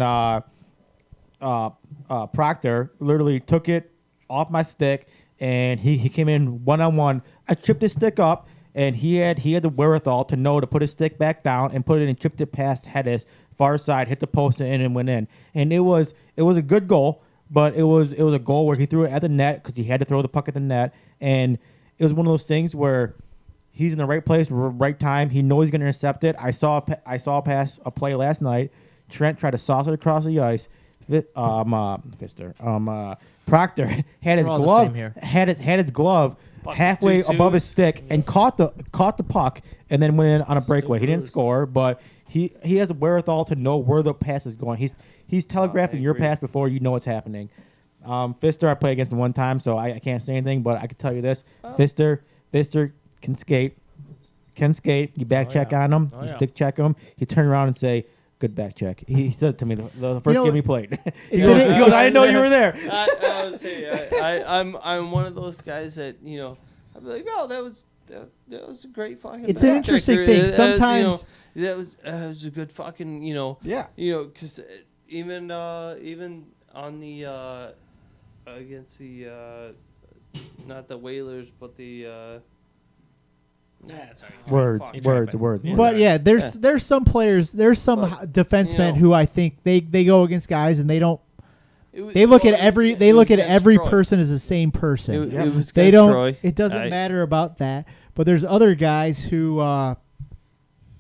Proctor literally took it off my stick, and he came in one-on-one. I chipped his stick up, and he had the wherewithal to know to put his stick back down and put it and chipped it past Hetes, far side, hit the post and went in. And it was a good goal, but it was a goal where he threw it at the net because he had to throw the puck at the net, and it was one of those things where he's in the right place, right time. He knows he's going to intercept it. I saw a play last night. Trent tried to sauce it across the ice. Proctor had his We're all the glove same here. had his glove halfway above his stick and caught the puck and then went in on a breakaway. He didn't score, but he has the wherewithal to know where the pass is going. He's telegraphing your pass before you know what's happening. Pfister, I played against him one time, so I can't say anything, but I can tell you this: Pfister can skate. You back check on him. You stick check him. You turn around and say, "Good back check." He said it to me the first game he played. he goes, "I didn't know you were there." I was saying, I'm one of those guys that I'd be like, oh, that was a great fucking. It's an interesting thing. Sometimes that was a good fucking because even on the against the not the Whalers but the. Words. But yeah, there's some players, there's some defensemen who I think they go against guys and they don't. They look at every person as the same person. It was they don't. Troy. It doesn't matter about that. But there's other guys who,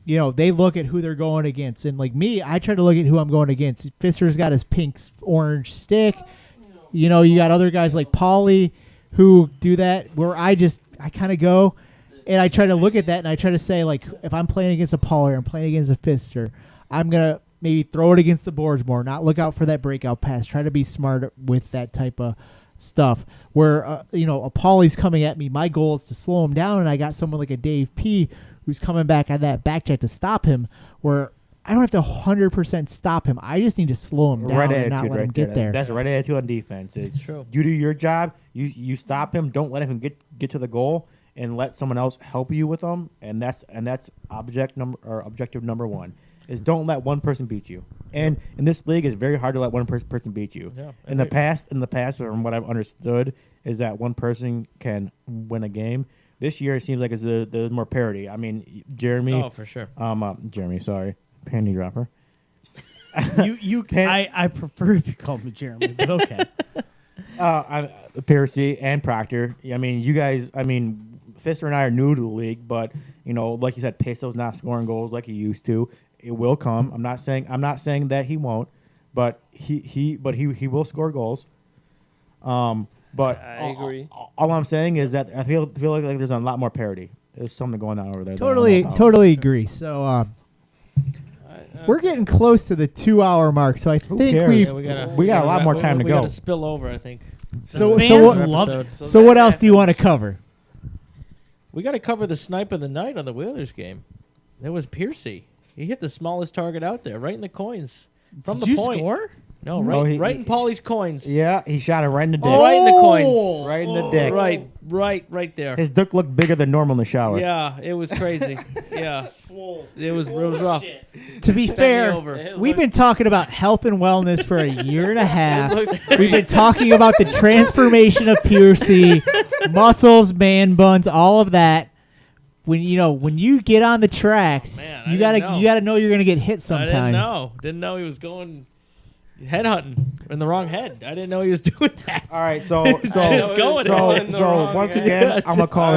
they look at who they're going against. And like me, I try to look at who I'm going against. Pfister's got his orange stick. You got other guys like Paulie who do that. Where I kind of go. And I try to look at that, and I try to say, like, if I'm playing against a Paulie or I'm playing against a Pfister, I'm going to maybe throw it against the boards more, not look out for that breakout pass. Try to be smart with that type of stuff. Where, a Paulie's coming at me, my goal is to slow him down, and I got someone like a DaveP who's coming back on that back check to stop him, where I don't have to 100% stop him. I just need to slow him down and not let him get there. That's the right attitude on defense. It's true. You do your job. You stop him. Don't let him get to the goal. And let someone else help you with them, and that's objective number one is don't let one person beat you. And in this league, it's very hard to let one person beat you. Yeah, in the past, from what I've understood, is that one person can win a game, This year it seems like there's more parity. I mean, Jeremy. Oh, for sure. Jeremy, sorry, panty dropper. I prefer if you called me Jeremy, but okay. Pearcy and Proctor. I mean, you guys. I mean, Pfister and I are new to the league, but like you said, Peso's not scoring goals like he used to. It will come. I'm not saying that he won't, but he will score goals. But I agree. All I'm saying is that I feel like there's a lot more parity. There's something going on over there. Totally agree. So we're getting close to the 2-hour mark. So I think we got a lot more time to go. We got to spill over, I think. So So what else do you want to cover? We got to cover the snipe of the night on the Whalers game. That was Pearcy. He hit the smallest target out there, right in the coins. From Did the you point. score? No, right in Paulie's coins. Yeah, he shot it right in the dick. Right in the coins. Right in the dick. Right there. His dick looked bigger than normal in the shower. Yeah, it was crazy. Yeah. It was rough. To be fair, over. we've been talking about health and wellness for a year and a half. We've been talking about the transformation of Pearcy, muscles, man buns, all of that. When you get on the tracks, Man, you gotta know you're gonna get hit sometimes. Didn't know he was going headhunting in the wrong head. I didn't know he was doing that. All right, so once again, I'm gonna call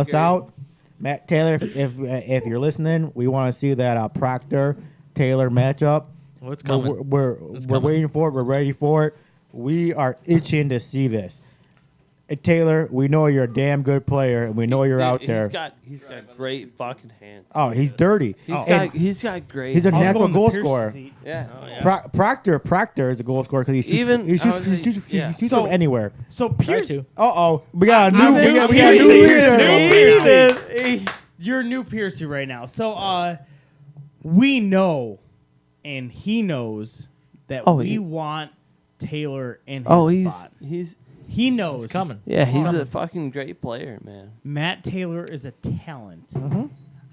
this out. Matt Taylor, if you're listening, we want to see that Proctor Taylor matchup. What's coming? We're waiting for it. We're ready for it. We are itching to see this. Taylor, we know you're a damn good player, and we know you're out there. He's got great fucking hands. Oh, he's dirty. He's got great. He's a I'll natural go in the goal Pearcy scorer. seat. Yeah. Proctor is a goal scorer because he's shoots from anywhere. So Try Pierce, to. We got a new leader. You're new Pearcy right now. So we know, and he knows that we want Taylor in his spot. He knows. It's coming. Yeah, he's a fucking great player, man. Matt Taylor is a talent.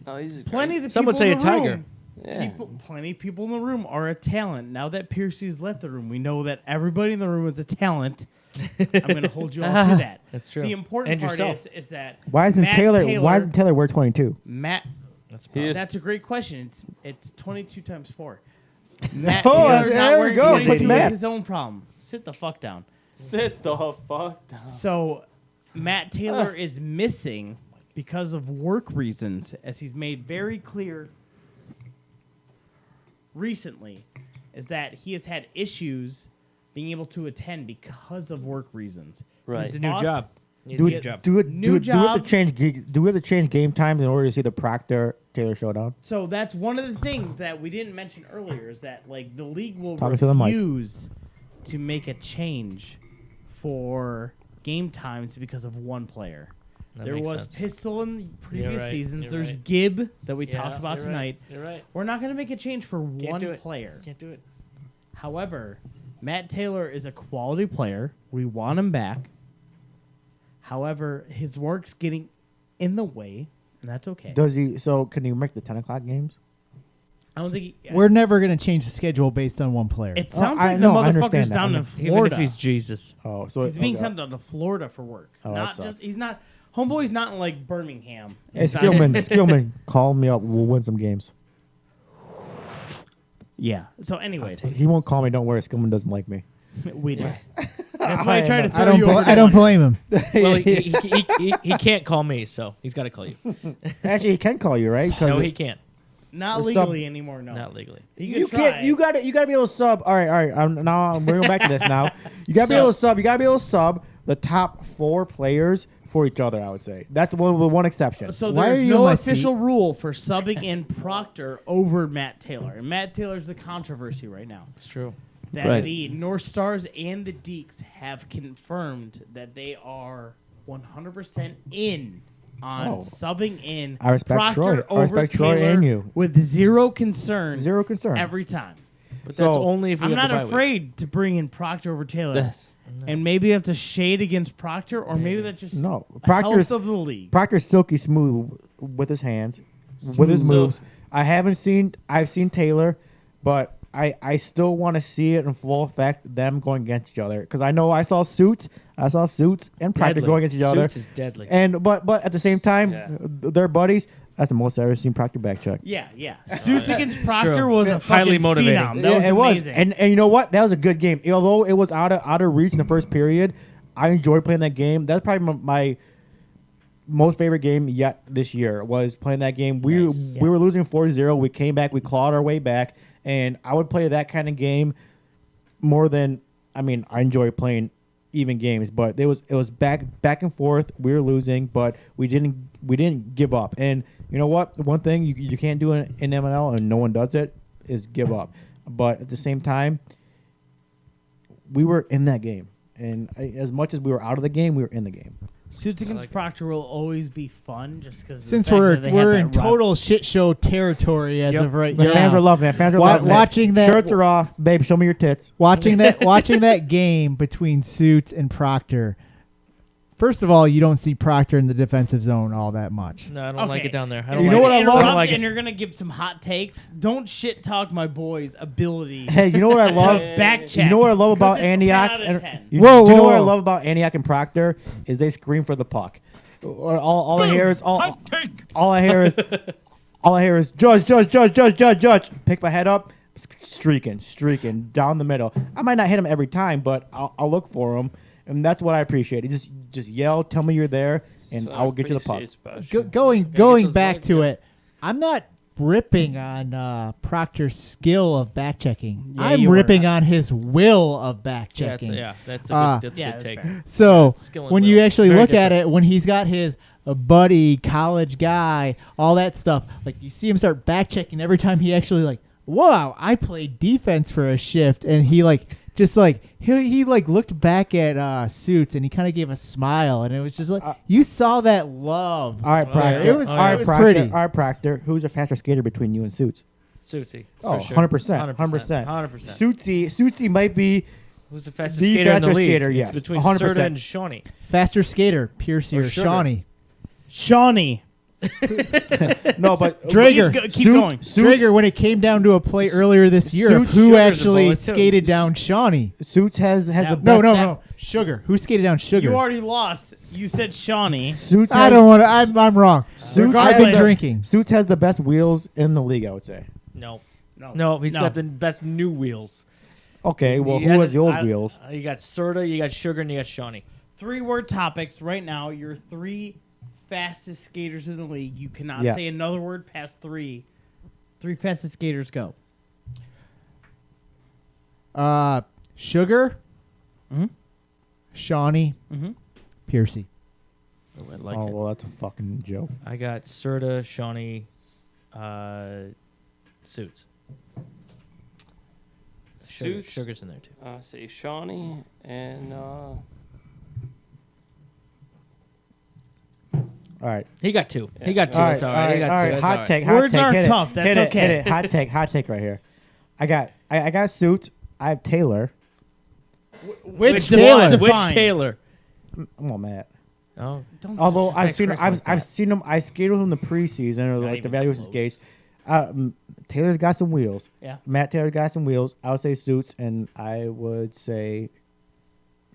Oh, he's Plenty of the Some would people say in a the tiger. room- Yeah. Plenty of people in the room are a talent. Now that Pearcy's left the room, we know that everybody in the room is a talent. I'm going to hold you all to that. That's true. The important And part yourself. is that Why isn't Matt Taylor wear 22? Matt. He That's a great question. It's 22 times 4. Matt Oh, Taylor's there not we wearing go. 22 Put is Matt. his own problem. Sit the fuck down. Sit the fuck down. So Matt Taylor is missing because of work reasons, as he's made very clear recently, is that he has had issues being able to attend because of work reasons. Right. It's a new job. Do we have to change game times in order to see the Proctor Taylor showdown? So that's one of the things that we didn't mention earlier is that the league will Talking to the mic. refuse to make a change for game times because of one player. That there makes was sense. Pistol in previous right, seasons. you're There's right. Gibb that we Yeah, talked about you're right, tonight. You're right. We're not going to make a change for one do it. player. Can't do it. However, Matt Taylor is a quality player. We want him back. However, his work's getting in the way, and that's okay. Does he? So can he make the 10 o'clock games? I don't think We're never going to change the schedule based on one player. it sounds I like know, the I understand motherfucker's that. down in Even Florida. if he's Jesus. Oh, so He's being okay. sent down to Florida for work. Oh, that Not sucks. just he's not homeboy's not in like Birmingham. Hey, He's not- Skillman, call me up. We'll win some games. Yeah. So anyways, He won't call me. Don't worry. Skillman doesn't like me. we do. That's why I try to throw I don't. you over I don't blame him. Well, he can't call me, so he's got to call you. Actually, he can call you, right? 'Cause No, he can't. Not The legally anymore. No. Not legally. He You could can't. try. You got to be able to sub. All right. Now we're going back to this. Now you got to be able to sub. You got to be able to sub the top 4 players for each other. I would say that's the one exception. So Why there's are you no in my official rule for subbing in Proctor over Matt Taylor, and Matt Taylor's the controversy right now. It's true. That Right. the North Stars and the Deeks have confirmed that they are 100% in on subbing in I respect Proctor Troy. I over respect Troy Taylor and you. with zero concern Zero concern. every time. But So, that's only if we I'm have not the bye week. afraid to bring in Proctor over Taylor. Yes. And maybe that's a shade against Proctor, or maybe that's just No, a Proctor's health of the league. Proctor's silky smooth with his hands, with his Smooth. moves. I've seen Taylor, but I still want to see it in full effect, them going against each other. Because I know I saw Suits and Proctor Deadly. going against each other. Suits is deadly. And but at the same time, Yeah. they're buddies. That's the most I've ever seen Proctor back check. Yeah. Suits against Proctor true. was a Highly fucking motivating. phenom. That was it amazing. And you know what? That was a good game. Although it was out of reach in the first period, I enjoyed playing that game. That's probably my most favorite game yet this year was playing that game. We were losing 4-0. We came back. We clawed our way back. And I would play that kind of game more than I enjoy playing even games, but it was back and forth. We were losing, but we didn't give up. And you know what? One thing you can't do in MNL, and no one does it, is give up. But at the same time, we were in that game. And as much as we were out of the game, we were in the game. Suits against Proctor will always be fun just because Since we're in total shit show territory as of right The now. fans are loving it. Fans are loving watching it. that Shirts are off. Babe, show me your tits. watching that game between Suits and Proctor. First of all, you don't see Proctor in the defensive zone all that much. No, I don't like Okay. it down there. You know what I love? Interrupt like and it. you're gonna give some hot takes. Don't shit talk my boy's ability. Hey, you know what I love? Back check. You know what I love about Because it's Antioch? 10 out of 10. You Whoa, do you know whoa, what I whoa. love about Antioch and Proctor is they scream for the puck. All I hear is all I hear is judge. Pick my head up, streaking down the middle. I might not hit him every time, but I'll look for him, and that's what I appreciate. You just yell, tell me you're there, and I will get you the puck. Going those back vibes, to yeah. it, I'm not ripping on Proctor's skill of back checking. Yeah, I'm you ripping on his will of back checking. That's Uh, a good that's take. fair. So Skill and when you will. actually Very look at different. it, when he's got his buddy, college guy, all that stuff, like you see him start back checking every time he actually like, wow, I played defense for a shift, and he like just like he like looked back at Suits and he kind of gave a smile, and it was just like you saw that love. All right, Proctor. It was, all right, it was Proctor. pretty. All right, Proctor. Who's a faster skater between you and Suits? Suitsy. Oh, for sure. 100%. 100%. 100%. Suitsy might be Who's the fastest The skater in the fastest league? skater, It's yes. between 100%. Serta and Shawnee. Faster skater, Pearcy Or or Sugar. Shawnee. Shawnee. no, but Drager. Keep going. Drager, when it came down to a play earlier this year, Suits- who Sugar's a actually bullet, too. skated down Shawnee? Suits has the best. No. Sugar. Who skated down Sugar? You already lost. You said Shawnee. Suits. I has- don't want to. I'm wrong. Suits I've been has- drinking. Suits has the best wheels in the league, I would say. No, he's got the best new wheels. Okay, well, He who has hasn't- the old wheels? You got Serta, you got Sugar, and you got Shawnee. 3-word topics right now. Your 3 fastest skaters in the league. You cannot Yeah. say another word past 3. 3 fastest skaters go. Sugar. Mhm. Shawnee. Mhm. Pearcy. Oh, I like Oh, it. well, that's a fucking joke. I got Serta, Shawnee, Suits. Suits. Sugar's in there too. Say Shawnee and All right. He got 2. He got 2. All right. That's all All right. He right. got All 2. right. That's Hot all right. take. Hot Words take. are Hit it. tough. That's Hit it, okay. Hit it. Hot take right here. I got Suits. I have Taylor. Which one? Taylor? Define. Which Taylor? I'm all mad. Oh, Don't Although I've disrespect seen Chris I've like I've that. seen him. I skated with him in the preseason or Not like the even evaluation close. skates. Taylor's got some wheels. Yeah. Matt Taylor's got some wheels. I would say Suits, and I would say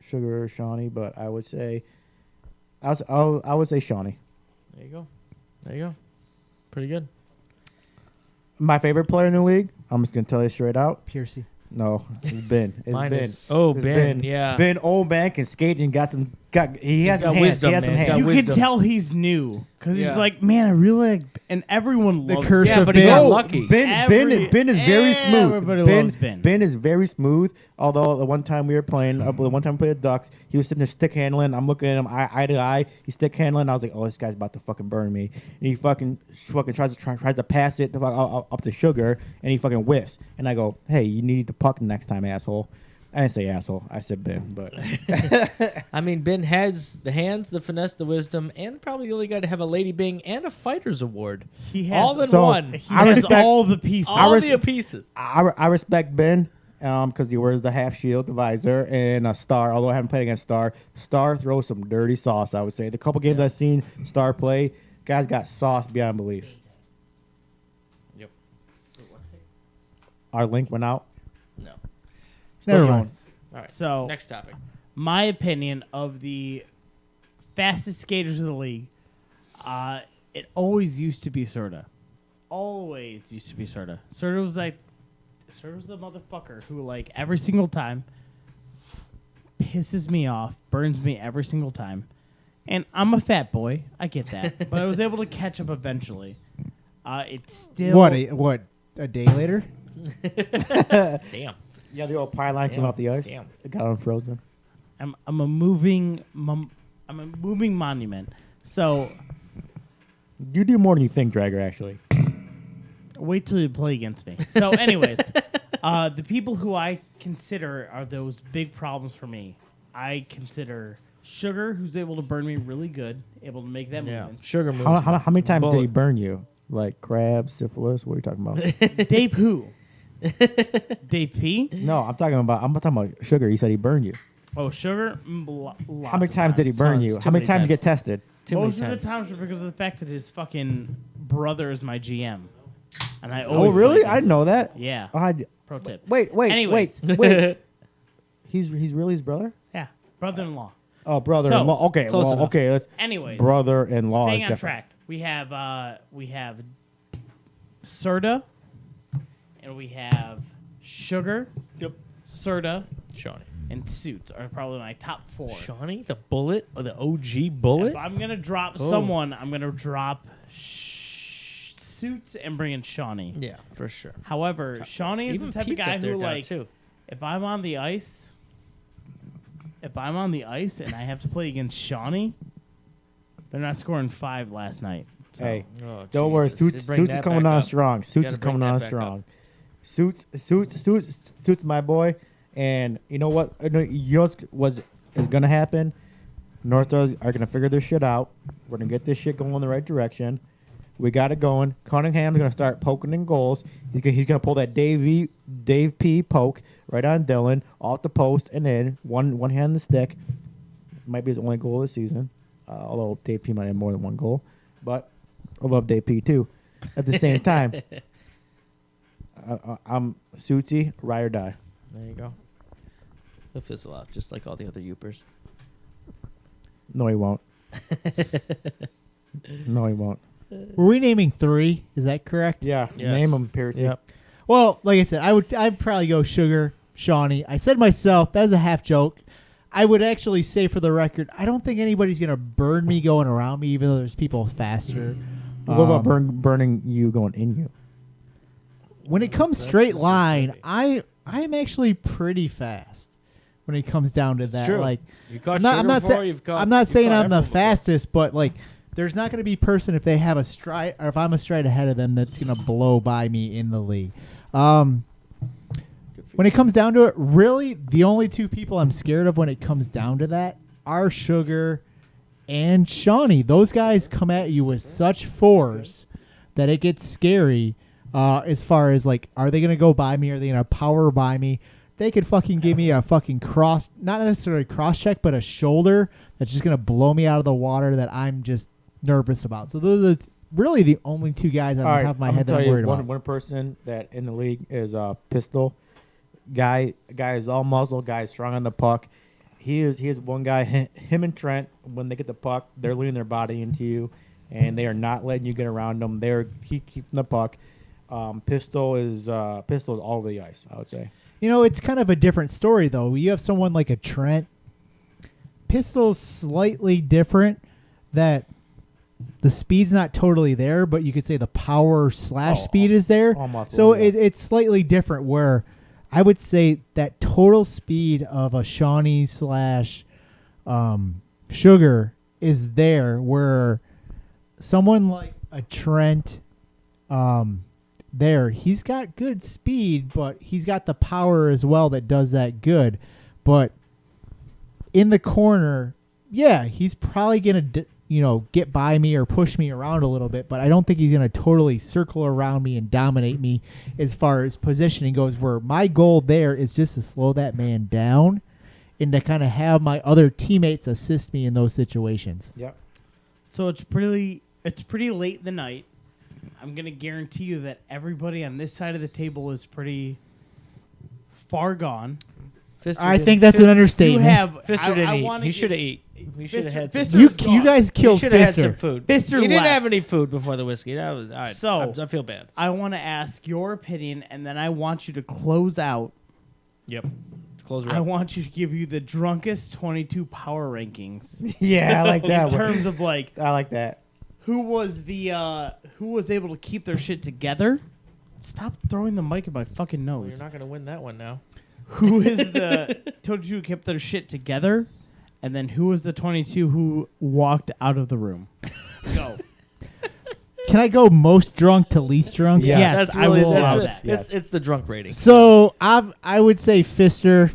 Sugar or Shawnee, but I would say I would say Shawnee. there you go. There you go. Pretty good. My favorite player in the league. I'm just gonna tell you straight out. Pearcy. No, it's Ben. It's Mine Ben. is. Oh, It's Ben. Yeah. Ben, old man, can skate and he has got some hands. wisdom, He has some man. He's got hands. You can wisdom. tell he's new because Yeah. he's like, man, I really like, and everyone The loves curse Yeah, of but he got Ben. lucky. Ben is very smooth. Everybody loves Ben. Ben is very smooth. Although the one time we were playing, the one time we played the Ducks, he was sitting there stick handling. I'm looking at him eye to eye. He's stick handling. I was like, oh, this guy's about to fucking burn me. And he fucking tries to pass it up to Sugar, and he fucking whiffs. And I go, hey, you need the puck next time, asshole. I didn't say asshole. I said Ben, but I mean, Ben has the hands, the finesse, the wisdom, and probably the only guy to have a Lady Bing and a Fighter's Award. He has All in So, one. He I has respect- all the pieces. All res- the pieces. I respect Ben because he wears the half shield, the visor, and a Star. Although I haven't played against Star. Star throws some dirty sauce, I would say. The couple games I've seen Star play, guys got sauce beyond belief. Yep. Our link went out. Never Still mind. yours. All right. So Next topic. my opinion of the fastest skaters of the league, it always used to be Serta. Always used to be Serta. Serta was the motherfucker who, like, every single time pisses me off, burns me every single time. And I'm a fat boy. I get that. But I was able to catch up eventually. It's still... What, a day later? Damn. Yeah, the old pie line came off the ice. Damn. It got unfrozen. I'm a moving monument. So You do more than you think, Dragger, actually. wait till you play against me. So anyways, the people who I consider are those big problems for me. I consider Sugar, who's able to burn me really good, able to make that Yeah. movement. Sugar moves. How many times did he Bullet. burn you? Like crabs, syphilis? What are you talking about? Dave who? Dave P? No, I'm talking about Sugar. You said he burned you. Oh, Sugar? How many times did he burn Tons. you? Too How many many times you times. get tested? Too Most many of the times. times were because of the fact that his fucking brother is my GM. And I Oh, always really? play I against didn't know that. him. Yeah. Oh, Pro tip. wait. Anyways. Wait. He's really his brother? Yeah. Brother-in-law. Oh, brother-in-law. So, Okay, close enough. okay. Let's Anyways. brother-in-law. Staying is on different. track. We have Serta, and we have Sugar. Yep. Serta Shawnee. and Suits are probably my top four. Shawnee, the bullet or the OG If bullet? I'm gonna drop Oh. someone, I'm gonna drop Suits and bring in Shawnee. Yeah, for sure. However, Shawnee is Even the type Pete's of guy up there, who, Doc, like, too. if I'm on the ice and I have to play against Shawnee, they're not scoring 5 last night. So. Hey, Oh, don't worry. Jesus. Suits Bring is that coming back on up. strong. Suits Gotta is bring coming that on back strong. Suits, my boy. And you know what? You know what is going to happen? North Stars are going to figure this shit out. We're going to get this shit going in the right direction. We got it going. Cunningham's going to start poking in goals. He's going to pull that Dave P poke right on Dylan, off the post and in. One hand on the stick. Might be his only goal this season. Although Dave P might have more than one goal. But I love Dave P too. At the same time, I'm Suitsy, ride or die. There you go. He'll fizzle out just like all the other Yoopers. No, he won't. No, he won't. Were we naming 3? Is that correct? Yeah, Yes. name him, Pearcy. Yep. Well, like I said, I'd probably go Sugar, Shawnee. I said myself, that was a half joke. I would actually say for the record, I don't think anybody's going to burn me going around me, even though there's people faster. What about burning you going in you? When it comes straight line, I'm actually pretty fast when it comes down to that. true. Like, You caught I'm not, Sugar I'm not, before, sa- you've caught, I'm not you've saying caught I'm the everyone before. fastest, but like, there's not going to be a person if they have a stride, or if I'm a stride ahead of them, that's going to blow by me in the league. When it comes down to it, really, the only 2 people I'm scared of when it comes down to that are Sugar and Shawnee. Those guys come at you with such force that it gets scary as far as, like, are they going to go by me? Are they going to power by me? They could fucking give me a fucking cross, not necessarily cross check, but a shoulder that's just going to blow me out of the water that I'm just nervous about. So those are really the only 2 guys on All the right, top of my I'm head that gonna I'm tell worried you about. one person that in the league is Pistol. Guy is all muscle. Guy is strong on the puck. He is one guy. Him and Trent, when they get the puck, they're leaning their body into you, and they are not letting you get around them. He keeps the puck. Pistol is all over the ice, I would say. You know, it's kind of a different story, though. You have someone like a Trent. Pistol's slightly different, that the speed's not totally there, but you could say the power / speed is there. all muscle, So yeah. it's slightly different, where I would say that total speed of a Shawnee / Sugar is there, where someone like a Trent, he's got good speed, but he's got the power as well that does that good. But in the corner, yeah, he's probably going to get by me or push me around a little bit, but I don't think he's going to totally circle around me and dominate me as far as positioning goes, where my goal there is just to slow that man down and to kind of have my other teammates assist me in those situations. Yep. So it's pretty late in the night. I'm going to guarantee you that everybody on this side of the table is pretty far gone. Pfister I didn't- think that's an You understatement. have. Pfister didn't eat. wanna He give- should have eat. He should have had some. Pfister- you Pfister's gone. guys He killed should have had some Pfister. food. Pfister He didn't left. have any food before the whiskey. That was So- I feel bad. I want to ask your opinion, and then I want you to close out. Yep. Let's close her I up. want you to give you the drunkest 22 power rankings Yeah, I like in that one. terms of like I like that. who was able to keep their shit together. Stop throwing the mic in my fucking Well, you're nose. not going to win that one now. Who is the 22 who kept their shit together, and then who was the 22 who walked out of the room? Go. Can I go most drunk to least drunk? Yeah. Yes, That's I really, will that's allow it. that. Yes. It's the drunk rating. So I would say Pfister.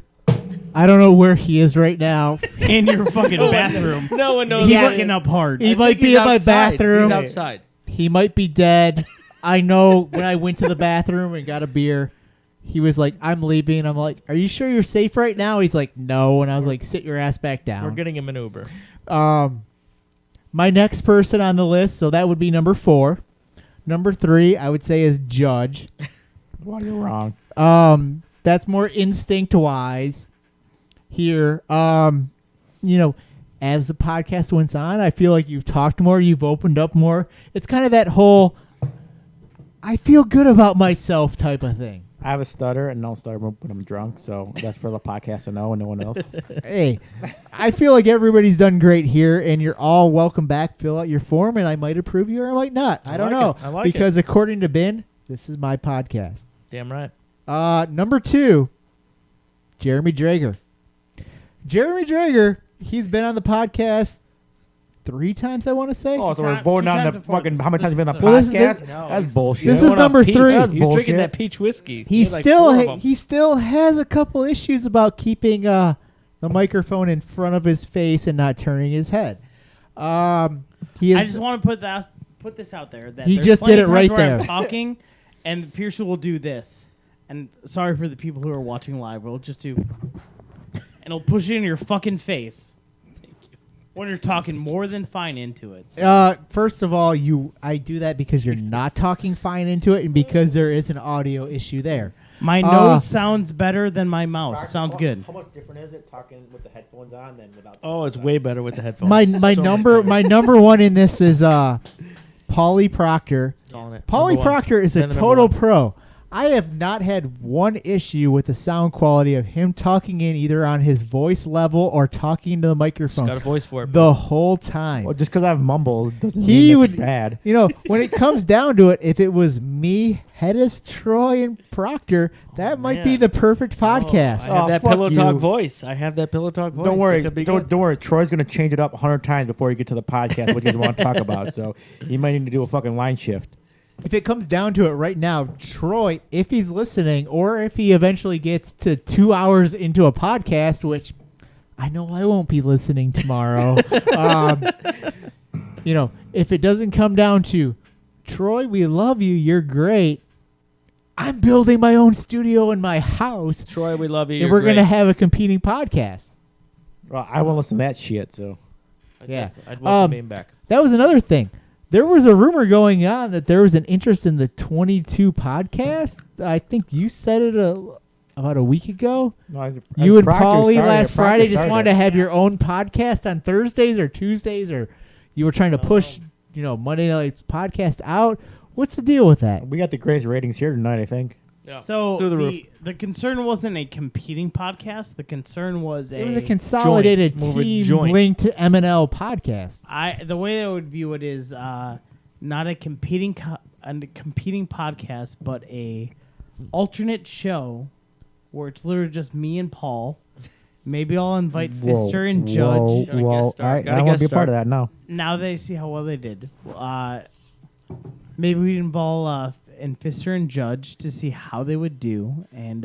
I don't know where he is right now. In your fucking bathroom. No one knows. He that. Backing up hard. He I might think be he's in my outside. bathroom. He's outside. He might be dead. I know when I went to the bathroom and got a beer, he was like, I'm leaving. I'm like, are you sure you're safe right now? He's like, no. And I was like, sit your ass back We're down. getting him an Uber. My next person on the list, so that would be number 4. Number 3, I would say, is Judge. Well, you're wrong. That's more instinct-wise here. As the podcast went on, I feel like you've talked more, you've opened up more. It's kind of that whole I feel good about myself type of thing. I have a stutter and don't stutter when I'm drunk, so that's for the podcast to know and no one else. Hey, I feel like everybody's done great here, and you're all welcome back. Fill out your form, and I might approve you or I might not. I don't like know. it. I like because according to Ben, this is my podcast. Damn right. Number 2, Jeremy Drager. Jeremy Drager, he's been on the podcast 3 times, I want to say. Oh, so we're Two voting on times the before fucking this- how many times you've been on the Well, this is- podcast? this- No, That's he's- bullshit. This he's is going off number peach. 3. That's He's bullshit. drinking that peach whiskey. He had like still 4 of 'em. he still has a couple issues about keeping the microphone in front of his face and not turning his head. He is I just want to put this out there. That He there's just plenty did of it times right where I'm there. talking, and Pearcy will do this. And sorry for the people who are watching live. We'll just do, and it'll push it in your fucking face. When you're talking more than fine into it. So first of all, I do that because you're not talking fine into it and because there is an audio issue there. my nose sounds better than my mouth. Sounds good. How much different is it talking with the headphones on than without? Oh, it's way better with the headphones. My So number one in this is Paulie Proctor. calling it. Paulie Number one. Proctor is a Then the number total one. pro. I have not had one issue with the sound quality of him talking in either on his voice level or talking to the He's microphone got a voice for it. the whole time. Well, just because I have mumbles doesn't He mean would- it's bad. When it comes down to it, if it was me, Hetes, Troy, and Proctor, that might be man. the perfect podcast. I have Oh, that fuck pillow talk you. voice. I have that pillow talk voice. Don't It worry. could be Don't good. worry. Troy's gonna change it up 100 times before you get to the podcast. What you guys want to talk about? So you might need to do a fucking line shift. If it comes down to it right now, Troy, if he's listening, or if he eventually gets to 2 hours into a podcast, which I know I won't be listening tomorrow, if it doesn't come down to Troy, we love you, you're great. I'm building my own studio in my house, Troy, we love you. and You're we're gonna great. have a competing podcast. Well, I won't listen to that shit. So Yeah. I'd welcome him back. That was another thing. There was a rumor going on that there was an interest in the 22 podcast. I think you said it about a week ago. no, You and Paulie last Friday just wanted to have your own podcast on Thursdays or Tuesdays, or you were trying to push, Monday night's podcast out. What's the deal with that? We got the greatest ratings here tonight. I think. Yeah. So Through the roof. the concern wasn't a competing podcast. The concern was It was a consolidated Move a team joint. linked to MNL podcast. the way I would view it is not a competing podcast, but a alternate show where it's literally just me and Paul. Maybe I'll invite Pfister and Judge. Whoa, Gotta whoa. guest star. I Gotta don't want guest to be a part star. of that. No. Now they see how well they did. Maybe we involve and Pfister and Judge to see how they would do, and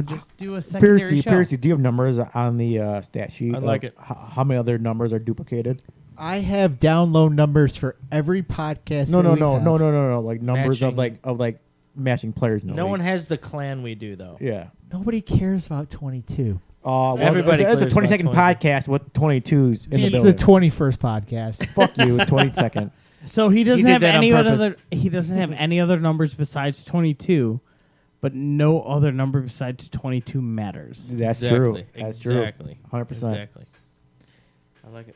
just do a secondary show. Pearcy, do you have numbers on the stat sheet? I like of it. How many other numbers are duplicated? I have download numbers for every podcast. No. that we've had. Like numbers Matching. of matching players. No one has the clan we do, though. Yeah. Nobody cares about 22. Everybody It's a clears 20-second about 20. podcast with 22s in the It's building. the 21st podcast. Fuck you, 22nd. So he doesn't did have that on any purpose. other. He doesn't have any other numbers besides 22, but no other number besides 22 matters. That's Exactly. true. That's Exactly. 100%. Exactly. I like it.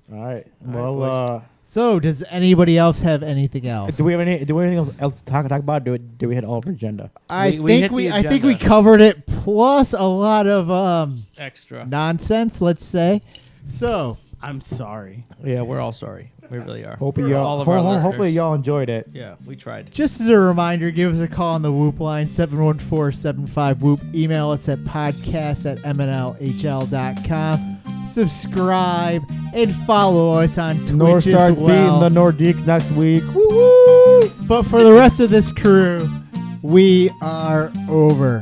true. All right. All right, Well, So, does anybody else have anything else? do we have anything else to talk about? Do we hit all of our agenda? I We hit think the I think we agenda. covered it, plus a lot of Extra. nonsense. Let's say. So, I'm sorry. Yeah, we're all sorry. We really are. Hopefully For all of our hopefully listeners. y'all enjoyed it. Yeah, we tried. just as a reminder, give us a call on the Whoop line 714-75-WHOOP. Email us at podcast@mnlhl.com. Subscribe and follow us on Twitch North as Star's well. beating the Nordiques next week. Woo! But for the rest of this crew, we are over.